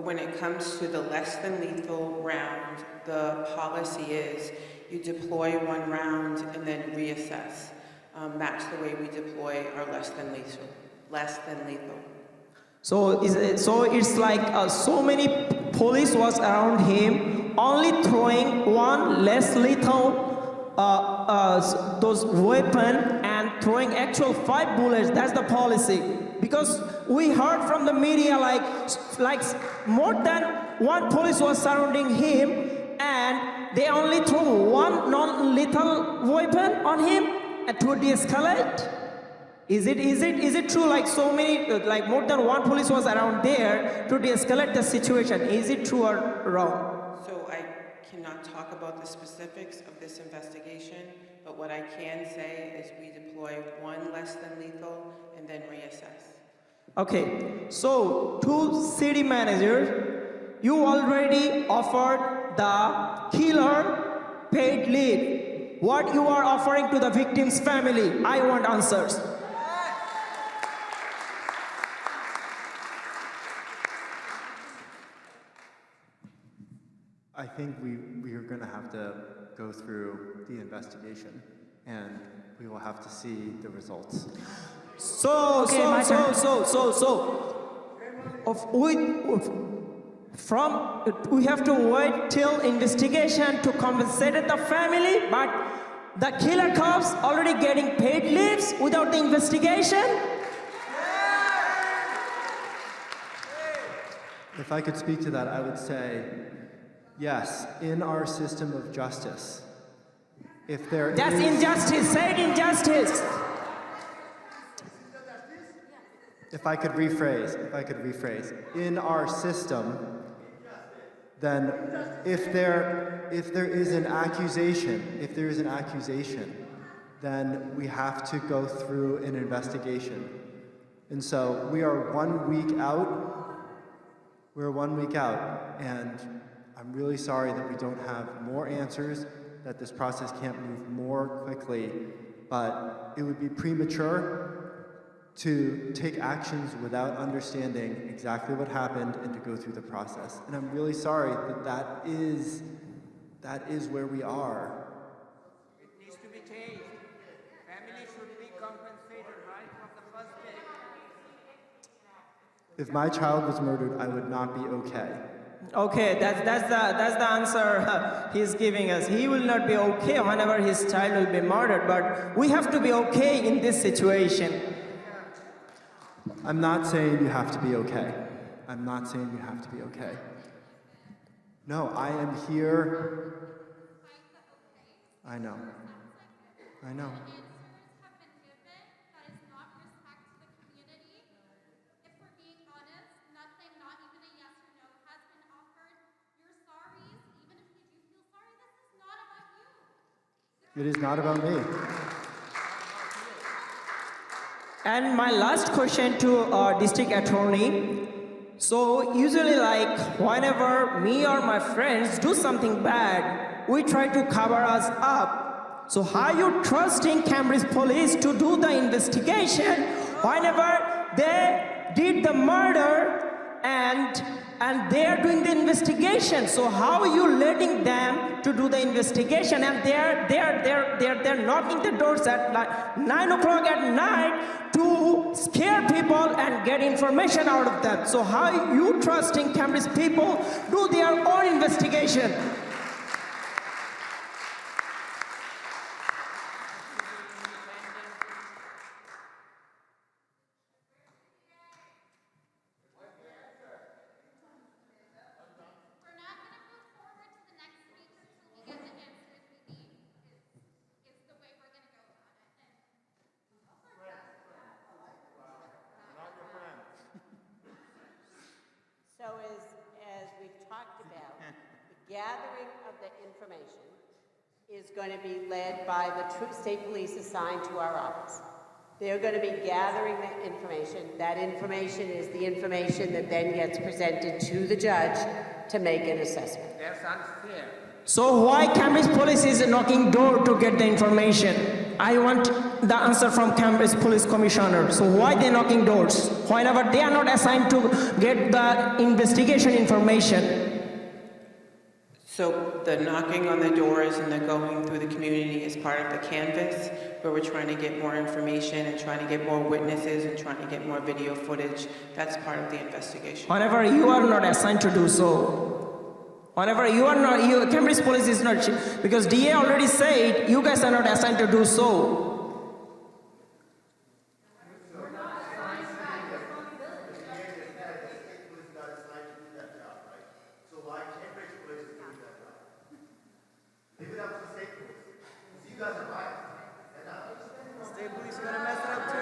when it comes to the less than lethal round, the policy is you deploy 1 round and then reassess. That's the way we deploy our less than lethal. So it's like so many police was around him, only throwing 1 less lethal those weapon and throwing actual 5 bullets. That's the policy. Because we heard from the media like more than 1 police was surrounding him, and they only threw 1 non-lethal weapon on him and to de-escalate. Is it true, like so many, like more than 1 police was around there to de-escalate the situation? Is it true or wrong? So I cannot talk about the specifics of this investigation, but what I can say is we deploy 1 less than lethal and then reassess. Okay, so to city manager, you already offered the killer paid leave. What you are offering to the victim's family? I want answers. I think we are going to have to go through the investigation, and we will have to see the results. We have to wait till investigation to compensate the family, but the killer cops already getting paid leaves without the investigation? If I could speak to that, I would say, yes, in our system of justice, if there That's is... injustice, say it injustice. If I could rephrase, in our system, then if there is an accusation, then we have to go through an investigation. And so we are 1 week out. We're 1 week out, and I'm really sorry that we don't have more answers, that this process can't move more quickly, but it would be premature to take actions without understanding exactly what happened and to go through the process. And I'm really sorry that that is where we are. It needs to be changed. Families should be compensated right from the first day. If my child was murdered, I would not be okay. Okay, that's the answer he's giving us. He will not be okay whenever his child will be murdered, but we have to be okay in this situation. I'm not saying you have to be okay. I'm not saying you have to be okay. No, I am here. I know. I know. It is not about me. And my last question to district attorney. So usually like whenever me or my friends do something bad, we try to cover us up. So how you trusting Cambridge police to do the investigation whenever they did the murder and they are doing the investigation? So how are you letting them to do the investigation? And they're knocking the doors at like 9 o'clock at night to scare people and get information out of them. So how are you trusting Cambridge people do their own investigation? So as we've talked about, the gathering of the information is going to be led by the state police assigned to our office. They're going to be gathering the information. That information is the information that then gets presented to the judge to make an assessment. That's unfair. So why Cambridge police is knocking door to get the information? I want the answer from Cambridge Police Commissioner. So why they knocking doors? Whenever they are not assigned to get the investigation information. So the knocking on the doors and the going through the community is part of the canvas, where we're trying to get more information and trying to get more witnesses and trying to get more video footage. That's part of the investigation. Whenever you are not assigned to do so. Whenever you are not, Cambridge police is not, because DA already said you guys are not assigned to do so. State police are gonna mess it up too.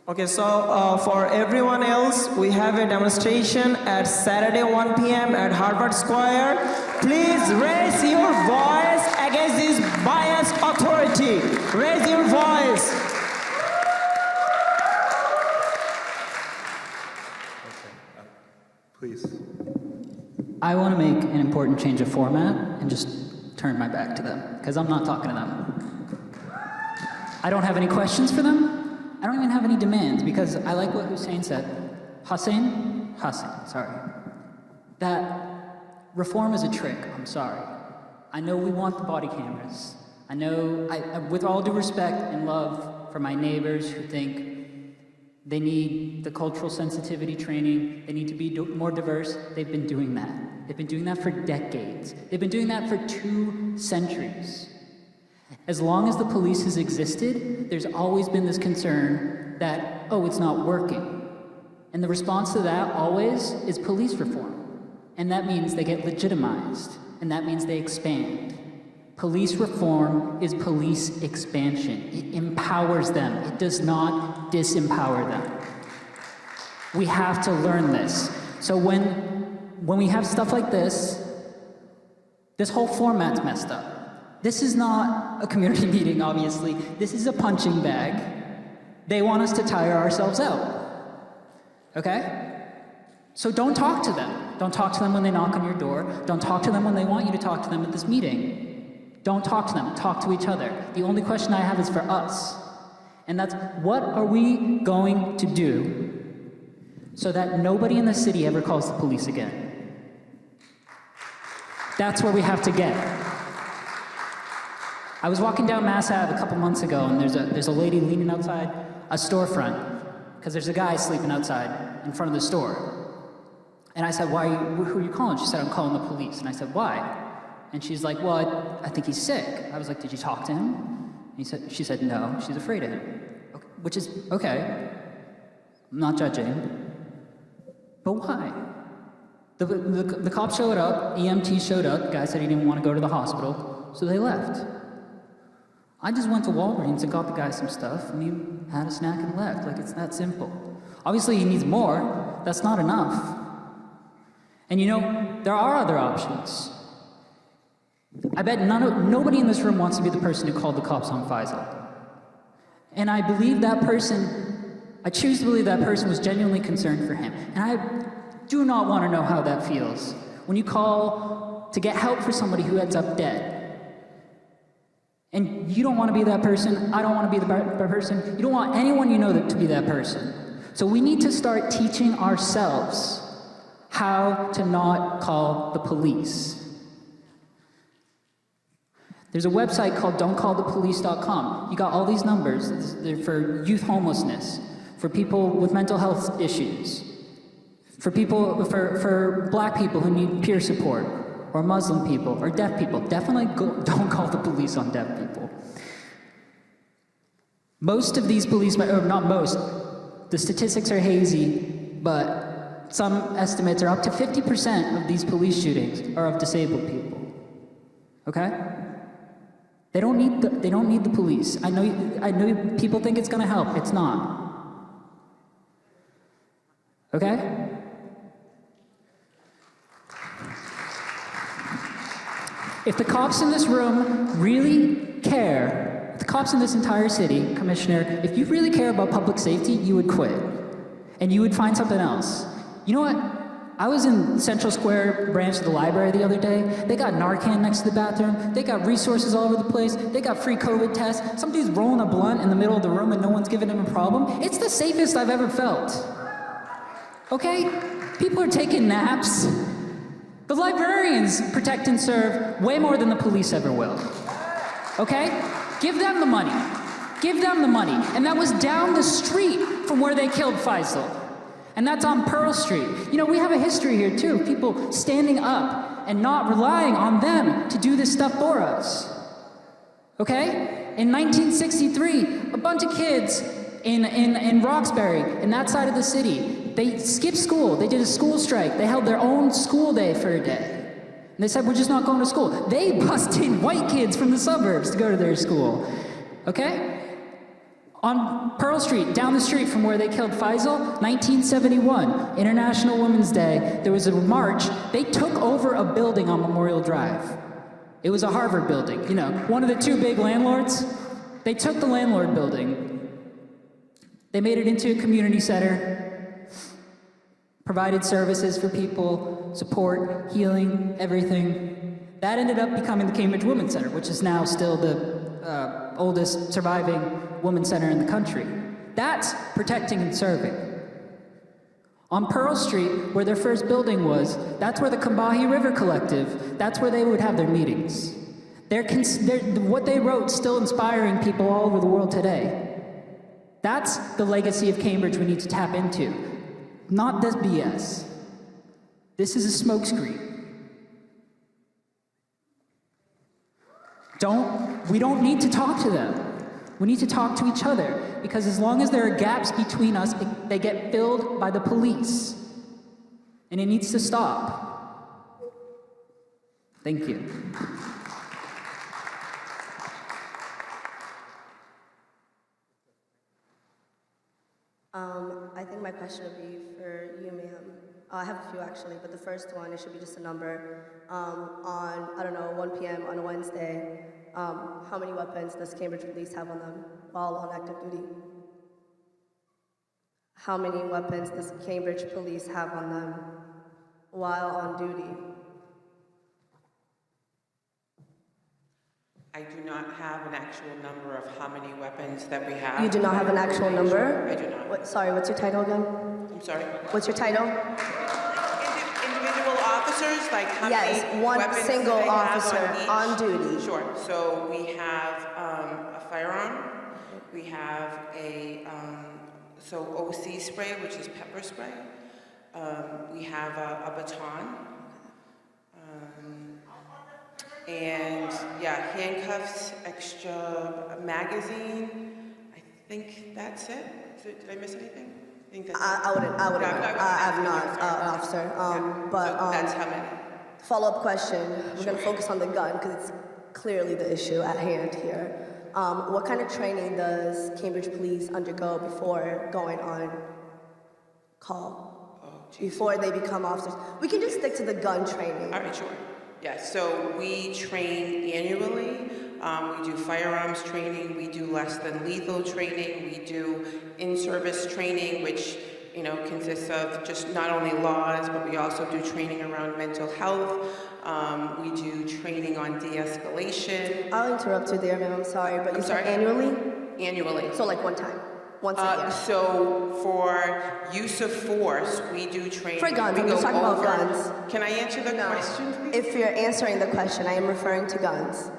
Okay, so for everyone else, we have a demonstration at Saturday 1 p.m. at Harvard Square. Please raise your voice against this biased authority. Raise your voice. Please. I want to make an important change of format and just turn my back to them, because I'm not talking to them. I don't have any questions for them. I don't even have any demands, because I like what Hussein said. Hassan, sorry. That reform is a trick, I'm sorry. I know we want the body cameras. I know, with all due respect and love for my neighbors who think they need the cultural sensitivity training, they need to be more diverse, they've been doing that. They've been doing that for decades. They've been doing that for 2 centuries. As long as the police has existed, there's always been this concern that, oh, it's not working. And the response to that always is police reform. And that means they get legitimized, and that means they expand. Police reform is police expansion. It empowers them. It does not disempower them. We have to learn this. So when we have stuff like this whole format's messed up. This is not a community meeting, obviously. This is a punching bag. They want us to tire ourselves out. Okay? So don't talk to them. Don't talk to them when they knock on your door. Don't talk to them when they want you to talk to them at this meeting. Don't talk to them. Talk to each other. The only question I have is for us. And that's, what are we going to do so that nobody in the city ever calls the police again? That's where we have to get. I was walking down Mass Ave a couple months ago, and there's a lady leaning outside a storefront because there's a guy sleeping outside in front of the store. And I said, who are you calling? She said, I'm calling the police. And I said, why? And she's like, well, I think he's sick. I was like, did you talk to him? And she said, no, she's afraid of him. Okay, which is, okay, I'm not judging. But why? The cops showed up, EMT showed up, the guy said he didn't want to go to the hospital, so they left. I just went to Walgreens and got the guy some stuff, and he had a snack and left. Like, it's that simple. Obviously, he needs more. That's not enough. And you know, there are other options. I bet nobody in this room wants to be the person who called the cops on Faisal. And I believe that person, I choose to believe that person was genuinely concerned for him. And I do not want to know how that feels when you call to get help for somebody who ends up dead. And you don't want to be that person, I don't want to be the person, you don't want anyone you know to be that person. So we need to start teaching ourselves how to not call the police. There's a website called don'tcallthepolice.com. You got all these numbers. They're for youth homelessness, for people with mental health issues, for black people who need peer support, or Muslim people, or deaf people. Definitely don't call the police on deaf people. Most of these policemen, or not most, the statistics are hazy, but some estimates are up to 50% of these police shootings are of disabled people. Okay? They don't need the police. I know people think it's gonna help. It's not. Okay? If the cops in this room really care, if the cops in this entire city, Commissioner, if you really care about public safety, you would quit. And you would find something else. You know what? I was in Central Square branch of the library the other day. They got Narcan next to the bathroom. They got resources all over the place. They got free COVID tests. Some dude's rolling a blunt in the middle of the room and no one's giving him a problem. It's the safest I've ever felt. Okay? People are taking naps. The librarians protect and serve way more than the police ever will. Okay? Give them the money. Give them the money. And that was down the street from where they killed Faisal. And that's on Pearl Street. You know, we have a history here too, of people standing up and not relying on them to do this stuff for us. Okay? In 1963, a bunch of kids in Roxbury, in that side of the city, they skipped school. They did a school strike. They held their own school day for a day. And they said, we're just not going to school. They busted white kids from the suburbs to go to their school. Okay? On Pearl Street, down the street from where they killed Faisal, 1971, International Women's Day, there was a march. They took over a building on Memorial Drive. It was a Harvard building, you know, one of the two big landlords. They took the landlord building. They made it into a community center, provided services for people, support, healing, everything. That ended up becoming the Cambridge Women's Center, which is now still the oldest surviving women's center in the country. That's protecting and serving. On Pearl Street, where their first building was, that's where the Combahee River Collective, that's where they would have their meetings. What they wrote still inspiring people all over the world today. That's the legacy of Cambridge we need to tap into. Not this BS. This is a smokescreen. We don't need to talk to them. We need to talk to each other, because as long as there are gaps between us, they get filled by the police. And it needs to stop. Thank you. I think my question would be for you, ma'am. I have a few actually, but the first one, it should be just a number. On, I don't know, 1 p.m. on a Wednesday, how many weapons does Cambridge Police have on them while on active duty? How many weapons does Cambridge Police have on them while on duty? I do not have an actual number of how many weapons that we have. You do not have an actual number? I do not. Sorry, what's your title again? I'm sorry? What's your title? In individual officers, like how Yes, many one weapons single do they have officer on on duty. Sure. So we have a firearm. We have a OC spray, which is pepper spray. We have a baton. And yeah, handcuffs, extra magazine. I think that's it. Did I miss anything? I think that's I wouldn't know. I'm not an officer. But so that's how many. follow-up question. We're going to focus on the gun because it's clearly the issue at hand here. What kind of training does Cambridge Police undergo before going on call? Before they become officers? We can just stick to the gun training. All right, sure. Yeah, so we train annually. We do firearms training. We do less than lethal training. We do in-service training, which consists of just not only laws, but we also do training around mental health. We do training on de-escalation. I'll interrupt you there, ma'am. I'm sorry, but you said annually? Annually. So like one time? Once a year? So for use of force, we do training. For guns, We I'm just go talking about over- guns. Can I answer the question, please? If you're answering the question, I am referring to guns.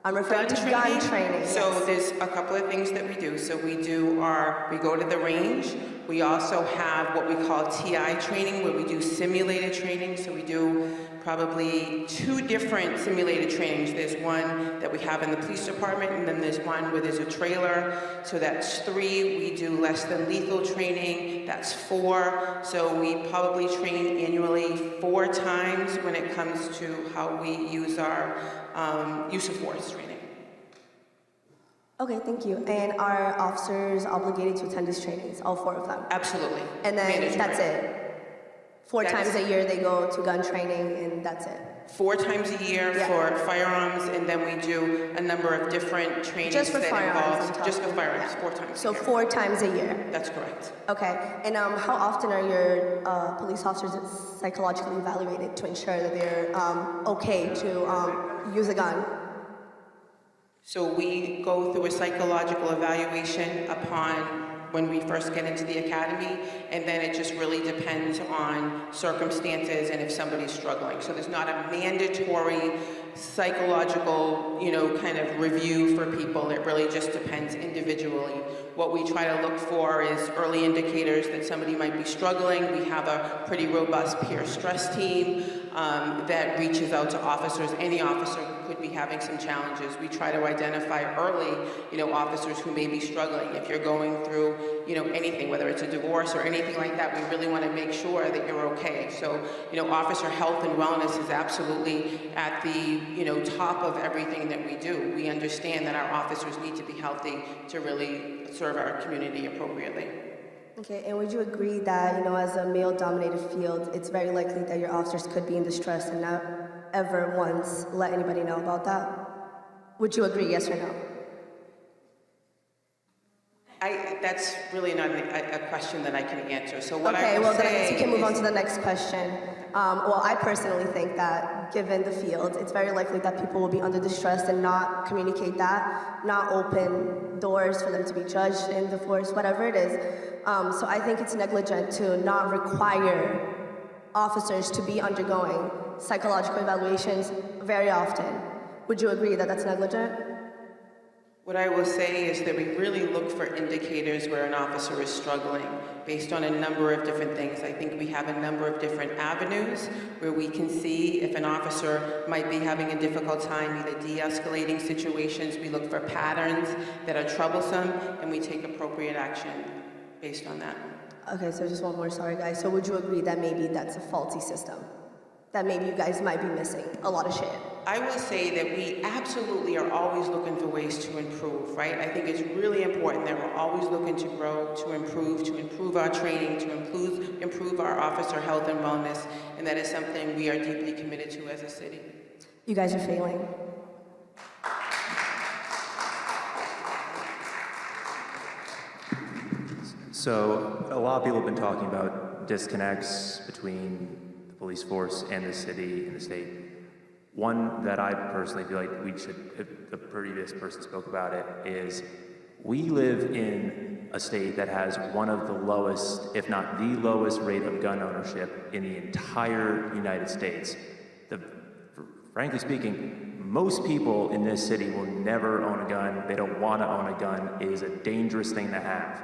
I'm referring to gun training. So yes. there's a couple of things that we do. So we go to the range. We also have what we call TI training, where we do simulated training. So we do probably 2 different simulated trainings. There's one that we have in the police department, and then there's one where there's a trailer. So that's 3. We do less than lethal training. That's 4. So we probably train annually 4 times when it comes to how we use our use of force training. Okay, thank you. And are officers obligated to attend these trainings, all 4 of them? Absolutely. And then Mandatory. that's it? 4 times a year they go to gun training and that's it? 4 times a year for firearms, and then we do a number of different trainings Just for that firearms, involve just for firearms, 4 times. So a year. 4 times a year? That's correct. Okay, and how often are your police officers psychologically evaluated to ensure that they're okay to use a gun? So we go through a psychological evaluation upon when we first get into the academy, and then it just really depends on circumstances and if somebody's struggling. So there's not a mandatory psychological, kind of review for people. It really just depends individually. What we try to look for is early indicators that somebody might be struggling. We have a pretty robust peer stress team that reaches out to officers, any officer who could be having some challenges. We try to identify early, officers who may be struggling. If you're going through, anything, whether it's a divorce or anything like that, we really want to make sure that you're okay. So, officer health and wellness is absolutely at the, top of everything that we do. We understand that our officers need to be healthy to really serve our community appropriately. Okay, and would you agree that, as a male-dominated field, it's very likely that your officers could be in distress and not ever once let anybody know about that? Would you agree, yes or no? That's really not a question that I can answer. So what Okay, I well will then I say guess you can move on is- to the next question. Well, I personally think that given the field, it's very likely that people will be under distress and not communicate that, not open doors for them to be judged in the force, whatever it is. So I think it's negligent to not require officers to be undergoing psychological evaluations very often. Would you agree that that's negligent? What I will say is that we really look for indicators where an officer is struggling based on a number of different things. I think we have a number of different avenues where we can see if an officer might be having a difficult time either de-escalating situations. We look for patterns that are troublesome, and we take appropriate action based on that. Okay, so just one more, sorry guys. So would you agree that maybe that's a faulty system? That maybe you guys might be missing a lot of shit? I will say that we absolutely are always looking for ways to improve, right? I think it's really important that we're always looking to grow, to improve our training, to improve our officer health and wellness, and that is something we are deeply committed to as a city. You guys are failing. So a lot of people have been talking about disconnects between the police force and the city and the state. One that I personally feel like we should, if the previous person spoke about it, is We live in a state that has one of the lowest, if not the lowest rate of gun ownership in the entire United States. Frankly speaking, most people in this city will never own a gun. They don't want to own a gun. It is a dangerous thing to have.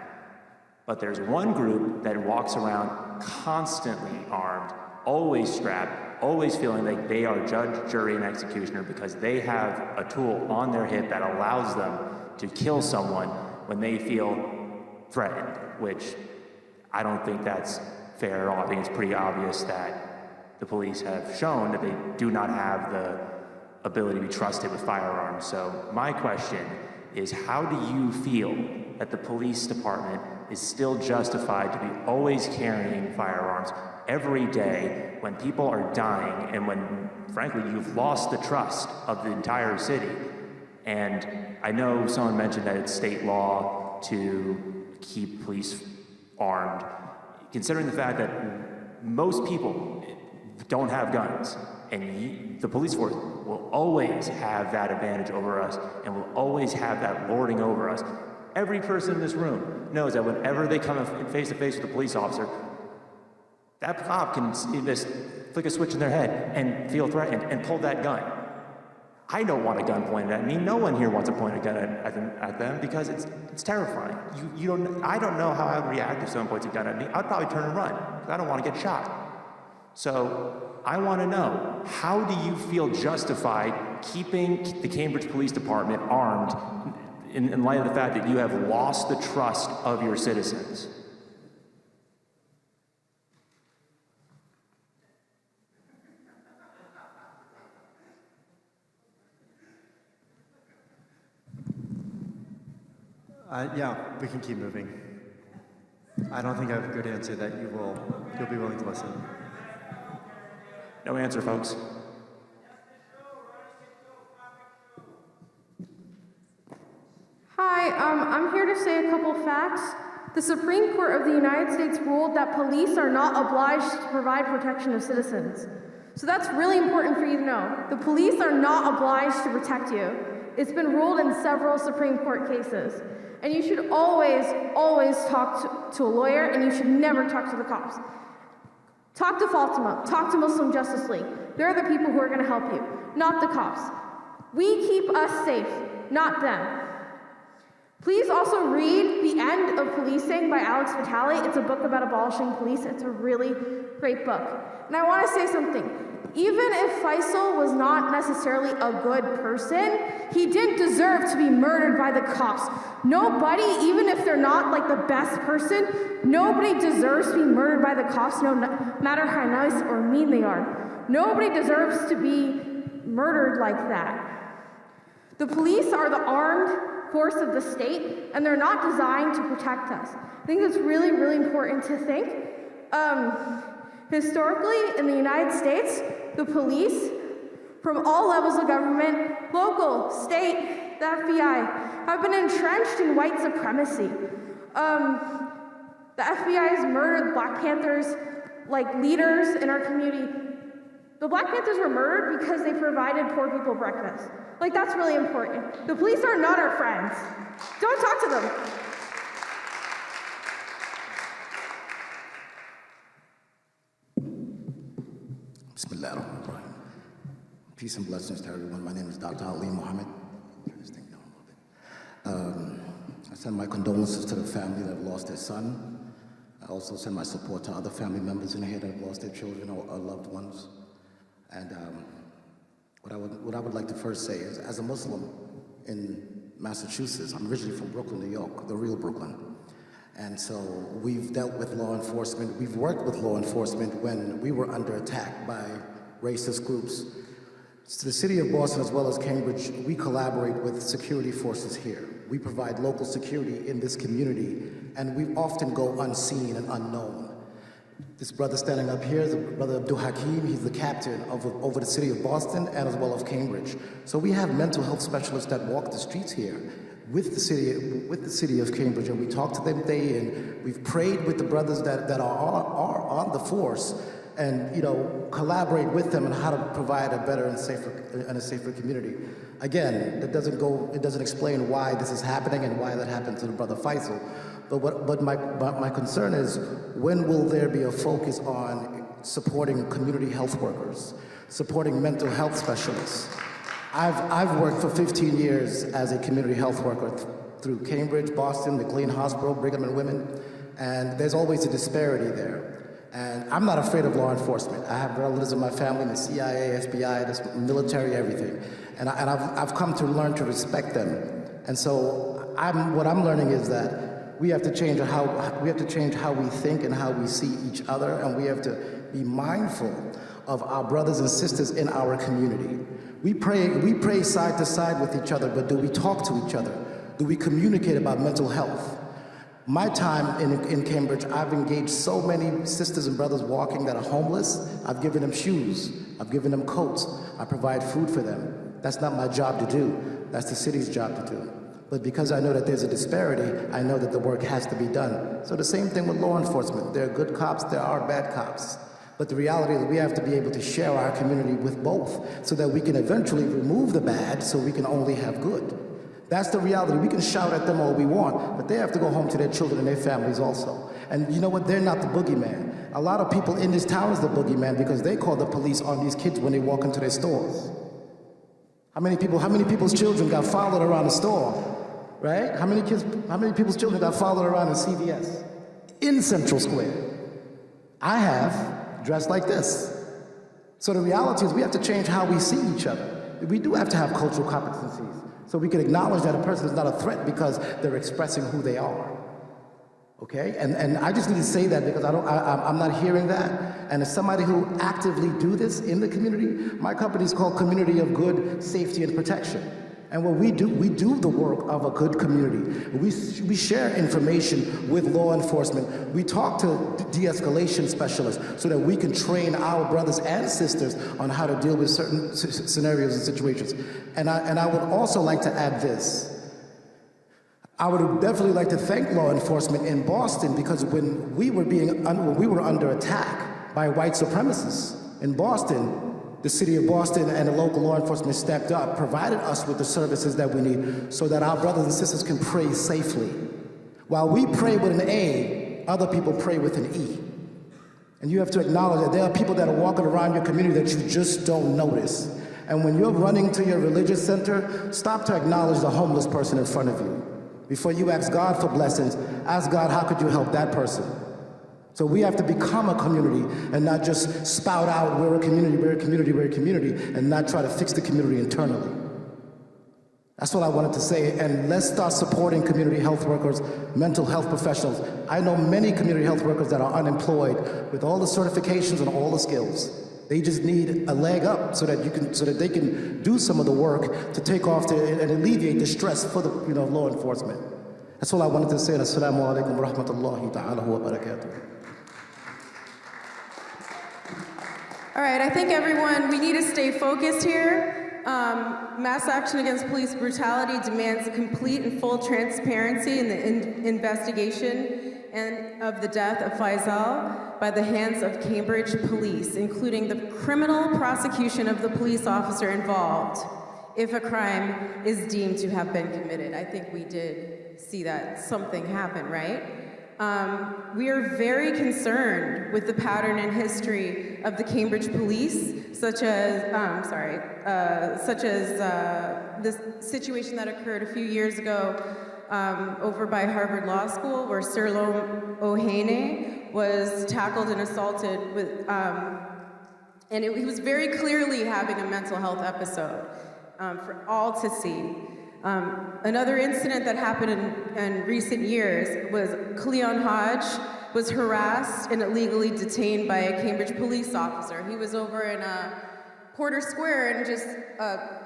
But there's one group that walks around constantly armed, always strapped, always feeling like they are judge, jury, and executioner because they have a tool on their hip that allows them to kill someone when they feel threatened, which I don't think that's fair at all. I think it's pretty obvious that the police have shown that they do not have the ability to be trusted with firearms. So my question is, how do you feel that the police department is still justified to be always carrying firearms every day when people are dying and when, frankly, you've lost the trust of the entire city? And I know someone mentioned that it's state law to keep police armed. Considering the fact that most people don't have guns, and the police force will always have that advantage over us and will always have that lording over us. Every person in this room knows that whenever they come face to face with a police officer, that cop can just flick a switch in their head and feel threatened and pull that gun. I don't want a gun pointed at me. No one here wants to point a gun at them because it's terrifying. I don't know how I would react if someone points a gun at me. I'd probably turn and run because I don't want to get shot. So I want to know, how do you feel justified keeping the Cambridge Police Department armed in light of the fact that you have lost the trust of your citizens? Yeah, we can keep moving. I don't think I have a good answer that you'll be willing to listen. No answer, folks. Hi, I'm here to say a couple facts. The Supreme Court of the United States ruled that police are not obliged to provide protection of citizens. So that's really important for you to know. The police are not obliged to protect you. It's been ruled in several Supreme Court cases. And you should always, always talk to a lawyer, and you should never talk to the cops. Talk to Fatima, talk to Muslim Justice League. They're the people who are gonna help you, not the cops. We keep us safe, not them. Please also read The End of Policing by Alex Vitale. It's a book about abolishing police. It's a really great book. And I wanna say something. Even if Faisal was not necessarily a good person, he didn't deserve to be murdered by the cops. Nobody, even if they're not like the best person, nobody deserves to be murdered by the cops, no matter how nice or mean they are. Nobody deserves to be murdered like that. The police are the armed force of the state, and they're not designed to protect us. I think that's really, really important to think. Historically, in the United States, the police, from all levels of government, local, state, the FBI, have been entrenched in white supremacy. The FBI has murdered Black Panthers, like leaders in our community. The Black Panthers were murdered because they provided poor people breakfast. Like, that's really important. The police are not our friends. Don't talk to them. Bismillahirrahmanirrahim. Peace and blessings to everyone. My name is Dr. Ali Muhammad. I send my condolences to the family that have lost their son. I also send my support to other family members in here that have lost their children or loved ones. And what I would like to first say is, as a Muslim in Massachusetts, I'm originally from Brooklyn, New York, the real Brooklyn. And so we've dealt with law enforcement, we've worked with law enforcement when we were under attack by racist groups. So the city of Boston, as well as Cambridge, we collaborate with security forces here. We provide local security in this community, and we often go unseen and unknown. This brother standing up here is Brother Abdul Hakim. He's the captain over the city of Boston and as well as Cambridge. So we have mental health specialists that walk the streets here with the city of Cambridge, and we talk to them day in. We've prayed with the brothers that are on the force and collaborate with them on how to provide a better and a safer community. Again, it doesn't explain why this is happening and why that happened to the brother Faisal. But my concern is, when will there be a focus on supporting community health workers, supporting mental health specialists? I've worked for 15 years as a community health worker through Cambridge, Boston, McLean Hospital, Brigham and Women, and there's always a disparity there. And I'm not afraid of law enforcement. I have relatives in my family in the CIA, FBI, the military, everything. And I've come to learn to respect them. And so what I'm learning is that we have to change how we think and how we see each other, and we have to be mindful of our brothers and sisters in our community. We pray side to side with each other, but do we talk to each other? Do we communicate about mental health? My time in Cambridge, I've engaged so many sisters and brothers walking that are homeless. I've given them shoes. I've given them coats. I provide food for them. That's not my job to do. That's the city's job to do. But because I know that there's a disparity, I know that the work has to be done. So the same thing with law enforcement. There are good cops, there are bad cops. But the reality is we have to be able to share our community with both so that we can eventually remove the bad so we can only have good. That's the reality. We can shout at them all we want, but they have to go home to their children and their families also. And you know what? They're not the boogeyman. A lot of people in this town is the boogeyman because they call the police on these kids when they walk into their stores. How many people's children got followed around the store, right? How many people's children got followed around in CVS, in Central Square? I have, dressed like this. So the reality is we have to change how we see each other. We do have to have cultural competencies. So we can acknowledge that a person is not a threat because they're expressing who they are. Okay? And I just need to say that because I'm not hearing that. And as somebody who actively do this in the community, my company is called Community of Good, Safety, and Protection. And what we do the work of a good community. We share information with law enforcement. We talk to de-escalation specialists so that we can train our brothers and sisters on how to deal with certain scenarios and situations. And I would also like to add this. I would definitely like to thank law enforcement in Boston because when we were under attack by white supremacists in Boston, the city of Boston and the local law enforcement stepped up, provided us with the services that we need so that our brothers and sisters can pray safely. While we pray with an A, other people pray with an E. And you have to acknowledge that there are people that are walking around your community that you just don't notice. And when you're running to your religious center, stop to acknowledge the homeless person in front of you. Before you ask God for blessings, ask God, how could you help that person? So we have to become a community and not just spout out, we're a community, we're a community, we're a community, and not try to fix the community internally. That's what I wanted to say, and let's start supporting community health workers, mental health professionals. I know many community health workers that are unemployed with all the certifications and all the skills. They just need a leg up so that they can do some of the work to take off and alleviate the stress for the law enforcement. That's all I wanted to say. Assalamu alaikum wa rahmatullahi ta'ala wa barakatuh. All right, I think we need to stay focused here. Mass action against police brutality demands complete and full transparency in the investigation and of the death of Faisal by the hands of Cambridge police, including the criminal prosecution of the police officer involved if a crime is deemed to have been committed. I think we did see that something happened, right? We are very concerned with the pattern and history of the Cambridge police, such as this situation that occurred a few years ago over by Harvard Law School, where Sirlo Ohene was tackled and assaulted and he was very clearly having a mental health episode for all to see. Another incident that happened in recent years was Cleon Hodge was harassed and illegally detained by a Cambridge police officer. He was over in Porter Square and just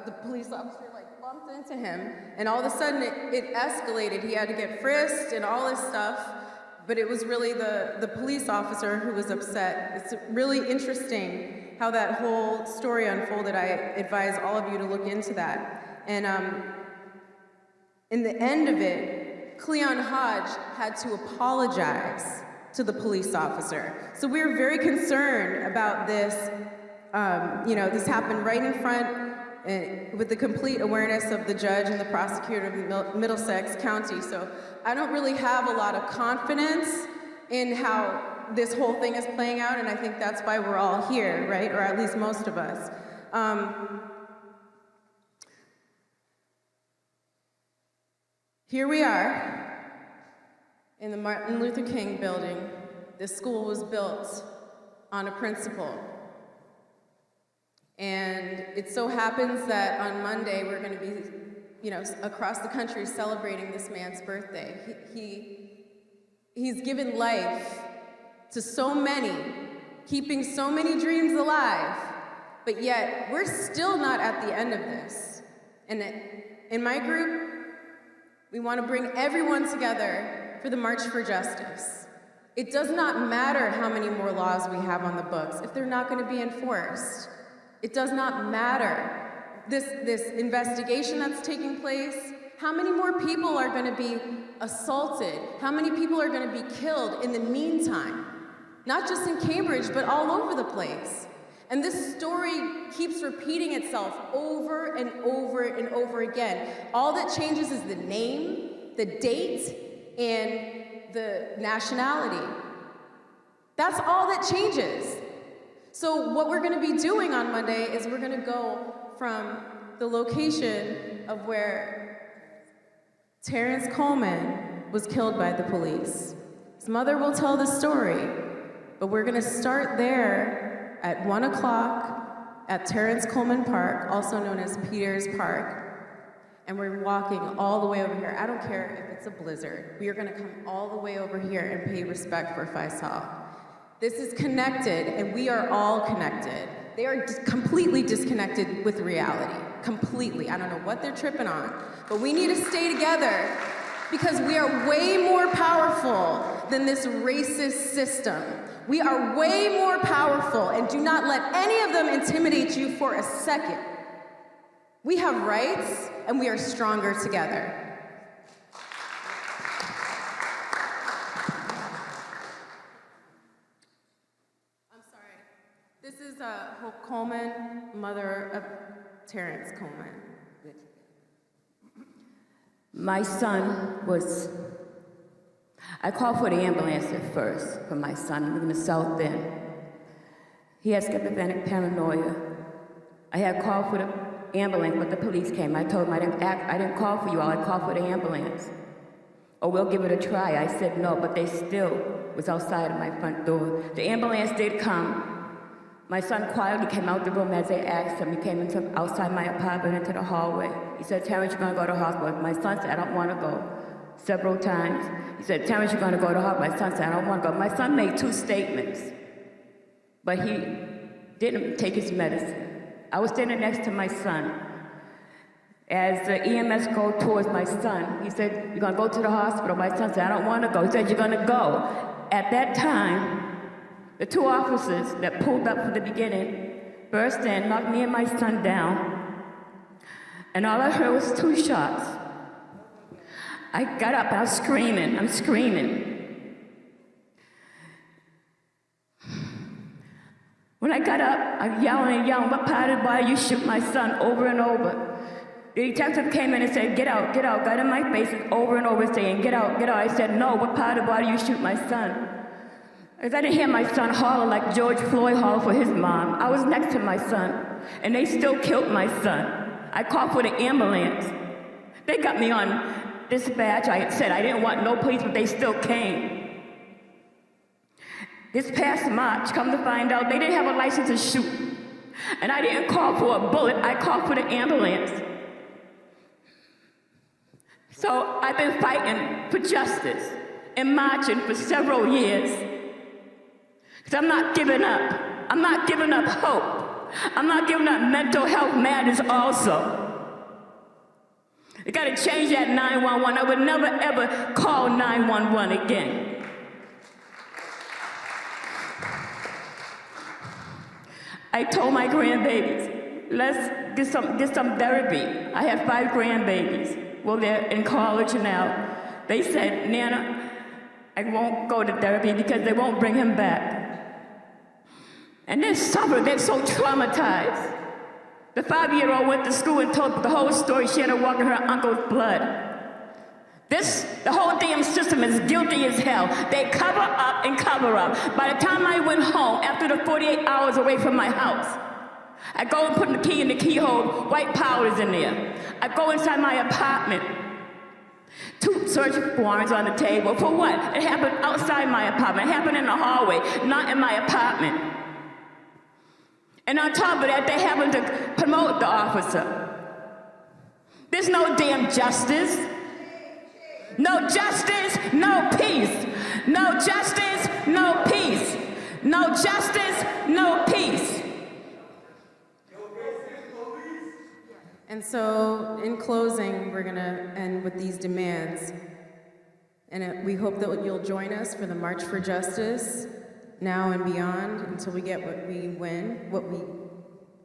the police officer bumped into him, and all of a sudden it escalated. He had to get frisked and all this stuff, but it was really the police officer who was upset. It's really interesting how that whole story unfolded. I advise all of you to look into that. And in the end of it, Cleon Hodge had to apologize to the police officer. So we're very concerned about this. This happened right in front with the complete awareness of the judge and the prosecutor of Middlesex County. So I don't really have a lot of confidence in how this whole thing is playing out, and I think that's why we're all here, right? Or at least most of us. Here we are in the Martin Luther King building. This school was built on a principle. And it so happens that on Monday we're going to be, across the country celebrating this man's birthday. He's given life to so many, keeping so many dreams alive, but yet we're still not at the end of this. And in my group, we want to bring everyone together for the March for Justice. It does not matter how many more laws we have on the books if they're not going to be enforced. It does not matter. This investigation that's taking place, how many more people are going to be assaulted? How many people are going to be killed in the meantime? Not just in Cambridge, but all over the place. And this story keeps repeating itself over and over and over again. All that changes is the name, the date, and the nationality. That's all that changes. So what we're going to be doing on Monday is we're going to go from the location of where Terrence Coleman was killed by the police. His mother will tell the story, but we're going to start there at 1 o'clock at Terrence Coleman Park, also known as Peters Park, and we're walking all the way over here. I don't care if it's a blizzard. We are going to come all the way over here and pay respect for Faisal. This is connected, and we are all connected. They are completely disconnected with reality, completely. I don't know what they're tripping on, but we need to stay together because we are way more powerful than this racist system. We are way more powerful, and do not let any of them intimidate you for a second. We have rights, and we are stronger together. This is Hope Coleman, mother of Terrence Coleman. My son was, I called for the ambulance at first for my son. I live in the South End. He had schizophrenic paranoia. I had called for the ambulance, but the police came. I told them I didn't call for you all, I called for the ambulance. Oh, we'll give it a try. I said no, but they still was outside of my front door. The ambulance did come. My son quietly came out the room as they asked him. He came into outside my apartment into the hallway. He said, Terrence, you're going to go to the hospital. My son said, I don't want to go. Several times. He said, Terrence, you're going to go to the hospital. My son said, I don't want to go. My son made 2 statements, but he didn't take his medicine. I was standing next to my son. As the EMS go towards my son, he said, you're going to go to the hospital. My son said, I don't want to go. He said, you're going to go. At that time, the 2 officers that pulled up from the beginning burst in, knocked me and my son down, and all I heard was 2 shots. I got up, I was screaming, I'm screaming. When I got up, I'm yelling and yelling, what part of the body you shoot my son, over and over. The detective came in and said, get out, got in my face over and over saying, get out, get out. I said, no, what part of the body you shoot my son? Because I didn't hear my son holler like George Floyd hollered for his mom. I was next to my son, and they still killed my son. I called for the ambulance. They got me on dispatch. I said I didn't want no police, but they still came. This past March, come to find out, they didn't have a license to shoot. And I didn't call for a bullet, I called for the ambulance. So I've been fighting for justice and marching for several years. Because I'm not giving up. I'm not giving up hope. I'm not giving up mental health matters also. You gotta change that 911. I would never ever call 911 again. I told my grandbabies, let's get some therapy. I have 5 grandbabies. Well, they're in college now. They said, Nana, I won't go to therapy because they won't bring him back. And they're suffering, they're so traumatized. The 5-year-old went to school and told the whole story. She had to walk in her uncle's blood. The whole damn system is guilty as hell. They cover up and cover up. By the time I went home, after the 48 hours away from my house, I go and put the key in the keyhole, white powder's in there. I go inside my apartment, 2 search warrants on the table. For what? It happened outside my apartment. It happened in the hallway, not in my apartment. And on top of that, they happen to promote the officer. There's no damn justice. No justice, no peace. No justice, no peace. No justice, no peace. And so, in closing, we're going to end with these demands. And we hope that you'll join us for the March for Justice, now and beyond, until we get what we win,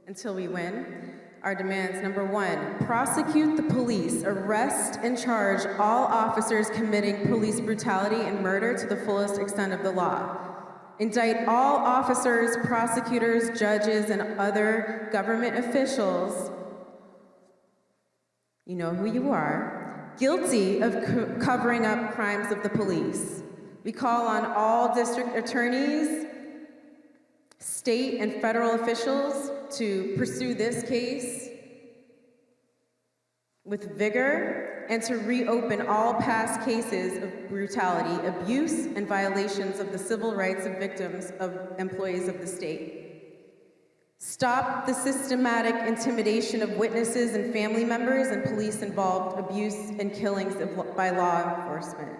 until we win. Our demands: number 1, prosecute the police, arrest and charge all officers committing police brutality and murder to the fullest extent of the law. Indict all officers, prosecutors, judges, and other government officials, you know who you are, guilty of covering up crimes of the police. We call on all district attorneys, state and federal officials to pursue this case with vigor and to reopen all past cases of brutality, abuse, and violations of the civil rights of victims of employees of the state. Stop the systematic intimidation of witnesses and family members and police-involved abuse and killings by law enforcement.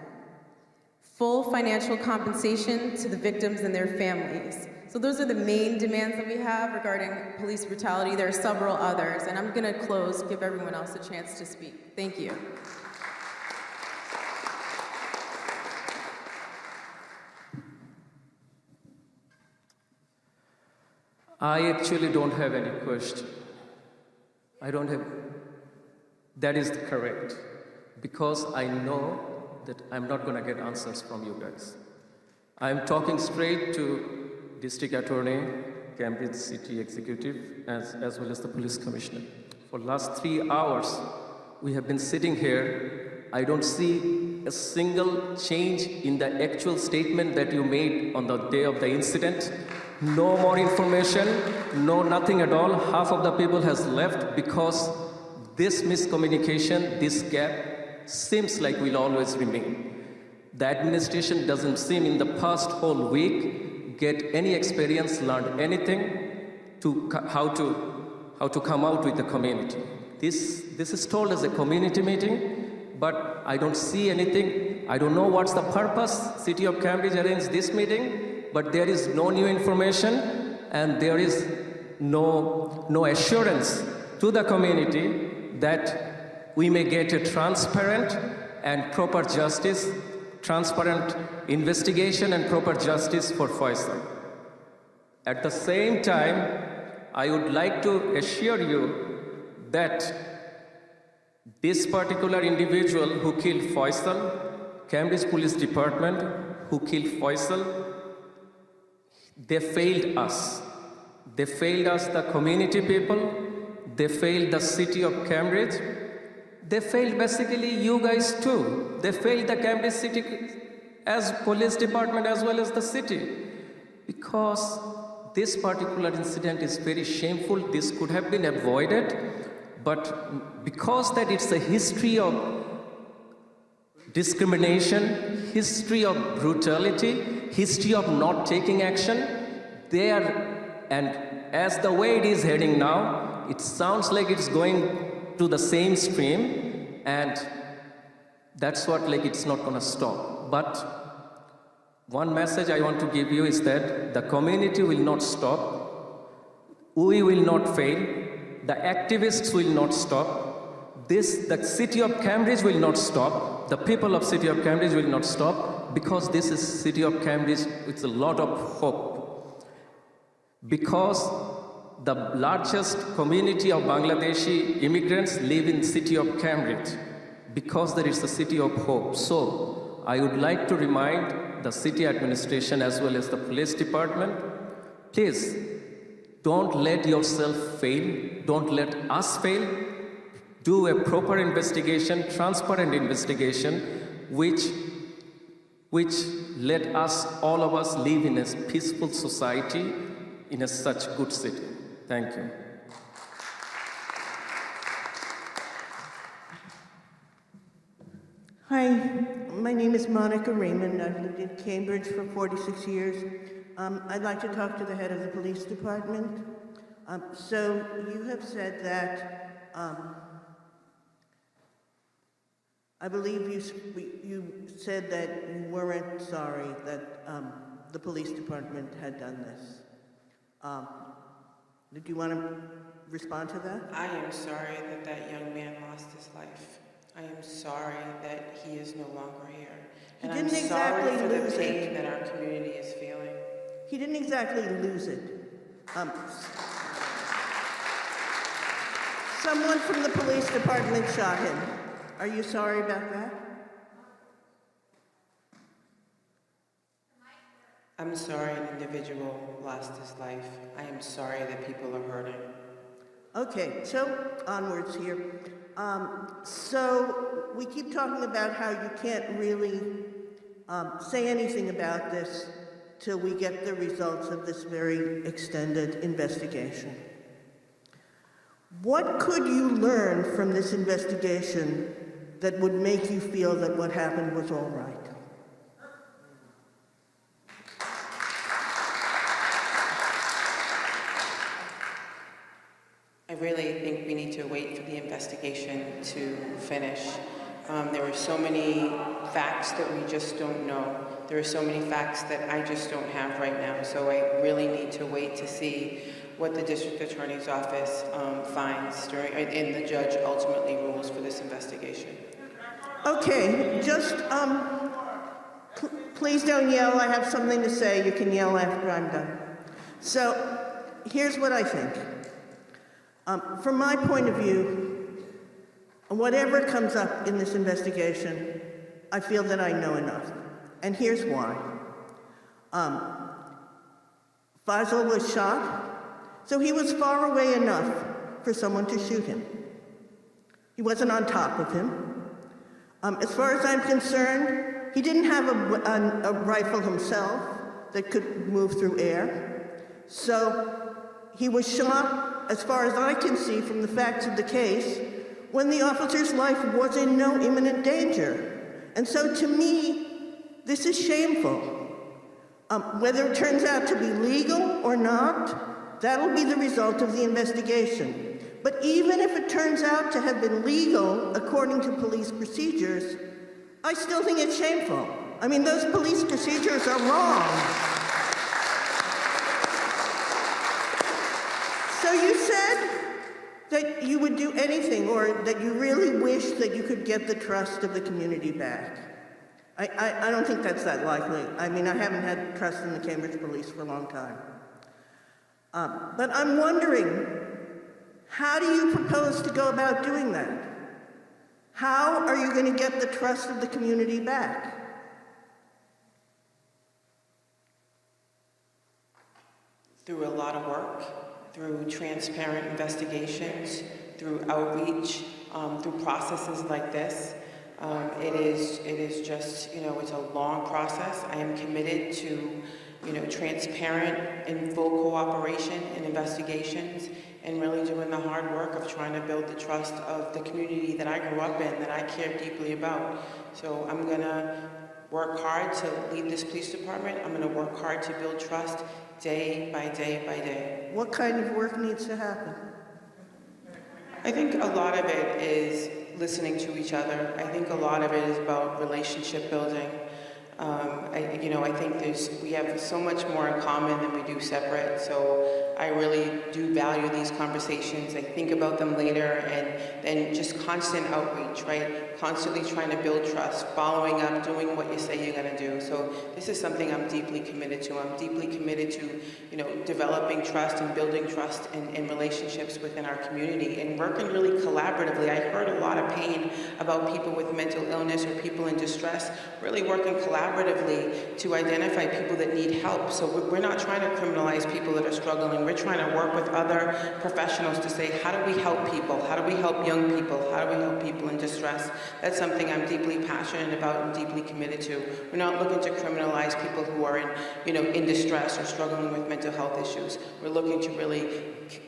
Full financial compensation to the victims and their families. So those are the main demands that we have regarding police brutality. There are several others, and I'm going to close, give everyone else a chance to speak. Thank you. I actually don't have any question. I don't have, that is correct, because I know that I'm not going to get answers from you guys. I'm talking straight to District Attorney, Cambridge City Executive, as well as the Police Commissioner. For the last 3 hours, we have been sitting here. I don't see a single change in the actual statement that you made on the day of the incident. No more information, no nothing at all. Half of the people has left because this miscommunication, this gap, seems like will always remain. The administration doesn't seem in the past whole week get any experience, learned anything to how to come out with the community. This is told as a community meeting, but I don't see anything. I don't know what's the purpose. City of Cambridge arranged this meeting, but there is no new information and there is no assurance to the community that we may get a transparent and proper justice, transparent investigation and proper justice for Faisal. At the same time, I would like to assure you that this particular individual who killed Faisal, Cambridge Police Department, who killed Faisal, they failed us. They failed us, the community people. They failed the city of Cambridge. They failed basically you guys too. They failed the Cambridge City as police department as well as the city. Because this particular incident is very shameful. This could have been avoided. But because that it's a history of discrimination, history of brutality, history of not taking action, and as the way it is heading now, it sounds like it's going to the same stream, and that's what, like, it's not gonna stop. But one message I want to give you is that the community will not stop, we will not fail, the activists will not stop, the city of Cambridge will not stop, the people of city of Cambridge will not stop, because this is city of Cambridge with a lot of hope. Because the largest community of Bangladeshi immigrants live in city of Cambridge, because there is a city of hope. So I would like to remind the city administration as well as the police department, please don't let yourself fail, don't let us fail. Do a proper investigation, transparent investigation, which let us, all of us, live in a peaceful society in such good city. Thank you. Hi, my name is Monica Raymond. I've lived in Cambridge for 46 years. I'd like to talk to the head of the police department. So you have said that, I believe you said that you weren't sorry that the police department had done this. Did you want to respond to that? I am sorry that that young man lost his life. I am sorry that he is no longer here. And I'm sorry for the pain that our community is feeling. He didn't exactly lose it. Someone from the police department shot him. Are you sorry about that? I'm sorry an individual lost his life. I am sorry that people are hurting. Okay, so onwards here. So we keep talking about how you can't really say anything about this till we get the results of this very extended investigation. What could you learn from this investigation that would make you feel that what happened was all right? I really think we need to wait for the investigation to finish. There are so many facts that we just don't know. There are so many facts that I just don't have right now. So I really need to wait to see what the district attorney's office finds during, and the judge ultimately rules for this investigation. Okay, just please don't yell. I have something to say. You can yell after I'm done. So here's what I think. From my point of view, whatever comes up in this investigation, I feel that I know enough. And here's why. Faisal was shot, so he was far away enough for someone to shoot him. He wasn't on top of him. As far as I'm concerned, he didn't have a rifle himself that could move through air. So he was shot, as far as I can see from the facts of the case, when the officer's life was in no imminent danger. And so to me, this is shameful. Whether it turns out to be legal or not, that'll be the result of the investigation. But even if it turns out to have been legal according to police procedures, I still think it's shameful. I mean, those police procedures are wrong. So you said that you would do anything, or that you really wish that you could get the trust of the community back. I don't think that's that likely. I mean, I haven't had trust in the Cambridge police for a long time. But I'm wondering, how do you propose to go about doing that? How are you going to get the trust of the community back? Through a lot of work, through transparent investigations, through outreach, through processes like this. It is just, it's a long process. I am committed to, transparent and full cooperation in investigations, and really doing the hard work of trying to build the trust of the community that I grew up in, that I care deeply about. So I'm gonna work hard to lead this police department. I'm gonna work hard to build trust day by day by day. What kind of work needs to happen? I think a lot of it is listening to each other. I think a lot of it is about relationship building. I think we have so much more in common than we do separate. So I really do value these conversations. I think about them later, and then just constant outreach, right? Constantly trying to build trust, following up, doing what you say you're going to do. So this is something I'm deeply committed to. I'm deeply committed to, developing trust and building trust in relationships within our community and working really collaboratively. I heard a lot of pain about people with mental illness or people in distress, really working collaboratively to identify people that need help. So we're not trying to criminalize people that are struggling. We're trying to work with other professionals to say, how do we help people? How do we help young people? How do we help people in distress? That's something I'm deeply passionate about and deeply committed to. We're not looking to criminalize people who are in distress or struggling with mental health issues. We're looking to really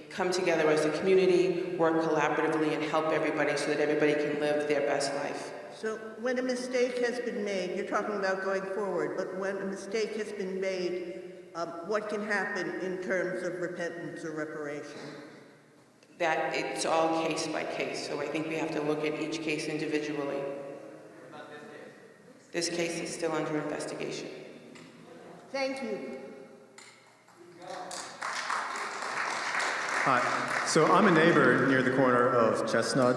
come together as a community, work collaboratively, and help everybody so that everybody can live their best life. So when a mistake has been made, you're talking about going forward, but when a mistake has been made, what can happen in terms of repentance or reparation? That it's all case by case. So I think we have to look at each case individually. This case is still under investigation. Thank you. Hi. So I'm a neighbor near the corner of Chestnut,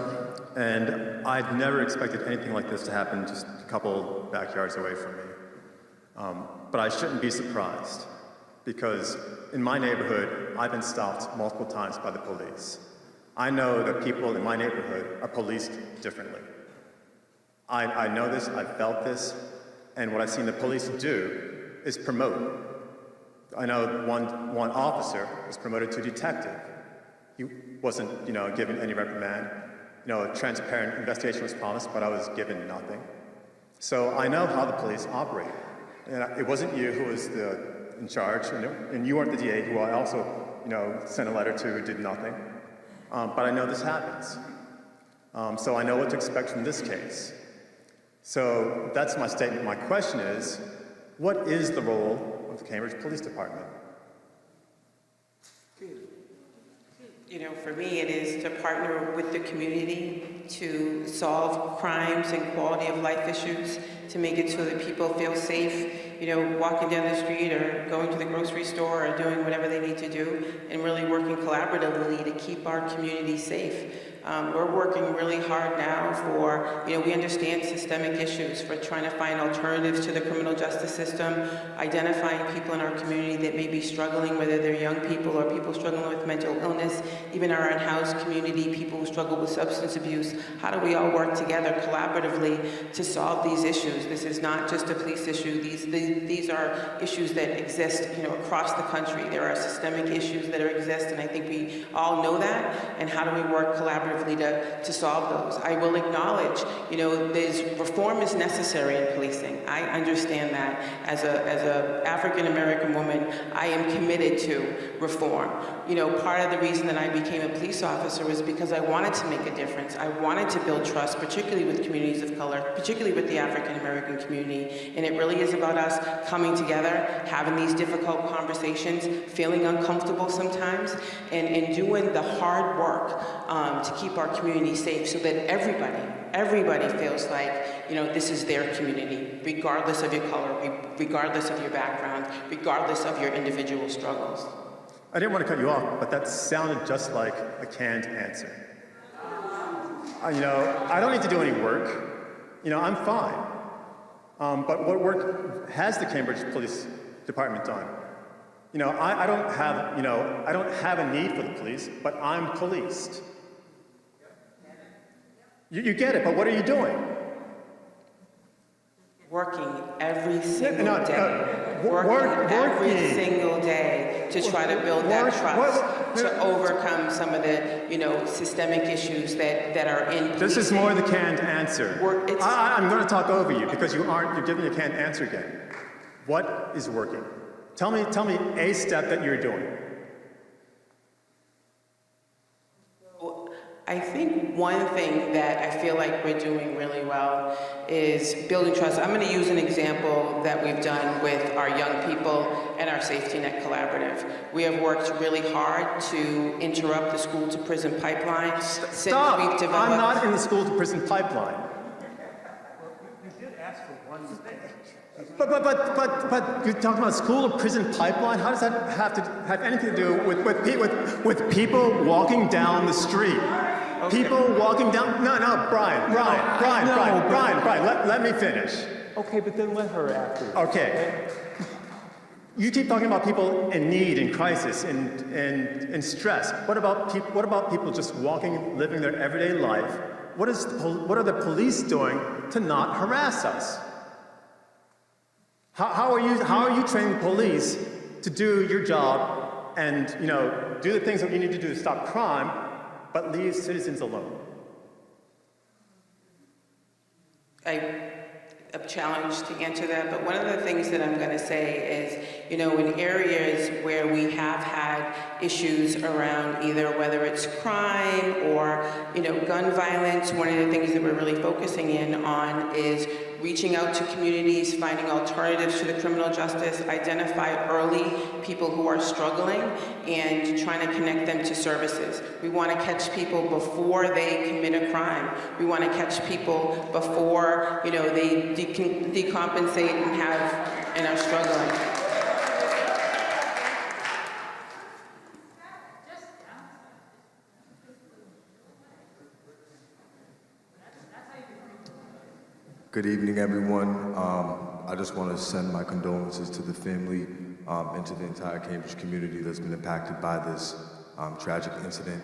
and I'd never expected anything like this to happen just a couple backyards away from me. But I shouldn't be surprised, because in my neighborhood, I've been stopped multiple times by the police. I know that people in my neighborhood are policed differently. I know this, I've felt this, and what I've seen the police do is promote. I know one officer was promoted to detective. He wasn't, given any reprimand. A transparent investigation was promised, but I was given nothing. So I know how the police operate. And it wasn't you who was in charge, and you weren't the DA, who I also, sent a letter to who did nothing. But I know this happens. So I know what to expect from this case. So that's my statement. My question is, what is the role of the Cambridge Police Department? For me, it is to partner with the community to solve crimes and quality of life issues, to make it so that people feel safe, walking down the street or going to the grocery store or doing whatever they need to do, and really working collaboratively to keep our community safe. We're working really hard now for, we understand systemic issues, for trying to find alternatives to the criminal justice system, identifying people in our community that may be struggling, whether they're young people or people struggling with mental illness, even our unhoused community, people who struggle with substance abuse. How do we all work together collaboratively to solve these issues? This is not just a police issue. These are issues that exist, across the country. There are systemic issues that exist, and I think we all know that. And how do we work collaboratively to solve those? I will acknowledge, reform is necessary in policing. I understand that. As a African American woman, I am committed to reform. Part of the reason that I became a police officer was because I wanted to make a difference. I wanted to build trust, particularly with communities of color, particularly with the African American community. And it really is about us coming together, having these difficult conversations, feeling uncomfortable sometimes, and doing the hard work to keep our community safe so that everybody feels like, this is their community, regardless of your color, regardless of your background, regardless of your individual struggles. I didn't want to cut you off, but that sounded just like a canned answer. I don't need to do any work. I'm fine. But what work has the Cambridge Police Department done? I don't have a need for the police, but I'm policed. You get it, but what are you doing? Working every single day. Working every single day to try to build that trust, to overcome some of the, systemic issues that are in policing. This is more the canned answer. I'm going to talk over you because you're giving a canned answer again. What is working? Tell me a step that you're doing. I think one thing that I feel like we're doing really well is building trust. I'm going to use an example that we've done with our young people and our Safety Net Collaborative. We have worked really hard to interrupt the school-to-prison pipeline. Stop! I'm not in the school-to-prison pipeline. You did ask for one thing. But you're talking about school or prison pipeline? How does that have anything to do with people walking down the street? Okay. People walking down, Brian, let me finish. Okay, but then let her after. Okay. You keep talking about people in need, in crisis, in stress. What about people just walking, living their everyday life? What are the police doing to not harass us? How are you training police to do your job and do the things that you need to do to stop crime, but leave citizens alone? I'm challenged to answer that, but one of the things that I'm going to say is, in areas where we have had issues around either whether it's crime or, gun violence, one of the things that we're really focusing in on is reaching out to communities, finding alternatives to the criminal justice, identify early people who are struggling, and trying to connect them to services. We want to catch people before they commit a crime. We want to catch people before, they decompensate and are struggling. Good evening, everyone. I just want to send my condolences to the family and to the entire Cambridge community that's been impacted by this tragic incident.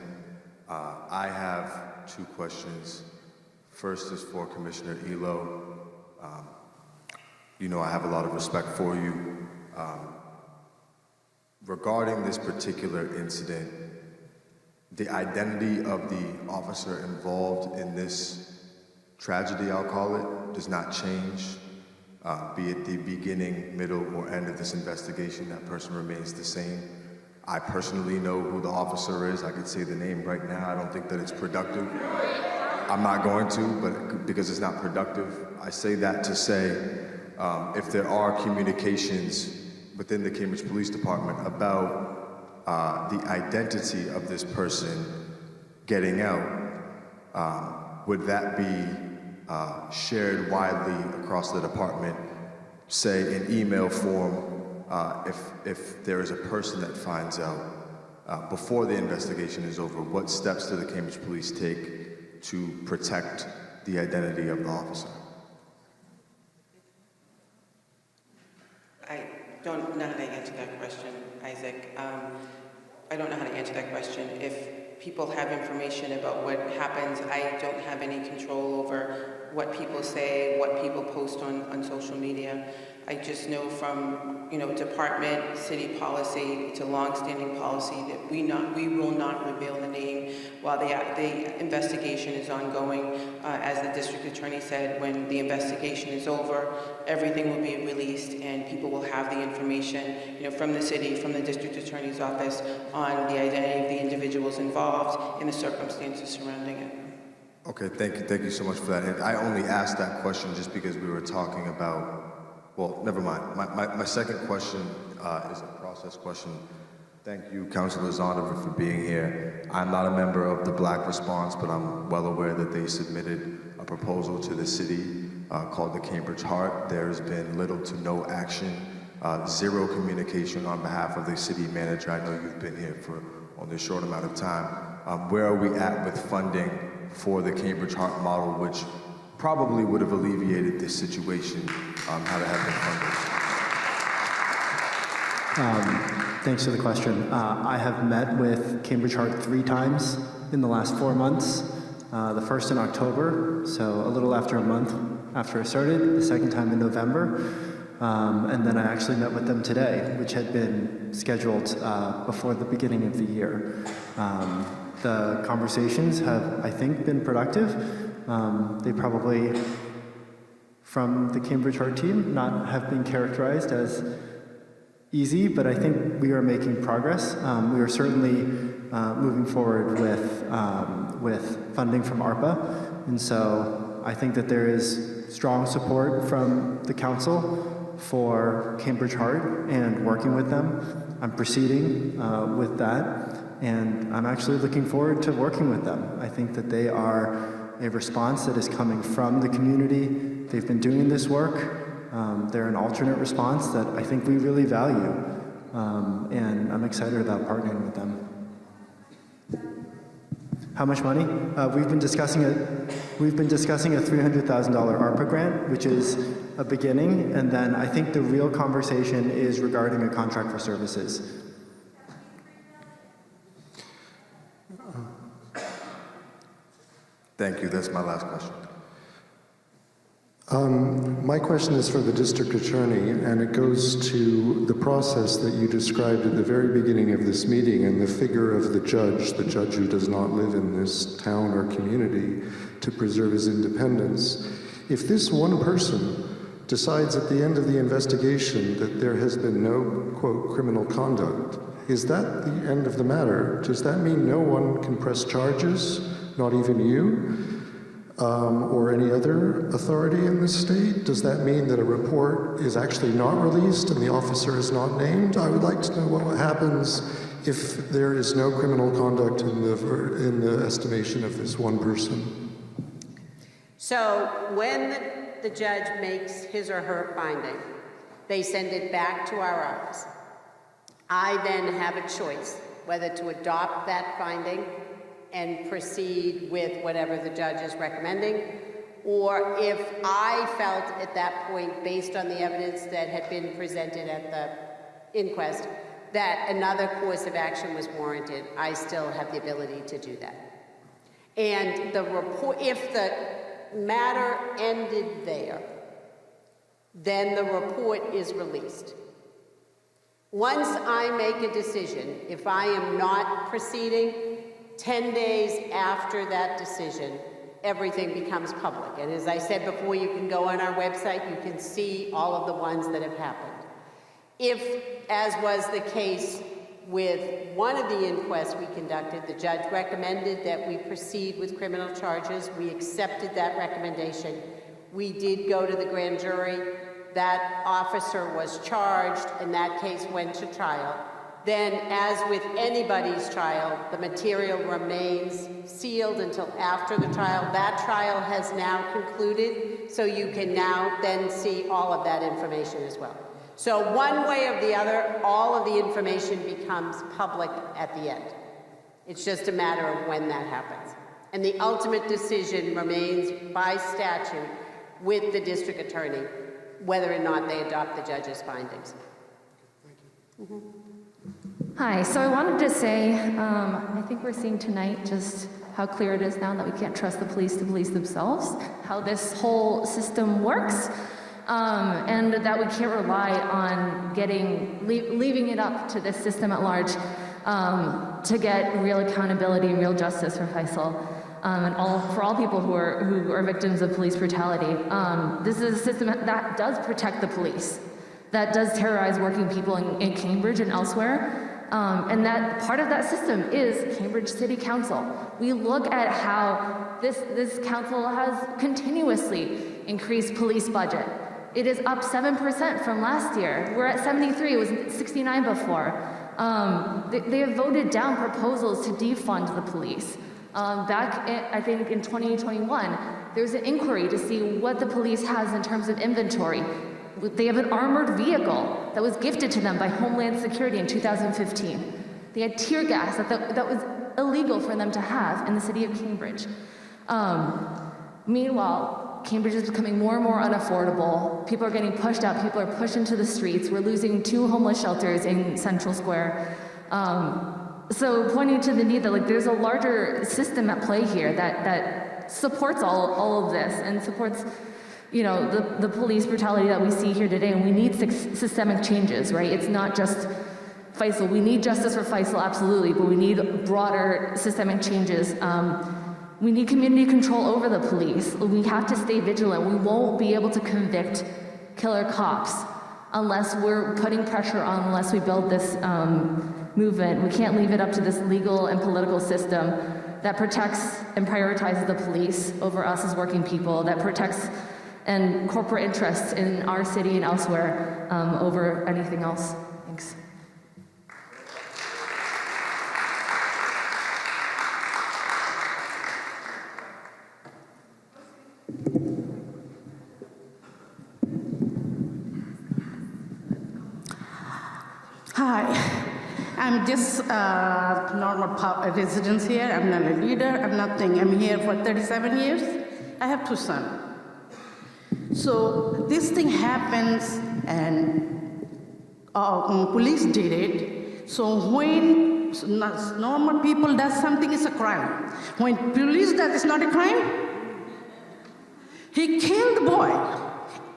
I have two questions. First is for Commissioner Elo. I have a lot of respect for you. Regarding this particular incident, the identity of the officer involved in this tragedy, I'll call it, does not change. Be it the beginning, middle, or end of this investigation, that person remains the same. I personally know who the officer is. I could say the name right now. I don't think that it's productive. I'm not going to, but because it's not productive. I say that to say, if there are communications within the Cambridge Police Department about the identity of this person getting out, would that be shared widely across the department, say in email form, if there is a person that finds out before the investigation is over? What steps do the Cambridge Police take to protect the identity of the officer? I don't know how to answer that question, Isaac. I don't know how to answer that question. If people have information about what happens, I don't have any control over what people say, what people post on social media. I just know from, department, city policy, it's a long-standing policy that we will not reveal the name while the investigation is ongoing. As the district attorney said, when the investigation is over, everything will be released and people will have the information, from the city, from the district attorney's office on the identity of the individuals involved and the circumstances surrounding it. Okay, thank you so much for that. And I only asked that question just because we were talking about, well, never mind. My second question is a process question. Thank you, Councilor Zondervan, for being here. I'm not a member of the Black Response, but I'm well aware that they submitted a proposal to the city called the Cambridge Heart. There's been little to no action, zero communication on behalf of the city manager. I know you've been here for only a short amount of time. Where are we at with funding for the Cambridge Heart model, which probably would have alleviated this situation had it been funded? Thanks for the question. I have met with Cambridge Heart 3 times in the last 4 months. The first in October, so a little after a month after I started, the second time in November, and then I actually met with them today, which had been scheduled before the beginning of the year. The conversations have, I think, been productive. They probably, from the Cambridge Heart team, not have been characterized as easy, but I think we are making progress. We are certainly moving forward with funding from ARPA, and so I think that there is strong support from the council for Cambridge Heart and working with them. I'm proceeding with that, and I'm actually looking forward to working with them. I think that they are a response that is coming from the community. They've been doing this work. They're an alternate response that I think we really value, and I'm excited about partnering with them. How much money? We've been discussing a $300,000 ARPA grant, which is a beginning, and then I think the real conversation is regarding a contract for services. Thank you. That's my last question. My question is for the district attorney, and it goes to the process that you described at the very beginning of this meeting and the figure of the judge who does not live in this town or community, to preserve his independence. If this one person decides at the end of the investigation that there has been no, quote, criminal conduct, is that the end of the matter? Does that mean no one can press charges, not even you? Or any other authority in this state? Does that mean that a report is actually not released and the officer is not named? I would like to know what happens if there is no criminal conduct in the estimation of this one person. So when the judge makes his or her finding, they send it back to our office. I then have a choice whether to adopt that finding and proceed with whatever the judge is recommending, or if I felt at that point, based on the evidence that had been presented at the inquest, that another course of action was warranted, I still have the ability to do that. And the report, if the matter ended there, then the report is released. Once I make a decision, if I am not proceeding, 10 days after that decision, everything becomes public. And as I said before, you can go on our website, you can see all of the ones that have happened. If, as was the case with one of the inquests we conducted, the judge recommended that we proceed with criminal charges. We accepted that recommendation. We did go to the grand jury. That officer was charged, and that case went to trial. Then, as with anybody's trial, the material remains sealed until after the trial. That trial has now concluded, so you can now then see all of that information as well. So one way or the other, all of the information becomes public at the end. It's just a matter of when that happens. And the ultimate decision remains by statute with the district attorney, whether or not they adopt the judge's findings. Thank you. Hi, so I wanted to say, I think we're seeing tonight just how clear it is now that we can't trust the police to police themselves, how this whole system works, and that we can't rely on leaving it up to this system at large to get real accountability and real justice for Faisal, and for all people who are victims of police brutality. This is a system that does protect the police, that does terrorize working people in Cambridge and elsewhere. And that part of that system is Cambridge City Council. We look at how this council has continuously increased police budget. It is up 7% from last year. We're at 73, it was 69 before. They have voted down proposals to defund the police. I think in 2021, there was an inquiry to see what the police has in terms of inventory. They have an armored vehicle that was gifted to them by Homeland Security in 2015. They had tear gas that was illegal for them to have in the city of Cambridge. Meanwhile, Cambridge is becoming more and more unaffordable. People are getting pushed out. People are pushed into the streets. We're losing 2 homeless shelters in Central Square. So pointing to the need that there's a larger system at play here that supports all of this and supports the police brutality that we see here today, and we need systemic changes, right? It's not just Faisal. We need justice for Faisal, absolutely, but we need broader systemic changes. We need community control over the police. We have to stay vigilant. We won't be able to convict killer cops unless we're putting pressure on, unless we build this movement. We can't leave it up to this legal and political system that protects and prioritizes the police over us as working people, that protects and corporate interests in our city and elsewhere over anything else. Thanks. I'm just normal residence here. I'm not a leader. I'm nothing. I'm here for 37 years. I have 2 sons. So this thing happens, and police did it. So when normal people does something, it's a crime. When police does, it's not a crime. He killed the boy.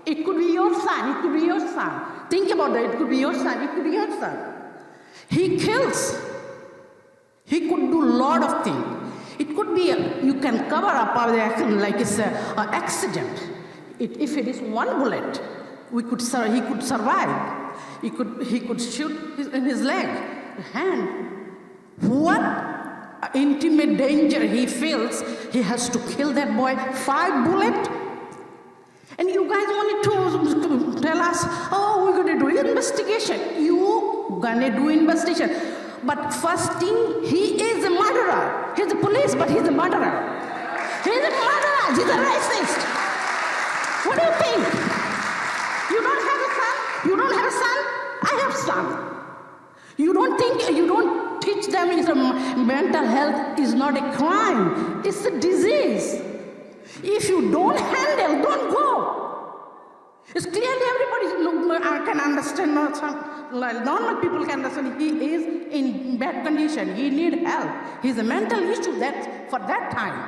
It could be your son. It could be your son. Think about that. It could be your son. It could be your son. He kills. He could do a lot of things. It could be you can cover up the accident like it's an accident. If it is one bullet, he could survive. He could shoot in his leg, hand. What intimate danger he feels, he has to kill that boy. 5 bullets. And you guys wanted to tell us, oh, we're going to do investigation. You going to do investigation. But first thing, he is a murderer. He's a police, but he's a murderer. He's a murderer. He's a racist. What do you think? You don't have a son? You don't have a son? I have son. You don't teach them mental health is not a crime. It's a disease. If you don't handle, don't go. It's clearly everybody can understand. Normal people can understand. He is in bad condition. He need help. He's a mental issue for that time.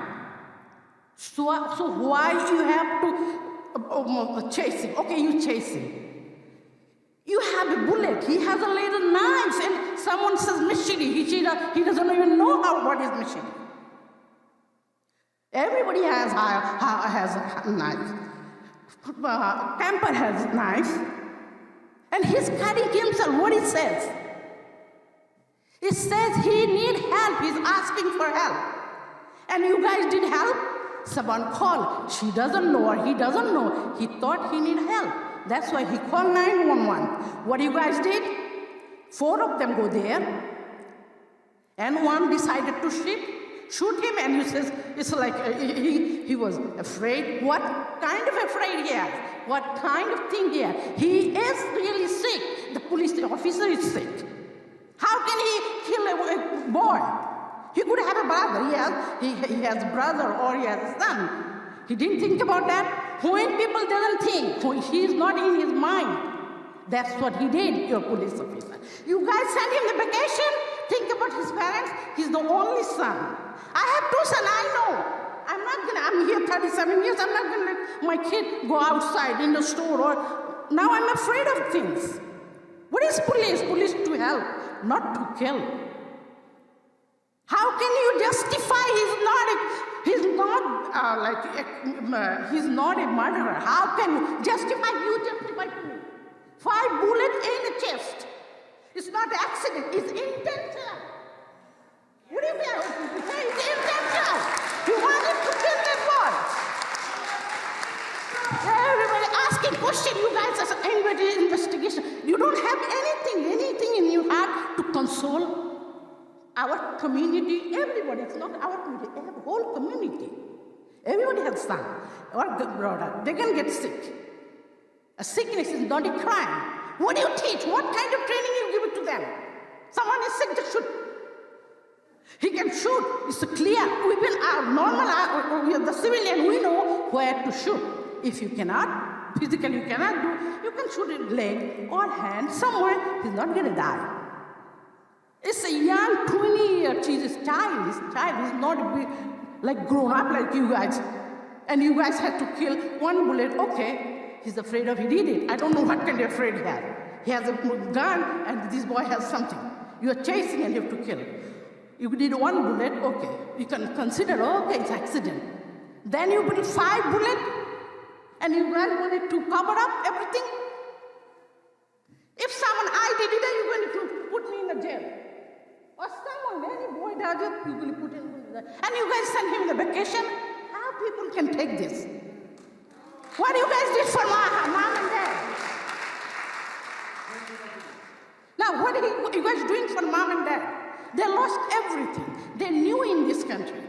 So why you have to chase him? Okay, you chase him. You have a bullet. He has a little knife, and someone says machete. He doesn't even know what is machete. Everybody has a knife. Camper has a knife. And he's cutting himself. What he says? He says he needs help. He's asking for help. And you guys did help? Someone called. She doesn't know or he doesn't know. He thought he needed help. That's why he called 911. What you guys did? 4 of them go there. And one decided to shoot him, and he says, it's like he was afraid. What kind of afraid he has? What kind of thing he has? He is really sick. The police officer is sick. How can he kill a boy? He could have a brother. He has a brother or he has a son. He didn't think about that. When people doesn't think, when he's not in his mind, that's what he did, your police officer. You guys send him the vacation. Think about his parents. He's the only son. I have 2 sons, I know. I'm here 37 years, I'm not gonna let my kid go outside in the store or, now I'm afraid of things. What is police? Police to help, not to kill. How can you justify he's not a murderer? How can you justify to me? 5 bullets in the chest. It's not accident, it's intentional. What do you mean? It's intentional. You wanted to kill that boy. Everybody asking questions. You guys are investigation. You don't have anything in your heart to console our community. Everybody. It's not our community. The whole community. Everybody has son or brother. They can get sick. A sickness is not a crime. What do you teach? What kind of training you give it to them? Someone is sick, just shoot. He can shoot. It's clear. We are the civilian, we know where to shoot. If you cannot, physically you cannot do, you can shoot a leg or hand somewhere. He's not going to die. It's a young 20-year child. He's not like grown up like you guys. And you guys had to kill 1 bullet. Okay, he's afraid of, he did it. I don't know what kind of afraid he has. He has a gun and this boy has something. You are chasing and you have to kill. You did 1 bullet, okay. You can consider, okay, it's accident. Then you put 5 bullets, and you guys wanted to cover up everything. If I did it, then you're going to put me in the jail. Or someone, any boy does it, you're going to put him in the jail. And you guys send him on the vacation. How people can take this? What you guys did for mom and dad? Now, what are you guys doing for mom and dad? They lost everything. They knew in this country.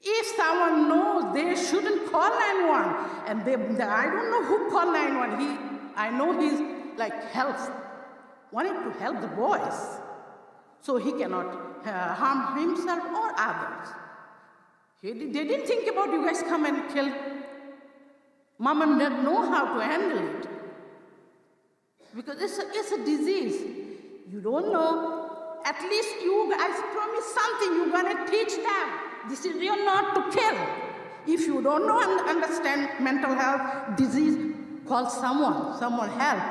If someone knows they shouldn't call 911, and I don't know who called 911. I know he's like health. wanted to help the boys so he cannot harm himself or others. They didn't think about you guys come and kill. Mom and dad know how to handle it. Because it's a disease. You don't know. At least you guys promise something. You're going to teach them. This is real, not to kill. If you don't know and understand mental health disease, call someone help.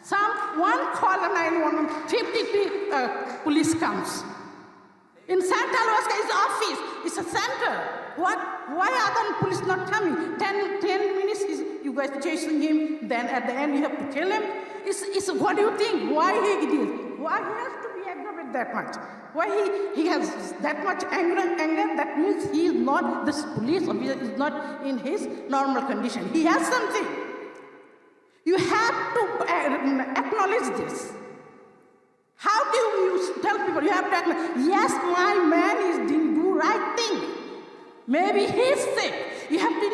Someone call 911, 50 police comes. In Santa Lucia's office, it's a center. What? Why are the police not coming? 10 minutes is you guys chasing him, then at the end you have to kill him. It's what do you think? Why he did? Why he has to be angry with that much? Why he has that much anger? That means he is not, this police officer is not in his normal condition. He has something. You have to acknowledge this. How do you tell people? You have to acknowledge, yes, my man didn't do right thing. Maybe he's sick. You have to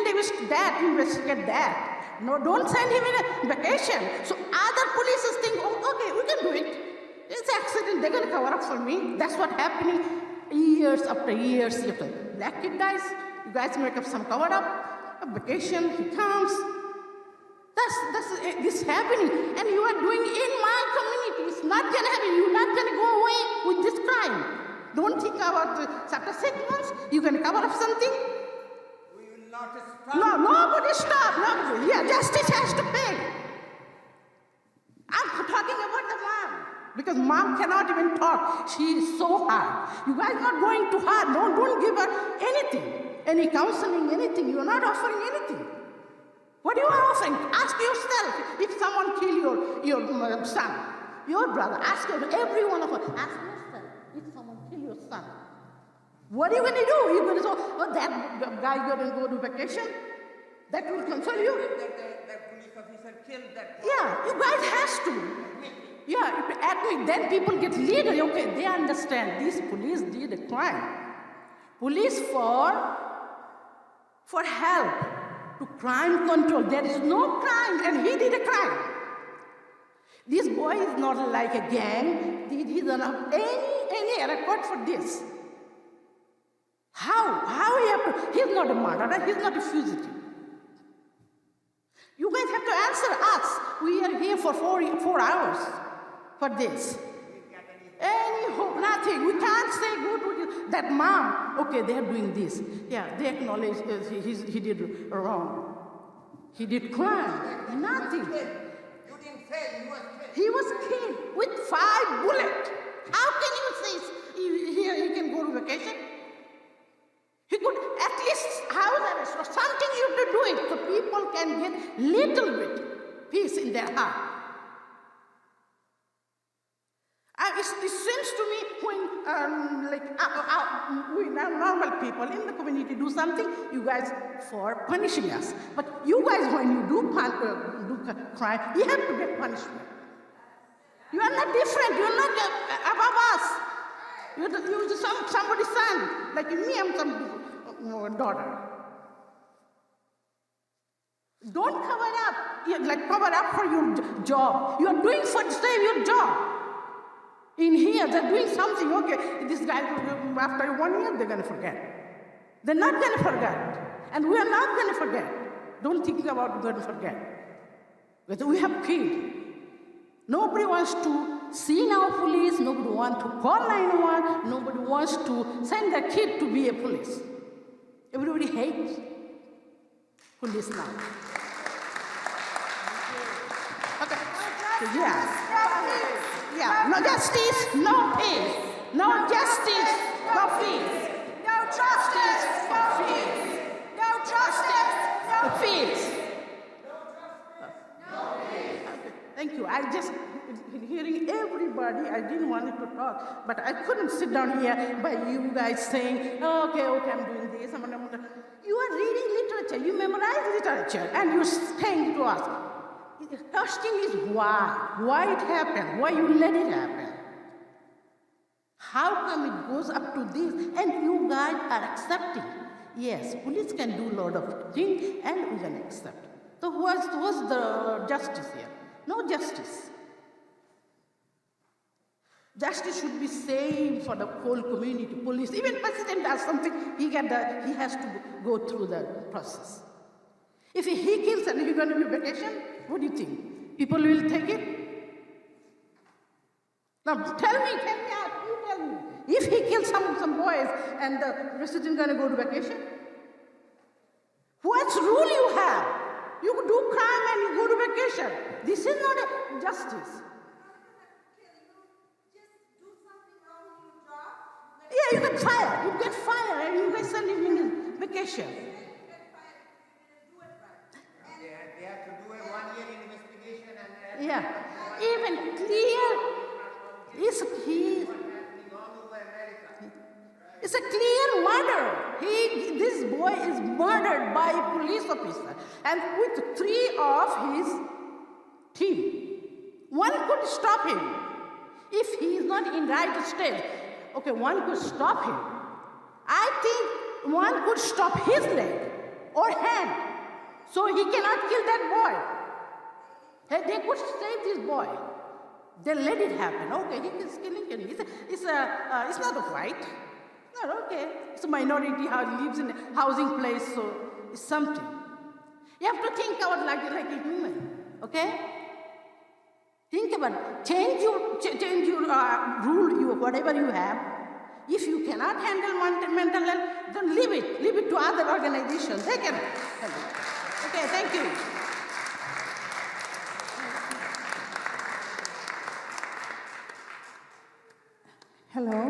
investigate that. No, don't send him in a vacation. So other police think, oh, okay, we can do it. It's an accident. They're going to cover up for me. That's what happening years after years after. Black kid dies. You guys make up some cover up. A vacation. He comes. This happening, and you are doing in my community. It's not going to happen. You're not going to go away with this crime. Don't think about after 6 months, you're going to cover up something. We will not stop. No, nobody stop. Nobody. Yeah, justice has to pay. I'm talking about the mom. Because mom cannot even talk. She is so hard. You guys are not going too hard. Don't give her anything. Any counseling, anything. You're not offering anything. What you are offering? Ask yourself. If someone kill your son, your brother, ask every one of us. Ask yourself. If someone kill your son, what are you going to do? You're going to say, oh, that guy going to go to vacation? That will console you? That police officer killed that. Yeah, you guys has to. Yeah, admit. Then people get leaders. Okay, they understand. This police did a crime. Police for help. To crime control. There is no crime, and he did a crime. This boy is not like a gang. He doesn't have any record for this. How he have to? He's not a murderer. He's not a fugitive. You guys have to answer us. We are here for 4 hours for this. Any hope? Nothing. We can't say good. That mom, okay, they are doing this. Yeah, they acknowledge he did wrong. He did crime. Nothing. You didn't say he was killed. He was killed with 5 bullets. How can you say he can go to vacation? He could at least house arrest or something you have to do it so people can get little bit peace in their heart. It seems to me when, we normal people in the community do something, you guys for punishing us. But you guys, when you do crime, you have to get punishment. You are not different. You are not above us. You're somebody's son. Like me, I'm some daughter. Don't cover up. Cover up for your job. You are doing for save your job. In here, they're doing something. Okay, this guy, after 1 year, they're going to forget. They're not going to forget. And we are not going to forget. Don't think about going to forget. But we have kids. Nobody wants to see now police. Nobody wants to call 911. Nobody wants to send their kid to be a police. Everybody hates police now. Okay. Yeah, no justice, no peace. No justice, no peace. No justice, no peace. No justice, no peace. Thank you. I just hearing everybody. I didn't want to talk, but I couldn't sit down here by you guys saying, okay, I'm doing this. You are reading literature. You memorize literature, and you're saying to us. The question is why it happened, why you let it happen. How come it goes up to this and you guys are accepting? Yes, police can do a lot of things and we can accept. So what's the justice here? No justice. Justice should be same for the whole community, police. Even president does something, he has to go through the process. If he kills and he's going to be vacation, what do you think? People will take it? Now tell me out, you tell me. If he kills some boys and the president going to go to vacation? What rule you have? You do crime and you go to vacation. This is not a justice. Yeah, you get fired. You get fired and you get sent him in vacation. They have to do a 1-year investigation and yeah, even clear. It's a clear murder. This boy is murdered by a police officer and with 3 of his team. One could stop him if he is not in right state. Okay, one could stop him. I think one could stop his leg or hand so he cannot kill that boy. They could save this boy. They let it happen. Okay, he is killing. It's not a right. No, okay. It's a minority who lives in a housing place, so it's something. You have to think about like a human. Okay? Think about it. Change your rule, whatever you have. If you cannot handle mental health, then leave it. Leave it to other organizations. They can handle it. Okay, thank you. Hello,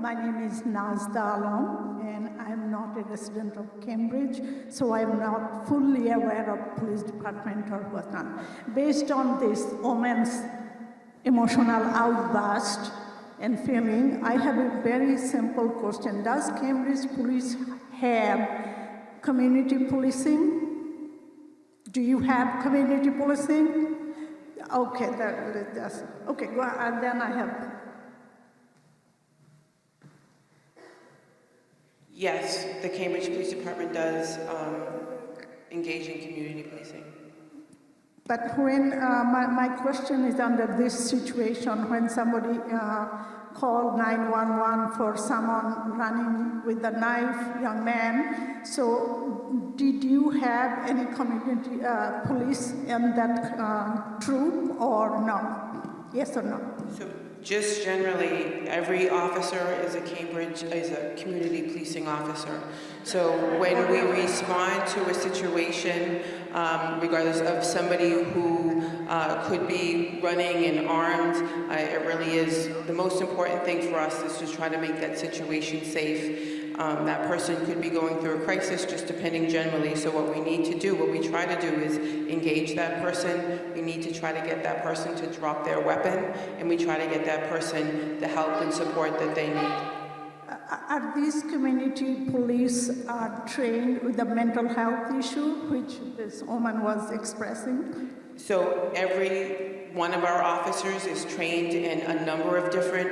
my name is Nazda Alam, and I'm not a resident of Cambridge, so I'm not fully aware of police department or whatnot. Based on this woman's emotional outburst and feeling, I have a very simple question. Does Cambridge police have community policing? Do you have community policing? Okay, okay, go ahead, and then I have. Yes, the Cambridge Police Department does engage in community policing. But when, my question is under this situation, when somebody called 911 for someone running with a knife, young man, so did you have any community police in that troop or no? Yes or no? So just generally, every officer is a community policing officer. So when we respond to a situation, regardless of somebody who could be running and armed, it really is the most important thing for us is to try to make that situation safe. That person could be going through a crisis, just depending generally. So what we need to do, what we try to do is engage that person. We need to try to get that person to drop their weapon, and we try to get that person the help and support that they need. Are these community police trained with the mental health issue, which this woman was expressing? So every one of our officers is trained in a number of different,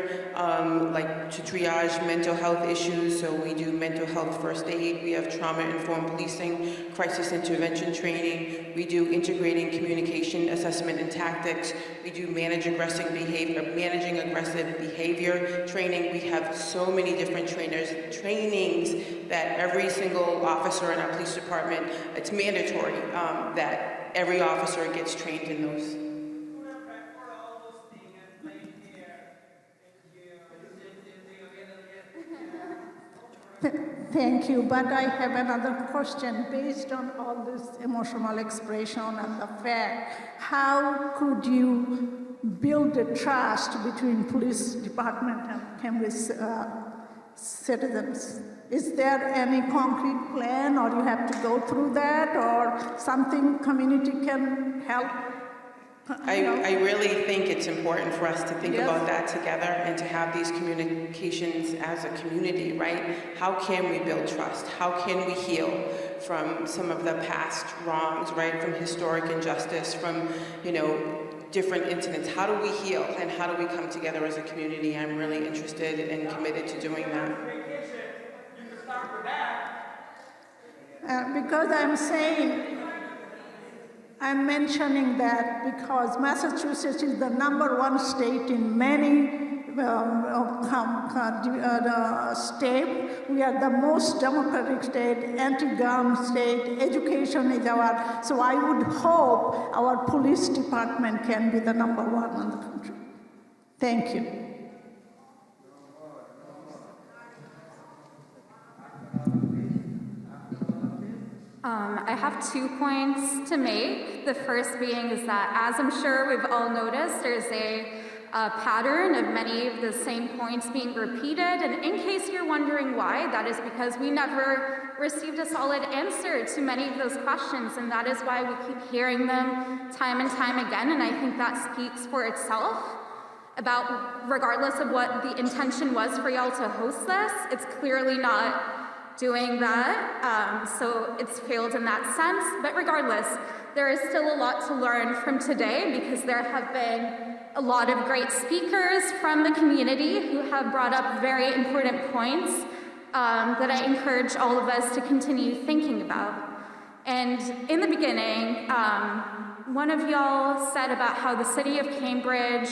like to triage mental health issues. So we do mental health first aid, we have trauma-informed policing, crisis intervention training, we do integrating communication assessment and tactics, we do managing aggressive behavior training. We have so many different trainings that every single officer in our police department, it's mandatory that every officer gets trained in those. Thank you, but I have another question. Based on all this emotional expression and the fact, how could you build a trust between police department and Cambridge citizens? Is there any concrete plan, or you have to go through that, or something community can help? I really think it's important for us to think about that together and to have these communications as a community, right? How can we build trust? How can we heal from some of the past wrongs, right? From historic injustice, from, different incidents. How do we heal and how do we come together as a community? I'm really interested and committed to doing that. Because I'm mentioning that because Massachusetts is the #1 state in many state. We are the most democratic state, anti-gun state. Education is our. So I would hope our police department can be the number one in the country. Thank you. I have 2 points to make. The first being is that, as I'm sure we've all noticed, there's a pattern of many of the same points being repeated. And in case you're wondering why, that is because we never received a solid answer to many of those questions. And that is why we keep hearing them time and time again. And I think that speaks for itself about, regardless of what the intention was for y'all to host this, it's clearly not doing that, so it's failed in that sense. But regardless, there is still a lot to learn from today because there have been a lot of great speakers from the community who have brought up very important points that I encourage all of us to continue thinking about. And in the beginning, one of y'all said about how the city of Cambridge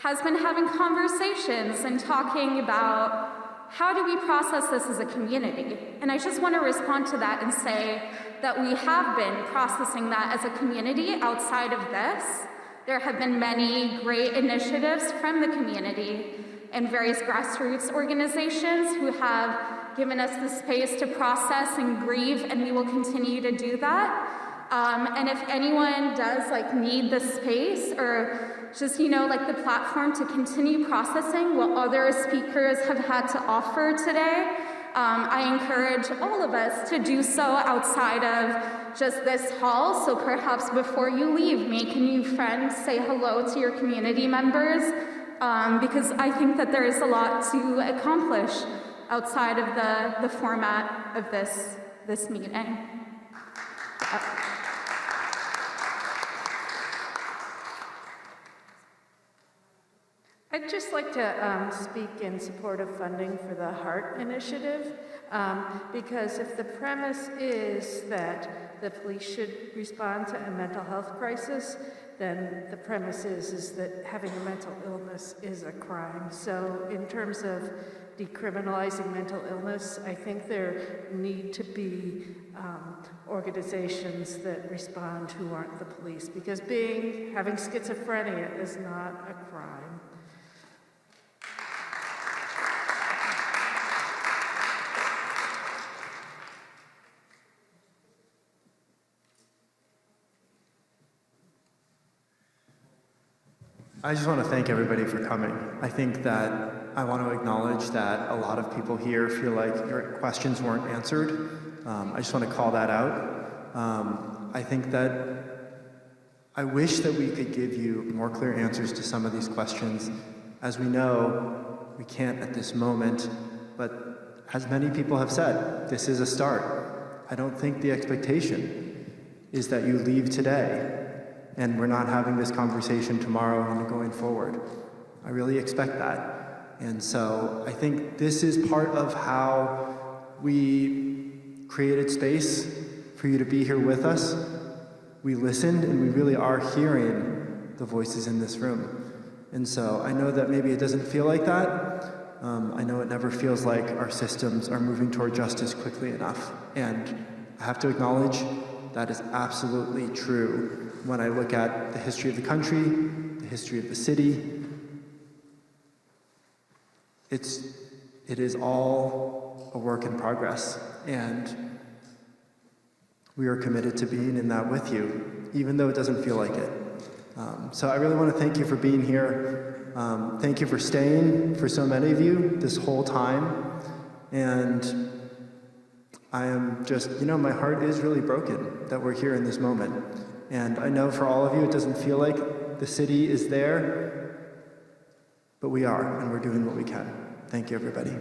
has been having conversations and talking about how do we process this as a community? And I just want to respond to that and say that we have been processing that as a community outside of this. There have been many great initiatives from the community and various grassroots organizations who have given us the space to process and grieve, and we will continue to do that. And if anyone does need the space or just, the platform to continue processing what other speakers have had to offer today, I encourage all of us to do so outside of just this hall. So perhaps before you leave, make a new friend, say hello to your community members, because I think that there is a lot to accomplish outside of the format of this meeting. I'd just like to speak in support of funding for the HEART initiative, because if the premise is that the police should respond to a mental health crisis, then the premise is that having a mental illness is a crime. So in terms of decriminalizing mental illness, I think there need to be organizations that respond who aren't the police, because having schizophrenia is not a crime. I just want to thank everybody for coming. I think that I want to acknowledge that a lot of people here feel like your questions weren't answered. I just want to call that out. I think that I wish that we could give you more clear answers to some of these questions. As we know, we can't at this moment, but as many people have said, this is a start. I don't think the expectation is that you leave today and we're not having this conversation tomorrow and going forward. I really expect that. And so I think this is part of how we created space for you to be here with us. We listened and we really are hearing the voices in this room. And so I know that maybe it doesn't feel like that. I know it never feels like our systems are moving toward justice quickly enough. And I have to acknowledge that is absolutely true. When I look at the history of the country, the history of the city, it is all a work in progress. And we are committed to being in that with you, even though it doesn't feel like it. So I really want to thank you for being here. Thank you for staying, for so many of you, this whole time. And I am just, my heart is really broken that we're here in this moment. And I know for all of you, it doesn't feel like the city is there, but we are, and we're doing what we can. Thank you, everybody.